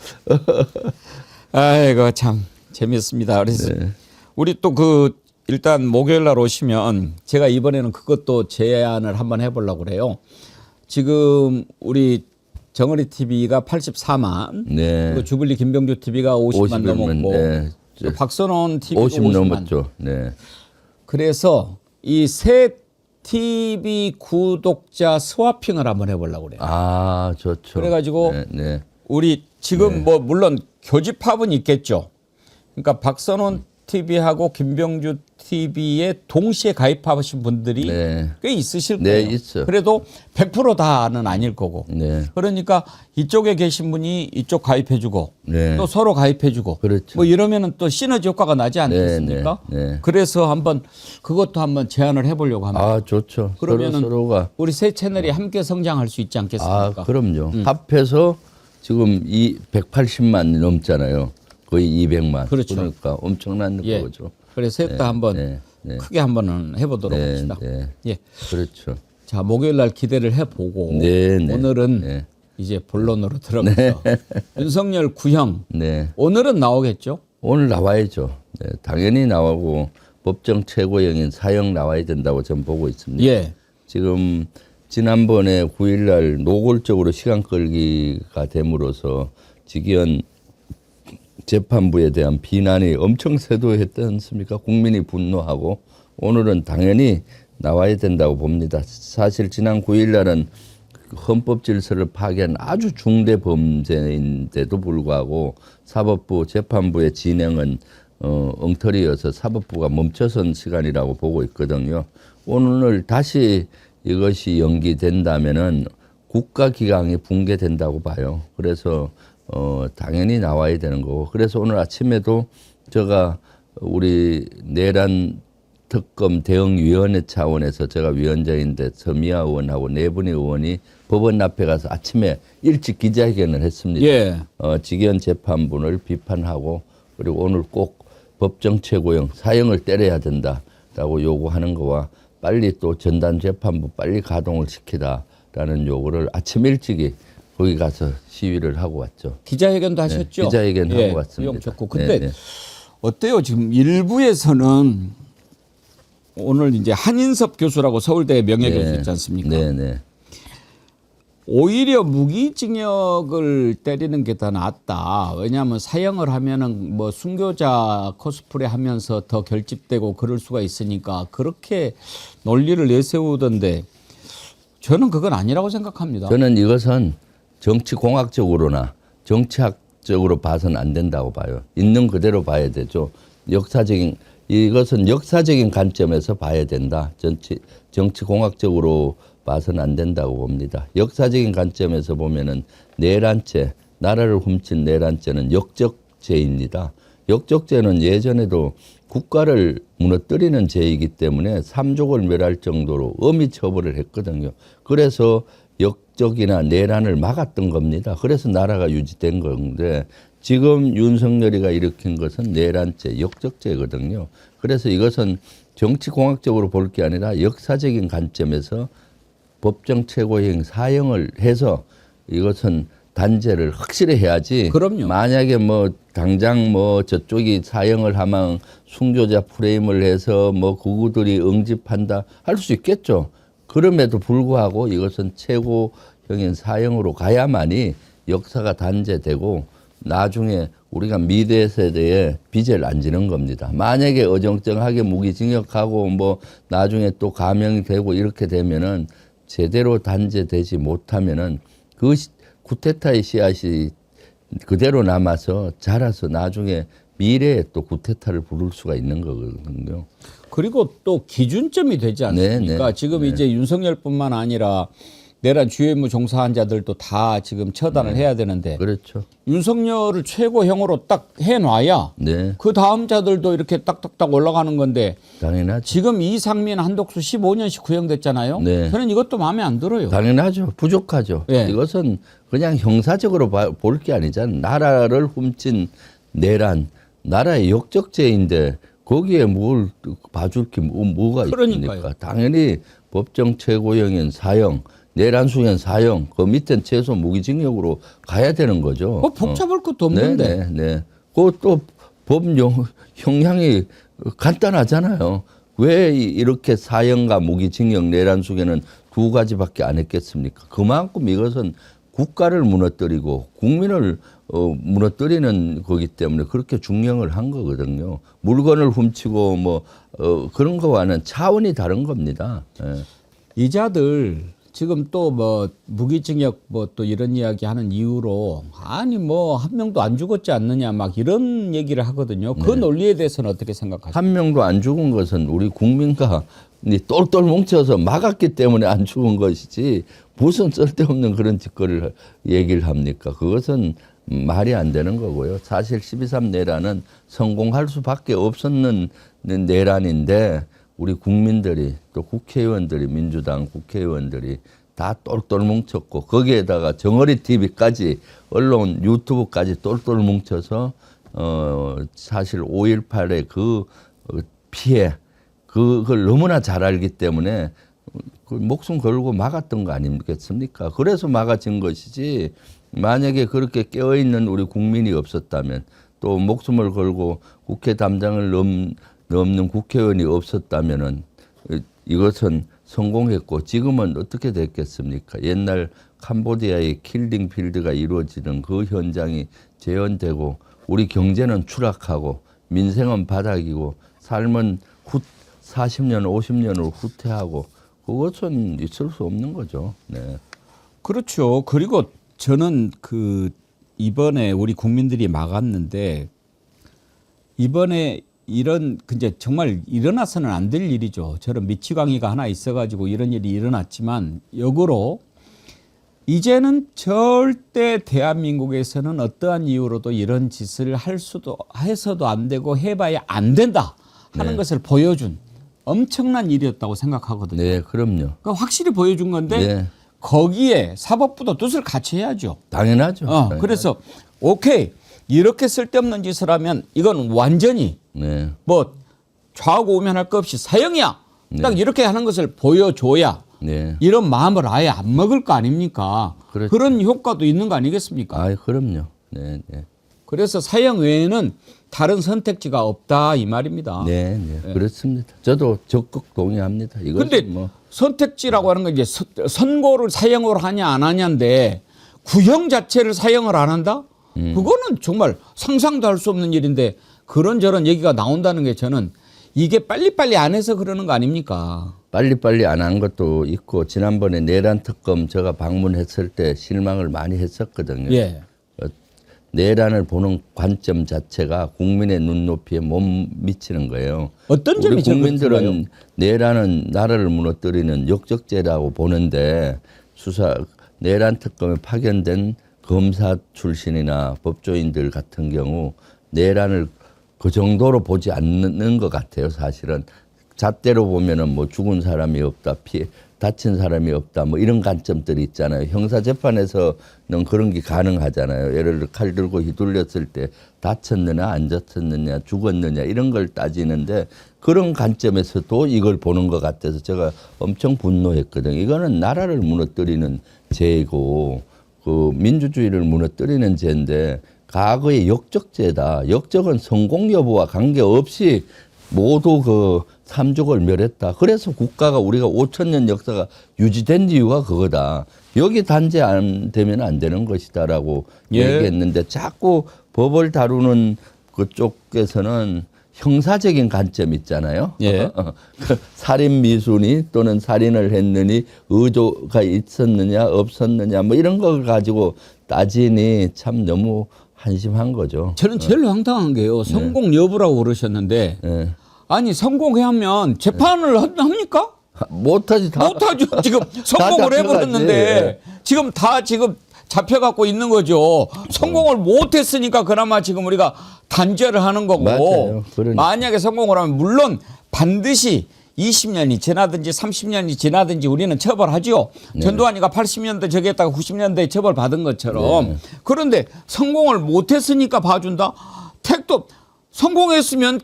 아이고 참 재밌습니다. 그래서 네. 우리 또 그 일단 목요일 날 오시면 제가 이번에는 그것도 제안을 한번 해보려고 그래요. 지금 우리 정어리 TV가 84만, 네. 그리고 주블리 김병주 TV가 50만 넘었고, 네. 박선원 TV도 50 50만. 넘었죠. 네. 그래서 이 새 TV 구독자 스와핑을 한번 해보려고 그래요. 아, 좋죠. 그래가지고 네, 네. 우리 지금 뭐 물론 교집합은 있겠죠. 그러니까 박선원 TV하고 김병주 TV에 동시에 가입하신 분들이 네. 꽤 있으실 네, 거예요. 있어. 그래도 100% 다는 아닐 거고. 네. 그러니까 이쪽에 계신 분이 이쪽 가입해주고 네. 또 서로 가입해주고. 그렇죠. 뭐 이러면은 또 시너지 효과가 나지 않겠습니까? 네, 네, 네. 그래서 한번 그것도 한번 제안을 해보려고 합니다. 아, 좋죠. 그러면은 서로가 우리 세 채널이 함께 성장할 수 있지 않겠습니까? 아, 그럼요. 합해서 지금 이 180만 넘잖아요. 거의 200만. 그렇죠. 그러니까 엄청난 예. 거죠. 그래서 셋 다 한번 크게 한번은 해보도록 네, 합시다. 네. 예. 그렇죠. 자, 목요일 날 기대를 해보고 네, 네. 오늘은 네. 이제 본론으로 들어가서 윤석열 구형 네. 오늘은 나오겠죠? 오늘 나와야죠. 네, 당연히 나오고 법정 최고형인 사형 나와야 된다고 저는 보고 있습니다. 예. 지금 지난번에 9일날 노골적으로 시간 끌기가 됨으로써 직위원 재판부에 대한 비난이 엄청 쇄도했지 않습니까? 국민이 분노하고 오늘은 당연히 나와야 된다고 봅니다. 사실 지난 9일날은 헌법 질서를 파괴한 아주 중대 범죄인데도 불구하고 사법부 재판부의 진행은 엉터리여서 사법부가 멈춰선 시간이라고 보고 있거든요. 오늘 다시 이것이 연기된다면은 국가기강이 붕괴된다고 봐요. 그래서 당연히 나와야 되는 거고. 그래서 오늘 아침에도 제가 우리 내란 특검 대응위원회 차원에서 제가 위원장인데 서미아 의원하고 네 분의 의원이 법원 앞에 가서 아침에 일찍 기자회견을 했습니다. 예. 직위원 재판부를 비판하고 그리고 오늘 꼭 법정 최고형 사형을 때려야 된다라고 요구하는 거와 빨리 또 전담 재판부 빨리 가동을 시키다라는 요구를 아침 일찍이 거기 가서 시위를 하고 왔죠. 기자회견도 하셨죠? 네, 기자회견하고 왔습니다. 수용 좋고. 근데 네, 네. 어때요? 지금 일부에서는 오늘 이제 한인섭 교수라고 서울대 명예교수 있지 않습니까? 네, 네. 오히려 무기징역을 때리는 게 더 낫다. 왜냐하면 사형을 하면은 뭐 순교자 코스프레 하면서 더 결집되고 그럴 수가 있으니까 그렇게 논리를 내세우던데 저는 그건 아니라고 생각합니다. 저는 이것은 정치공학적으로나 정치학적으로 봐서는 안 된다고 봐요. 있는 그대로 봐야 되죠. 이것은 역사적인 관점에서 봐야 된다. 정치공학적으로 봐서는 안 된다고 봅니다. 역사적인 관점에서 보면은 내란죄, 나라를 훔친 내란죄는 역적죄입니다. 역적죄는 예전에도 국가를 무너뜨리는 죄이기 때문에 삼족을 멸할 정도로 엄히 처벌을 했거든요. 그래서 역적이나 내란을 막았던 겁니다. 그래서 나라가 유지된 건데 지금 윤석열이가 일으킨 것은 내란죄, 역적죄거든요. 그래서 이것은 정치공학적으로 볼 게 아니라 역사적인 관점에서 법정 최고형 사형을 해서 이것은 단죄를 확실히 해야지. 그럼요. 만약에 뭐 당장 뭐 저쪽이 사형을 하면 순교자 프레임을 해서 뭐 그구들이 응집한다 할 수 있겠죠. 그럼에도 불구하고 이것은 최고형인 사형으로 가야만이 역사가 단죄되고 나중에 우리가 미래 세대에 빚을 안 지는 겁니다. 만약에 어정쩡하게 무기징역하고 뭐 나중에 또 감형이 되고 이렇게 되면은 제대로 단죄되지 못하면은 그 쿠데타의 씨앗이 그대로 남아서 자라서 나중에 미래에 또 쿠데타를 부를 수가 있는 거거든요. 그리고 또 기준점이 되지 않습니까? 네, 네. 지금 네. 이제 윤석열뿐만 아니라 내란 주요 임무 종사한 자들도 다 지금 처단을 해야 되는데 그렇죠. 윤석열을 최고형으로 딱 해놔야 네. 그 다음 자들도 이렇게 딱딱딱 올라가는 건데 당연하죠. 지금 이상민, 한독수 15년씩 구형됐잖아요. 네. 저는 이것도 마음에 안 들어요. 당연하죠. 부족하죠. 예. 이것은 그냥 형사적으로 볼 게 아니잖아요. 나라를 훔친 내란, 나라의 역적죄인데 거기에 뭘 봐줄 게 뭐가 그러니까요. 있습니까? 당연히 법정 최고형인 사형, 내란 수행 사형, 그 밑엔 최소 무기징역으로 가야 되는 거죠. 뭐 복잡할 것도 없는데. 네. 그것도 법 형량이 간단하잖아요. 왜 이렇게 사형과 무기징역, 내란 수행은 두 가지밖에 안 했겠습니까? 그만큼 이것은 국가를 무너뜨리고 국민을 무너뜨리는 거기 때문에 그렇게 중형을 한 거거든요. 물건을 훔치고 뭐 그런 거와는 차원이 다른 겁니다. 예. 이자들 지금 또 뭐 무기징역 뭐 또 이런 이야기 하는 이유로 아니 뭐 한 명도 안 죽었지 않느냐 막 이런 얘기를 하거든요. 그 네. 논리에 대해서는 어떻게 생각하세요? 한 명도 안 죽은 것은 우리 국민과 똘똘 뭉쳐서 막았기 때문에 안 죽은 것이지 무슨 쓸데없는 그런 짓거리를 얘기를 합니까? 그것은 말이 안 되는 거고요. 사실 12.3 내란은 성공할 수밖에 없었는 내란인데 우리 국민들이 또 국회의원들이 민주당 국회의원들이 다 똘똘 뭉쳤고 거기에다가 정어리 TV까지 언론 유튜브까지 똘똘 뭉쳐서 사실 5.18의 그 피해 그걸 너무나 잘 알기 때문에 그 목숨 걸고 막았던 거 아니겠습니까? 그래서 막아진 것이지 만약에 그렇게 깨어있는 우리 국민이 없었다면 또 목숨을 걸고 국회 담장을 넘는 국회의원이 없었다면은 이것은 성공했고 지금은 어떻게 됐겠습니까? 옛날 캄보디아의 킬링 필드가 이루어지는 그 현장이 재현되고 우리 경제는 추락하고 민생은 바닥이고 삶은 40년, 50년을 후퇴하고 그것은 있을 수 없는 거죠. 네. 그렇죠. 그리고 저는 그 이번에 우리 국민들이 막았는데 이번에 이런 이제 정말 일어나서는 안 될 일이죠. 저런 미치광이가 하나 있어가지고 이런 일이 일어났지만 역으로 이제는 절대 대한민국에서는 어떠한 이유로도 이런 짓을 할 수도 해서도 안 되고 해봐야 안 된다 하는 네. 것을 보여준 엄청난 일이었다고 생각하거든요. 네, 그럼요. 그러니까 확실히 보여준 건데 네. 거기에 사법부도 뜻을 같이 해야죠. 당연하죠. 당연하죠. 그래서 오케이 이렇게 쓸데없는 짓을 하면 이건 완전히 네. 뭐 좌우고 우면할 것 없이 사형이야. 딱 네. 이렇게 하는 것을 보여줘야 네. 이런 마음을 아예 안 먹을 거 아닙니까? 그렇죠. 그런 효과도 있는 거 아니겠습니까? 아, 그럼요. 네, 네. 그래서 사형 외에는 다른 선택지가 없다 이 말입니다. 네, 네. 그렇습니다. 저도 적극 동의합니다. 이것은 근데 뭐 선택지라고 하는 건 이제 선고를 사형으로 하냐 안 하냐인데 구형 자체를 사형을 안 한다? 그거는 정말 상상도 할 수 없는 일인데 그런저런 얘기가 나온다는 게 저는 이게 빨리빨리 안 해서 그러는 거 아닙니까? 빨리빨리 안 한 것도 있고 지난번에 내란 특검 제가 방문했을 때 실망을 많이 했었거든요. 예. 내란을 보는 관점 자체가 국민의 눈높이에 못 미치는 거예요. 어떤 우리 점이 국민들은 그렇던가요? 내란은 나라를 무너뜨리는 역적죄라고 보는데 내란 특검에 파견된 검사 출신이나 법조인들 같은 경우 내란을 그 정도로 보지 않는 것 같아요. 사실은 잣대로 보면은 뭐 죽은 사람이 없다, 다친 사람이 없다, 뭐 이런 관점들이 있잖아요. 형사 재판에서는 그런 게 가능하잖아요. 예를 들어 칼 들고 휘둘렸을 때 다쳤느냐, 안 다쳤느냐, 죽었느냐 이런 걸 따지는데 그런 관점에서도 이걸 보는 것 같아서 제가 엄청 분노했거든요. 이거는 나라를 무너뜨리는 죄이고 그 민주주의를 무너뜨리는 죄인데 과거의 역적죄다. 역적은 성공 여부와 관계없이 모두 그 삼족을 멸했다. 그래서 국가가 우리가 5,000년 역사가 유지된 이유가 그거다. 여기 단죄 안 되면 안 되는 것이다라고 얘기했는데 자꾸 법을 다루는 그쪽에서는 형사적인 관점 있잖아요. 예. 살인 미순이 또는 살인을 했느니 의도가 있었느냐 없었느냐 뭐 이런 걸 가지고 따지니 참 너무 한심한 거죠. 저는 제일 황당한 게요. 성공 여부라고 그러셨는데 네. 아니 성공하면 재판을 합니까? 못하지. 못하죠. 지금 성공을 잡혀가지. 해버렸는데 지금 다 지금 잡혀갖고 있는 거죠. 성공을 못했으니까 그나마 지금 우리가 단죄를 하는 거고 맞아요. 그러니까. 만약에 성공을 하면 물론 반드시 20년이 지나든지 30년이 지나든지 우리는 처벌하죠. 네. 전두환이가 80년대 저기 했다가 90년대에 처벌받은 것처럼. 네. 그런데 성공을 못했으니까 봐준다? 택도 성공했으면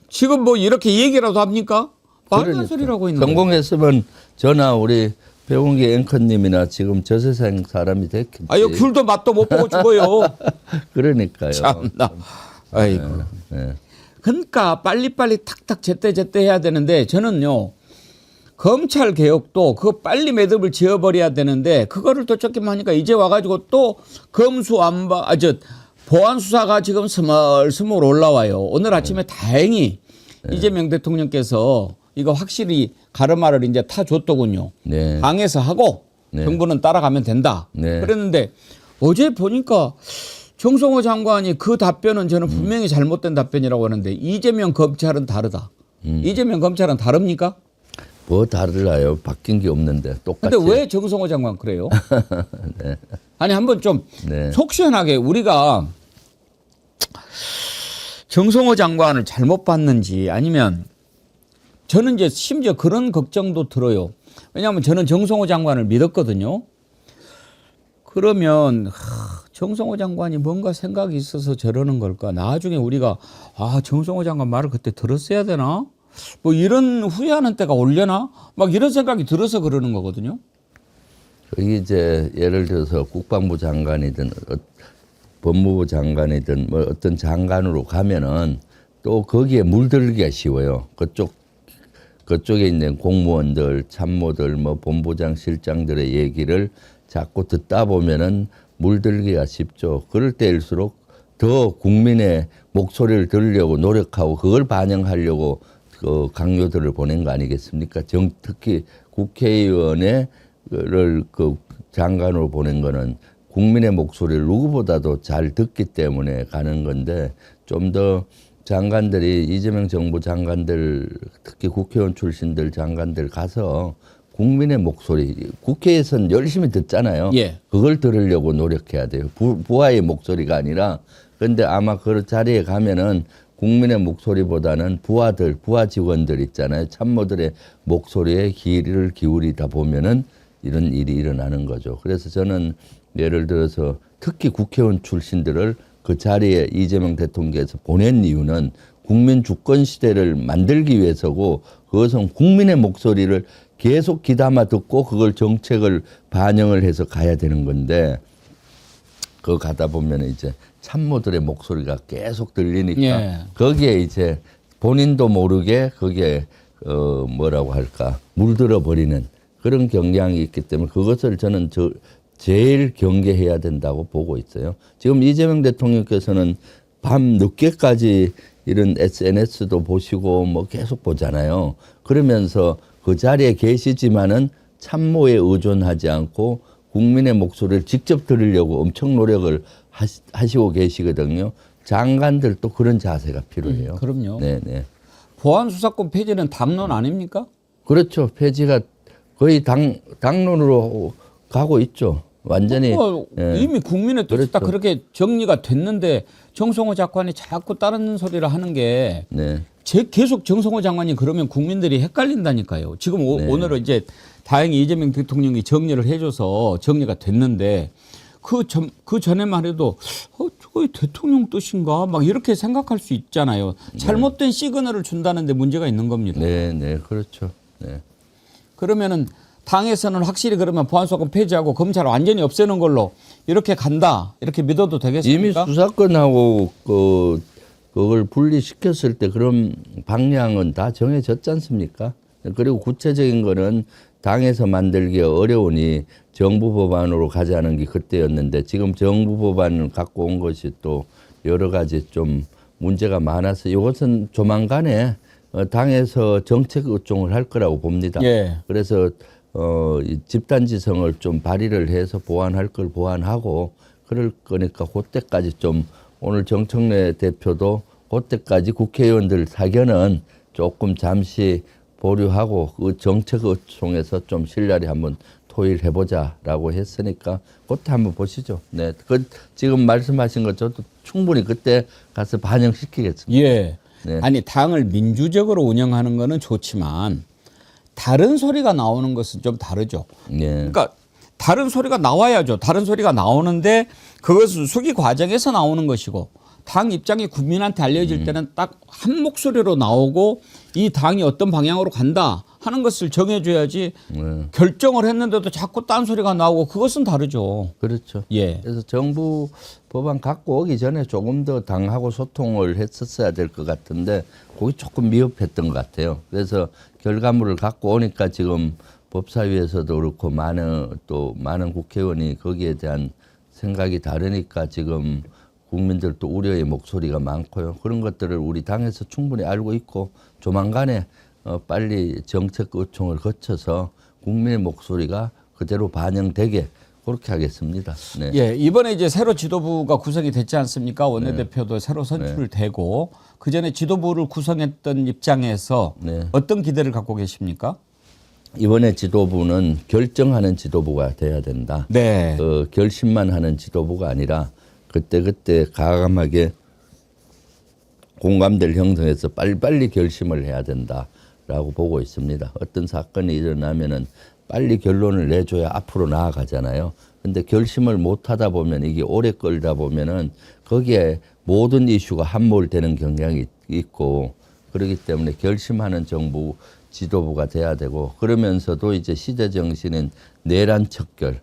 지금 뭐 이렇게 얘기라도 합니까? 말도 안 소리라고 있는 거예요. 성공했으면 저나 우리 배웅기 앵커님이나 지금 저 세상 사람이 됐겠지. 아유, 귤도 맛도 못 보고 죽어요. 그러니까요. 참나. 아이고. 네. 그러니까 빨리빨리 탁탁 제때 해야 되는데 저는요. 검찰 개혁도 그 빨리 매듭을 지어버려야 되는데 그거를 또 쫓기만 하니까 이제 와가지고 또 보안 수사가 지금 스멀스멀 올라와요. 오늘 아침에 다행히 이재명 대통령께서 이거 확실히 가르마를 이제 타줬더군요. 네. 당에서 하고 정부는 따라가면 된다. 네. 그랬는데 어제 보니까 정성호 장관이 그 답변은 저는 분명히 잘못된 답변이라고 하는데 이재명 검찰은 다르다. 이재명 검찰은 다릅니까? 뭐 다르나요? 바뀐 게 없는데 똑같이. 근데 왜 정성호 장관 그래요? 네. 아니 한번 좀 네. 속 시원하게 우리가 정성호 장관을 잘못 봤는지 아니면 저는 이제 심지어 그런 걱정도 들어요. 왜냐하면 저는 정성호 장관을 믿었거든요. 그러면 정성호 장관이 뭔가 생각이 있어서 저러는 걸까? 나중에 우리가 정성호 장관 말을 그때 들었어야 되나? 뭐 이런 후회하는 때가 올려나? 막 이런 생각이 들어서 그러는 거거든요. 이게 이제 예를 들어서 국방부 장관이든 법무부 장관이든 뭐 어떤 장관으로 가면은 또 거기에 물들기가 쉬워요. 그쪽에 있는 공무원들, 참모들, 뭐 본부장, 실장들의 얘기를 자꾸 듣다 보면은 물들기가 쉽죠. 그럴 때일수록 더 국민의 목소리를 들으려고 노력하고 그걸 반영하려고 그 강요들을 보낸 거 아니겠습니까? 특히 국회의원을 그 장관으로 보낸 거는 국민의 목소리를 누구보다도 잘 듣기 때문에 가는 건데 좀 더 장관들이 이재명 정부 장관들 특히 국회의원 출신들 장관들 가서 국민의 목소리 국회에서는 열심히 듣잖아요. 예. 그걸 들으려고 노력해야 돼요. 부하의 목소리가 아니라 그런데 아마 그 자리에 가면은 국민의 목소리보다는 부하 직원들 있잖아요. 참모들의 목소리에 귀를 기울이다 보면은 이런 일이 일어나는 거죠. 그래서 저는 예를 들어서 특히 국회의원 출신들을 그 자리에 이재명 대통령께서 보낸 이유는 국민 주권 시대를 만들기 위해서고 그것은 국민의 목소리를 계속 귀담아 듣고 그걸 정책을 반영을 해서 가야 되는 건데 그거 가다 보면 이제 참모들의 목소리가 계속 들리니까 예. 거기에 이제 본인도 모르게 거기에 뭐라고 할까 물들어 버리는 그런 경향이 있기 때문에 그것을 저는 제일 경계해야 된다고 보고 있어요. 지금 이재명 대통령께서는 밤 늦게까지 이런 SNS도 보시고 뭐 계속 보잖아요. 그러면서 그 자리에 계시지만은 참모에 의존하지 않고 국민의 목소리를 직접 들으려고 엄청 노력을 하시고 계시거든요. 장관들도 그런 자세가 필요해요. 그럼요. 네네. 보안수사권 폐지는 당론 아닙니까? 그렇죠. 폐지가 거의 당론으로 가고 있죠. 완전히 예. 이미 국민의 뜻이 딱 그렇죠. 그렇게 정리가 됐는데 정성호 장관이 자꾸 다른 소리를 하는 게 네. 계속 정성호 장관이 그러면 국민들이 헷갈린다니까요. 지금 네. 오늘은 이제 다행히 이재명 대통령이 정리를 해줘서 정리가 됐는데 그 전에만 해도 저거 대통령 뜻인가 막 이렇게 생각할 수 있잖아요. 잘못된 시그널을 준다는데 문제가 있는 겁니다. 네, 네, 그렇죠. 네. 그러면은 당에서는 확실히 그러면 보안수사권 폐지하고 검찰을 완전히 없애는 걸로 이렇게 간다 이렇게 믿어도 되겠습니까? 이미 수사권하고 그걸 분리시켰을 때 그런 방향은 다 정해졌지 않습니까? 그리고 구체적인 거는 당에서 만들기 어려우니 정부 법안으로 가자는 게 그때였는데 지금 정부 법안을 갖고 온 것이 또 여러 가지 좀 문제가 많아서 이것은 조만간에 당에서 정책 의총을 할 거라고 봅니다. 예. 그래서 이 집단지성을 좀 발휘를 해서 보완할 걸 보완하고 그럴 거니까 그때까지 좀 오늘 정청래 대표도 그때까지 국회의원들 사견은 조금 잠시 보류하고 그 정책의총에서 좀 신랄히 한번 토의를 해보자라고 했으니까 그때 한번 보시죠. 네, 그 지금 말씀하신 것 저도 충분히 그때 가서 반영시키겠습니다. 예. 네. 아니 당을 민주적으로 운영하는 거는 좋지만 다른 소리가 나오는 것은 좀 다르죠. 네. 그러니까 다른 소리가 나와야죠. 다른 소리가 나오는데 그것은 수기 과정에서 나오는 것이고 당 입장이 국민한테 알려질 때는 딱 한 목소리로 나오고 이 당이 어떤 방향으로 간다 하는 것을 정해줘야지 결정을 했는데도 자꾸 딴 소리가 나오고 그것은 다르죠. 그렇죠. 예. 그래서 정부 법안 갖고 오기 전에 조금 더 당하고 소통을 했었어야 될 것 같은데 그게 조금 미흡했던 것 같아요. 그래서 결과물을 갖고 오니까 지금 법사위에서도 그렇고 많은 국회의원이 거기에 대한 생각이 다르니까 지금 국민들도 우려의 목소리가 많고요. 그런 것들을 우리 당에서 충분히 알고 있고 조만간에 빨리 정책의총을 거쳐서 국민의 목소리가 그대로 반영되게 그렇게 하겠습니다. 네. 예, 이번에 이제 새로 지도부가 구성이 됐지 않습니까? 원내대표도 새로 선출되고 그 전에 지도부를 구성했던 입장에서 어떤 기대를 갖고 계십니까? 이번에 지도부는 결정하는 지도부가 돼야 된다. 네. 결심만 하는 지도부가 아니라 그때 과감하게 공감대를 형성해서 빨리빨리 결심을 해야 된다라고 보고 있습니다. 어떤 사건이 일어나면은 빨리 결론을 내줘야 앞으로 나아가잖아요. 근데 결심을 못 하다 보면 이게 오래 끌다 보면은 거기에 모든 이슈가 함몰되는 경향이 있고 그렇기 때문에 결심하는 정부 지도부가 돼야 되고 그러면서도 이제 시대 정신인 내란 척결,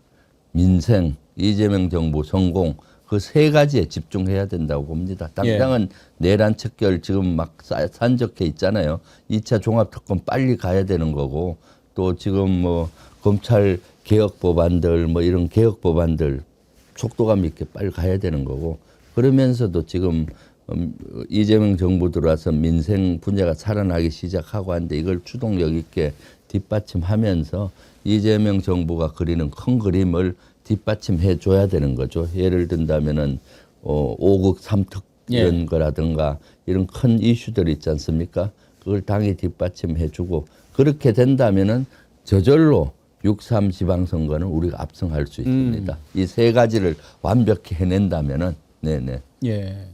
민생, 이재명 정부 성공 그 세 가지에 집중해야 된다고 봅니다. 당장은 내란 척결 지금 막 산적해 있잖아요. 2차 종합특검 빨리 가야 되는 거고 또 지금 뭐 검찰 개혁 법안들 뭐 이런 개혁 법안들 속도감 있게 빨리 가야 되는 거고 그러면서도 지금 이재명 정부 들어와서 민생 분야가 살아나기 시작하고 하는데 이걸 추동력 있게 뒷받침하면서 이재명 정부가 그리는 큰 그림을 뒷받침해 줘야 되는 거죠. 예를 든다면은 5국 3특 이런 거라든가 이런 큰 이슈들 있지 않습니까? 그걸 당이 뒷받침해 주고 그렇게 된다면은 저절로 6.3 지방선거는 우리가 압승할 수 있습니다. 이 세 가지를 완벽히 해낸다면은 네네. 예.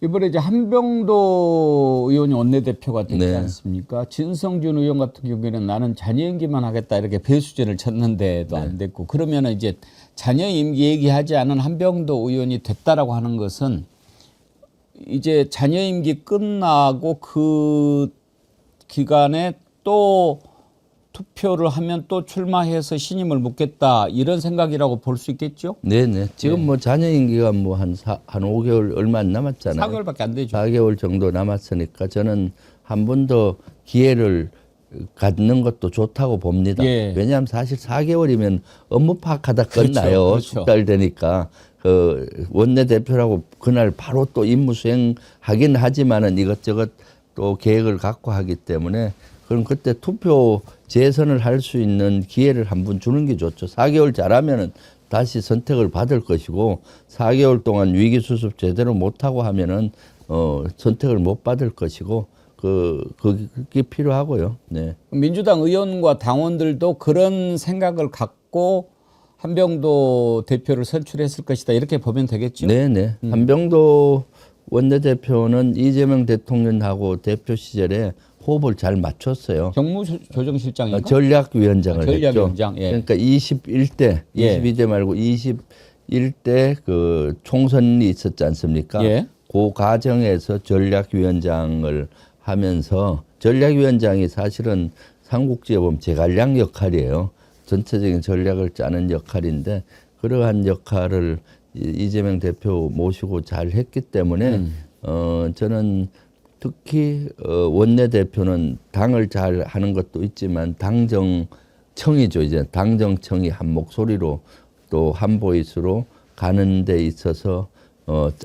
이번에 이제 한병도 의원이 원내대표가 되지 않습니까? 진성준 의원 같은 경우에는 나는 자녀 임기만 하겠다 이렇게 배수진을 쳤는데도 안 됐고 그러면 이제 자녀 임기 얘기하지 않은 한병도 의원이 됐다라고 하는 것은 이제 자녀 임기 끝나고 그 기간에 또 투표를 하면 또 출마해서 신임을 묻겠다 이런 생각이라고 볼 수 있겠죠? 네네. 지금 뭐 자녀 임기가 뭐 한 5개월 얼마 안 남았잖아요. 4개월밖에 안 되죠. 4개월 정도 남았으니까 저는 한 번 더 기회를 갖는 것도 좋다고 봅니다. 왜냐하면 사실 4개월이면 업무 파악하다 끝나요. 그렇죠. 숙달되니까. 원내대표라고 그날 바로 또 임무 수행하긴 하지만은 이것저것 또 계획을 갖고 하기 때문에 그럼 그때 투표 재선을 할 수 있는 기회를 한 번 주는 게 좋죠. 4개월 잘하면은 다시 선택을 받을 것이고 4개월 동안 위기 수습 제대로 못하고 하면은 선택을 못 받을 것이고 그게 필요하고요. 네. 민주당 의원과 당원들도 그런 생각을 갖고 한병도 대표를 선출했을 것이다 이렇게 보면 되겠죠? 네네. 한병도 원내대표는 이재명 대통령하고 대표 시절에 호흡을 잘 맞췄어요. 정무조정실장인가? 전략위원장을 전략위원장, 했죠. 그러니까 21대, 22대 말고 21대 그 총선이 있었지 않습니까? 그 과정에서 전략위원장을 하면서 전략위원장이 사실은 삼국지에 보면 제갈량 역할이에요. 전체적인 전략을 짜는 역할인데 그러한 역할을 이재명 대표 모시고 잘 했기 때문에 저는 특히 원내대표는 당을 잘 하는 것도 있지만 당정청이죠. 이제 당정청이 한 목소리로 또 한 보이스로 가는 데 있어서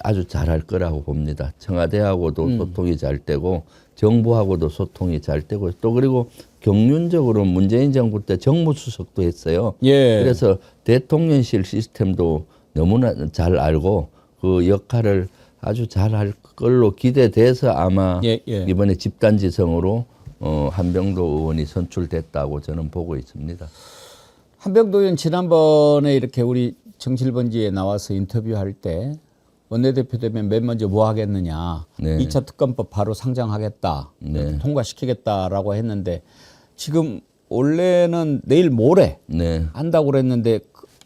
아주 잘할 거라고 봅니다. 청와대하고도 소통이 잘 되고 정부하고도 소통이 잘 되고 또 그리고 경륜적으로 문재인 정부 때 정무수석도 했어요. 그래서 대통령실 시스템도 너무나 잘 알고 그 역할을 아주 잘할 걸로 기대돼서 아마 이번에 집단지성으로 한병도 의원이 선출됐다고 저는 보고 있습니다. 한병도 의원 지난번에 이렇게 우리 정실번지에 나와서 인터뷰할 때 원내대표 되면 맨 먼저 뭐 하겠느냐. 네. 2차 특검법 바로 상정하겠다. 네. 통과시키겠다라고 했는데 지금 원래는 내일 모레 네. 한다고 그랬는데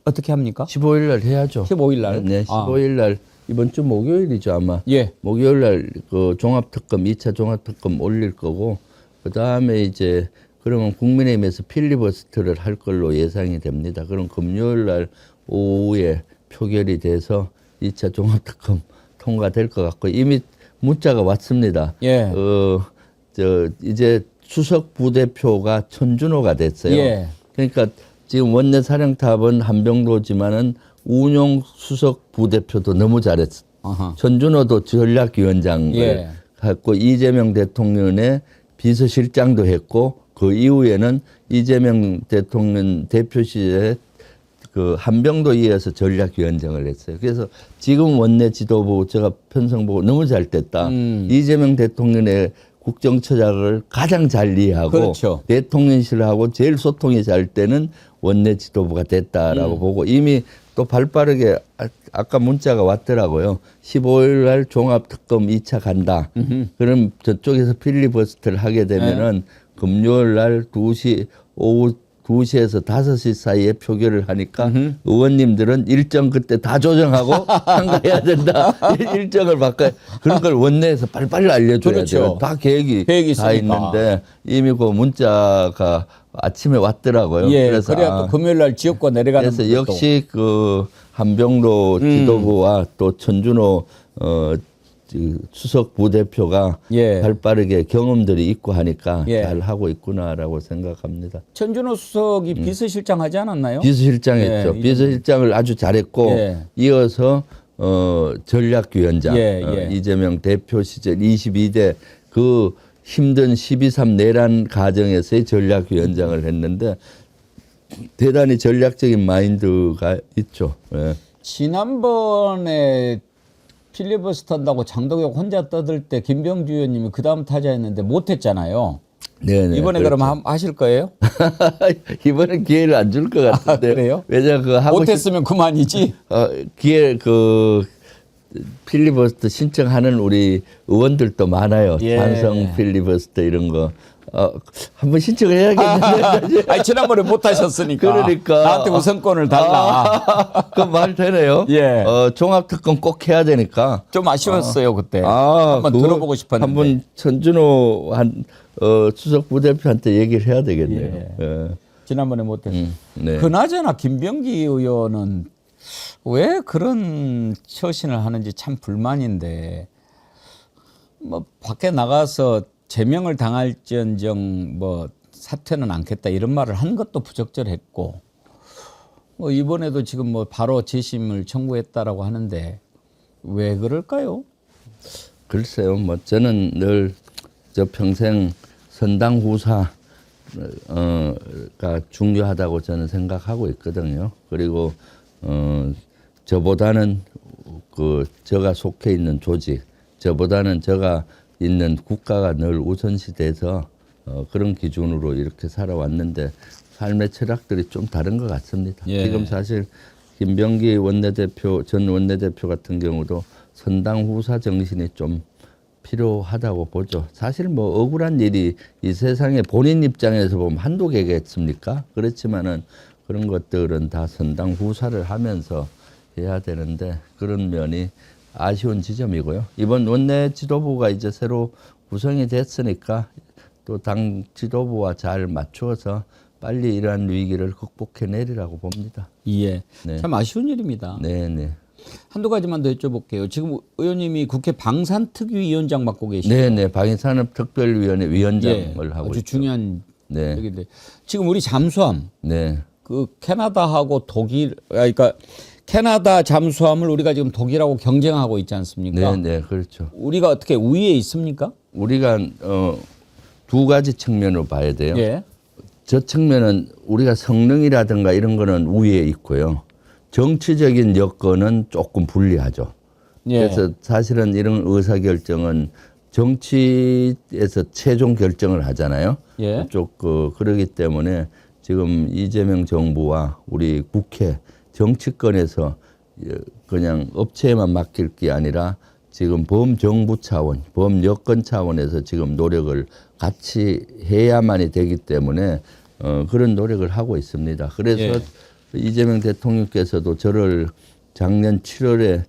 어떻게 합니까? 15일 날 해야죠. 15일 날? 네, 15일 날 이번 주 목요일이죠 아마. 예. 목요일 날 그 종합특검 2차 종합특검 올릴 거고 그 다음에 이제 그러면 국민의힘에서 필리버스터를 할 걸로 예상이 됩니다. 그럼 금요일 날 오후에 표결이 돼서 2차 종합특검 통과될 것 같고 이미 문자가 왔습니다. 예. 이제 수석 부대표가 천준호가 됐어요. 예. 그러니까 지금 원내 사령탑은 한병도지만은 운용 수석 부대표도 너무 잘했어. 천준호도 전략위원장을 예. 했고 이재명 대통령의 비서실장도 했고 그 이후에는 이재명 대통령 대표 시절에 그 한병도 이어서 전략위원장을 했어요. 그래서 지금 원내 지도부 제가 편성 보고 너무 잘 됐다. 이재명 대통령의 국정처작을 가장 잘 이해하고 그렇죠. 대통령실하고 제일 소통이 잘 되는 원내 지도부가 됐다라고 보고 이미 또 발빠르게 아까 문자가 왔더라고요. 15일 날 종합특검 2차 간다. 그럼 저쪽에서 필리버스터를 하게 되면은 금요일 날 2시 오후 2시에서 5시 사이에 표결을 하니까 의원님들은 일정 그때 다 조정하고 참가해야 된다. 일정을 바꿔. 그런 걸 원내에서 빨리빨리 알려줘야 그렇죠. 돼요. 다 계획이 다 있으니까. 있는데 이미 그 문자가 아침에 왔더라고요. 예, 그래서 그래야 또 금요일 날 지역구 내려가는 그래서 역시 그 한병도 지도부와 또 천준호 수석 부대표가 예. 발빠르게 경험들이 있고 하니까 예. 잘 하고 있구나라고 생각합니다. 천준호 수석이 비서실장 하지 않았나요? 비서실장 했죠. 예, 비서실장을 아주 잘했고 예. 이어서 전략위원장 이재명 대표 시절 22대 그 힘든 12.3 내란 과정에서의 전략위원장을 했는데 대단히 전략적인 마인드가 있죠. 예. 지난번에 필리버스터 한다고 장동혁 혼자 떠들 때 김병주 의원님이 그 다음 타자였는데 못했잖아요. 네네. 이번에 그렇죠. 그럼 하실 거예요? 이번엔 기회를 안 줄 것 같은데. 그래요? 왜냐 그 하고 못했으면 그만이지. 기회 그 필리버스터 신청하는 우리 의원들도 많아요. 예. 찬성 필리버스터 이런 거. 한번 신청을 해야겠는데. 아니, 지난번에 못 하셨으니까. 그러니까. 나한테 우선권을 달라. 그 말 되네요. 예. 종합특검 꼭 해야 되니까. 좀 아쉬웠어요, 그때. 한번 들어보고 싶었는데. 한번 천준호 수석 부대표한테 얘기를 해야 되겠네요. 예. 지난번에 못 했어요. 네. 그나저나 김병기 의원은 왜 그런 처신을 하는지 참 불만인데, 뭐, 밖에 나가서 제명을 당할지언정 뭐 사퇴는 않겠다 이런 말을 한 것도 부적절했고, 뭐 이번에도 지금 뭐 바로 재심을 청구했다라고 하는데 왜 그럴까요? 글쎄요, 뭐 저는 늘 저 평생 선당 후사가 중요하다고 저는 생각하고 있거든요. 그리고 저보다는 그 제가 속해 있는 조직, 저보다는 제가 있는 국가가 늘 우선시돼서 그런 기준으로 이렇게 살아왔는데 삶의 철학들이 좀 다른 것 같습니다. 예. 지금 사실 김병기 원내대표, 전 원내대표 같은 경우도 선당 후사 정신이 좀 필요하다고 보죠. 사실 뭐 억울한 일이 이 세상에 본인 입장에서 보면 한두 개겠습니까? 그렇지만은 그런 것들은 다 선당 후사를 하면서 해야 되는데 그런 면이 아쉬운 지점이고요. 이번 원내 지도부가 이제 새로 구성이 됐으니까 또 당 지도부와 잘 맞추어서 빨리 이러한 위기를 극복해내리라고 봅니다. 예. 네. 참 아쉬운 일입니다. 네네. 한두 가지만 더 여쭤볼게요. 지금 의원님이 국회 방산특위위원장 맡고 계시죠? 네네. 방위산업특별위원회 위원장을 하고 아주 있죠. 중요한 네. 얘기인데 지금 우리 잠수함 네. 그 캐나다하고 독일 그러니까 캐나다 잠수함을 우리가 지금 독일하고 경쟁하고 있지 않습니까? 네네. 그렇죠. 우리가 어떻게 우위에 있습니까? 우리가 두 가지 측면으로 봐야 돼요. 예. 저 측면은 우리가 성능이라든가 이런 거는 우위에 있고요. 정치적인 여건은 조금 불리하죠. 예. 그래서 사실은 이런 의사결정은 정치에서 최종 결정을 하잖아요. 예. 그쪽 그러기 때문에 지금 이재명 정부와 우리 국회 정치권에서 그냥 업체에만 맡길 게 아니라 지금 범정부 차원, 범여권 차원에서 지금 노력을 같이 해야만이 되기 때문에 그런 노력을 하고 있습니다. 그래서 예. 이재명 대통령께서도 저를 작년 7월에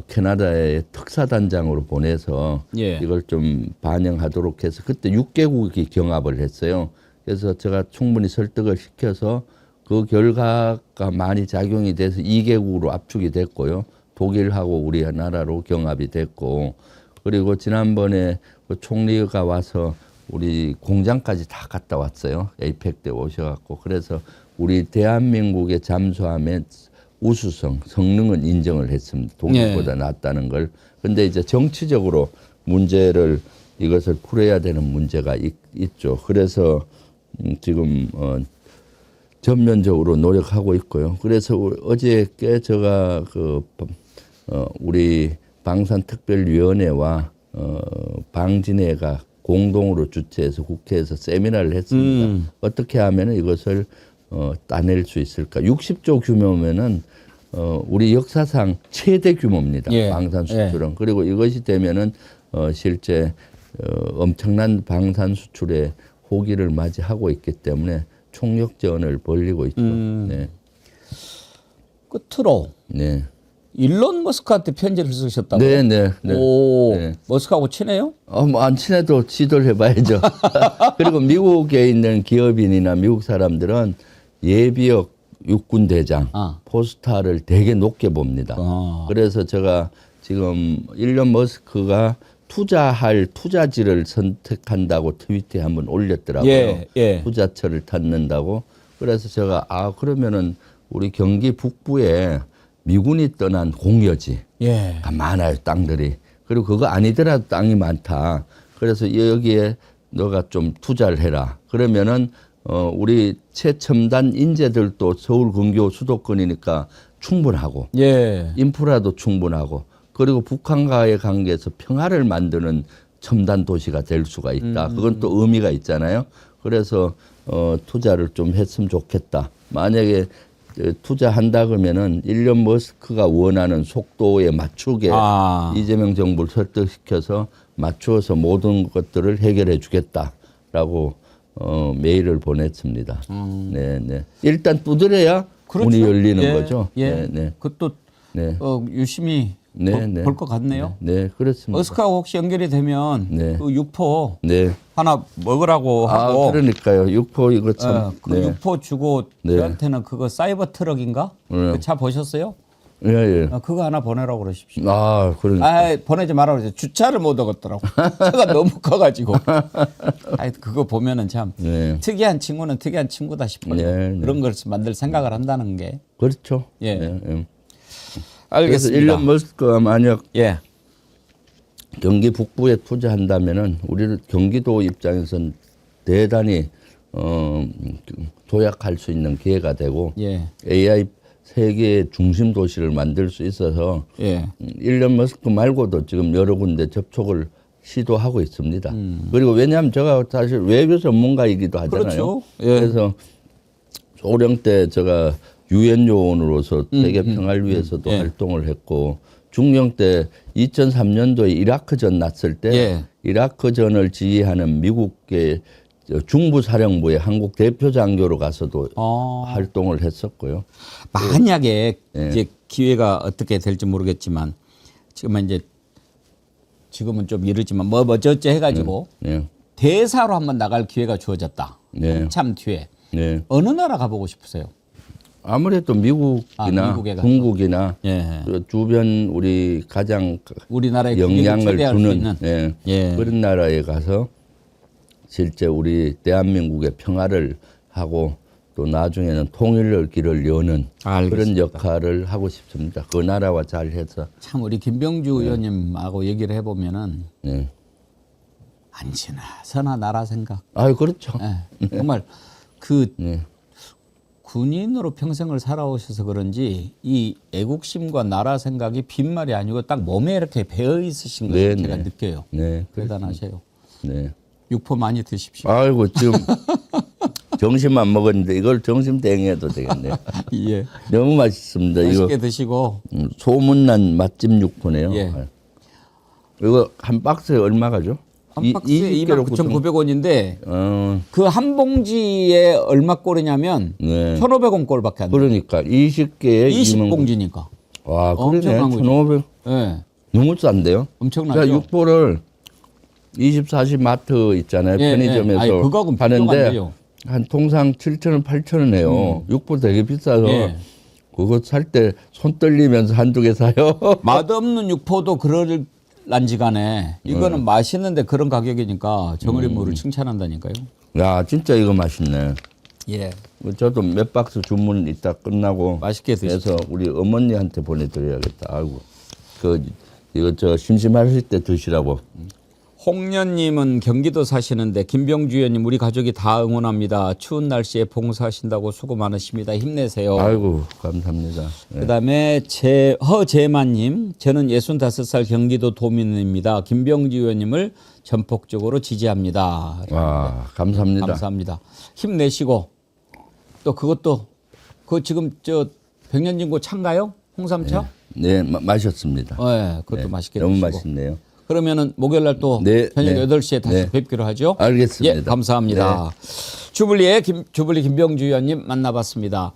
캐나다의 특사단장으로 보내서 예. 이걸 좀 반영하도록 해서 그때 6개국이 경합을 했어요. 그래서 제가 충분히 설득을 시켜서 그 결과가 많이 작용이 돼서 2개국으로 압축이 됐고요. 독일하고 우리나라로 경합이 됐고, 그리고 지난번에 그 총리가 와서 우리 공장까지 다 갔다 왔어요. 에이펙 때 오셔갖고. 그래서 우리 대한민국의 잠수함의 우수성, 성능은 인정을 했습니다. 독일보다 낫다는 걸. 근데 이제 정치적으로 문제를 이것을 풀어야 되는 문제가 있죠. 그래서 지금 전면적으로 노력하고 있고요. 그래서 어저께 제가 우리 방산특별위원회와 방진회가 공동으로 주최해서 국회에서 세미나를 했습니다. 어떻게 하면 이것을 따낼 수 있을까? 60조 규모면은 우리 역사상 최대 규모입니다. 예. 방산 수출은. 그리고 이것이 되면은 실제 엄청난 방산 수출의 호기를 맞이하고 있기 때문에 총력전을 벌이고 있죠. 네. 끝으로 네. 일론 머스크한테 편지를 쓰셨다고요? 네, 네, 네. 오, 네. 머스크하고 친해요? 뭐 안 친해도 지도를 해봐야죠. 그리고 미국에 있는 기업인이나 미국 사람들은 예비역 육군 대장, 포스타를 되게 높게 봅니다. 그래서 제가 지금 일론 머스크가 투자할 투자지를 선택한다고 트위터에 한번 올렸더라고요. 예, 예. 투자처를 찾는다고. 그래서 제가 그러면은 우리 경기 북부에 미군이 떠난 공여지가 많아요, 땅들이. 그리고 그거 아니더라도 땅이 많다. 그래서 여기에 너가 좀 투자를 해라. 그러면은 우리 최첨단 인재들도 서울 근교 수도권이니까 충분하고, 인프라도 충분하고, 그리고 북한과의 관계에서 평화를 만드는 첨단 도시가 될 수가 있다. 그건 또 의미가 있잖아요. 그래서 투자를 좀 했으면 좋겠다. 만약에 투자한다 그러면은 일론 머스크가 원하는 속도에 맞추게 이재명 정부를 설득시켜서 맞추어서 모든 것들을 해결해 주겠다라고 메일을 보냈습니다. 네, 네. 일단 두드려야 문이 열리는 거죠. 네, 네. 그것도 네. 유심히 네, 볼 것 같네요. 네, 그렇습니다. 머스크하고 혹시 연결이 되면 그 육포 네. 하나 먹으라고 하고. 그러니까요. 육포 이거 참. 그 육포 주고 저한테는 그거 사이버 트럭인가? 그 차 보셨어요? 예, 예. 그거 하나 보내라고 그러십시오. 그러니까. 보내지 말라고 그러죠. 주차를 못 얻었더라고. 차가 너무 커가지고. 그거 보면은 참 특이한 친구는 특이한 친구다 싶어요. 그런 걸 만들 생각을 한다는 게. 그렇죠. 예. 네. 알겠습니다. 그래서 일론 머스크가 만약 경기 북부에 투자한다면은 우리 경기도 입장에서는 대단히 도약할 수 있는 기회가 되고 AI 세계의 중심 도시를 만들 수 있어서 일론 머스크 말고도 지금 여러 군데 접촉을 시도하고 있습니다. 그리고 왜냐하면 제가 사실 외교 전문가이기도 하잖아요. 그렇죠. 그래서 소령 때 제가 유엔 요원으로서 세계 평화를 위해서도 활동을 했고 중령 때 2003년도에 이라크전 났을 때 이라크전을 지휘하는 미국의 중부사령부의 한국 대표 장교로 가서도 활동을 했었고요. 만약에 이제 기회가 어떻게 될지 모르겠지만 지금은 좀 이르지만 어쩌 해가지고 대사로 한번 나갈 기회가 주어졌다. 한참 뒤에 어느 나라 가보고 싶으세요? 아무래도 미국이나 중국이나 주변 우리 가장 우리나라의 영향을 주는 그런 나라에 가서 실제 우리 대한민국의 평화를 하고 또 나중에는 통일의 길을 여는 그런 역할을 하고 싶습니다. 그 나라와 잘 해서. 참 우리 김병주 의원님하고 얘기를 해보면은 안지나 서나 나라 생각. 그렇죠. 정말 군인으로 평생을 살아오셔서 그런지 이 애국심과 나라 생각이 빈말이 아니고 딱 몸에 이렇게 배어 있으신 것을 네, 제가 네. 느껴요. 네, 대단하세요. 네. 육포 많이 드십시오. 아이고 지금 점심만 먹었는데 이걸 점심 대행해도 되겠네요. 예. 너무 맛있습니다. 맛있게 이거 드시고. 소문난 맛집 육포네요. 예. 이거 한 박스에 얼마가죠? 한 박스에 29,900원인데 그 한 봉지에 얼마 꼴이냐면 네. 1,500원 꼴밖에 안 돼요. 그러니까 20개에 20봉지니까. 와, 엄청난 그러네. 거죠. 1,500. 네. 너무 싼데요? 엄청나죠. 자, 육포를 24시 마트 있잖아요. 예, 편의점에서 아니, 그거하고는 비교가 안 하는데 돼요. 한 통상 7,000원, 8,000원 해요. 육포 되게 비싸서 예. 그거 살 때 손 떨리면서 한두 개 사요. 맛없는 육포도 그럴란지간에 이거는 맛있는데 그런 가격이니까 정어리무를 칭찬한다니까요. 야, 진짜 이거 맛있네. 예. 저도 몇 박스 주문 이따 끝나고 맛있게 드십시오. 해서 우리 어머니한테 보내드려야겠다. 아이고, 이거 저 심심하실 때 드시라고. 홍련님은 경기도 사시는데 김병주 의원님 우리 가족이 다 응원합니다. 추운 날씨에 봉사하신다고 수고 많으십니다. 힘내세요. 아이고, 감사합니다. 네. 그다음에 허재만님, 저는 65살 경기도 도민입니다. 김병주 의원님을 전폭적으로 지지합니다. 와, 감사합니다. 감사합니다. 힘내시고 또 그것도 그 지금 저 백년진고 찬가요? 홍삼차? 네, 마셨습니다. 네, 그것도 네, 맛있게 너무 드시고. 맛있네요. 그러면 목요일 날 또 네, 저녁 네. 8시에 다시 네. 뵙기로 하죠. 알겠습니다. 예, 감사합니다. 주블리 김병주 의원님 만나봤습니다.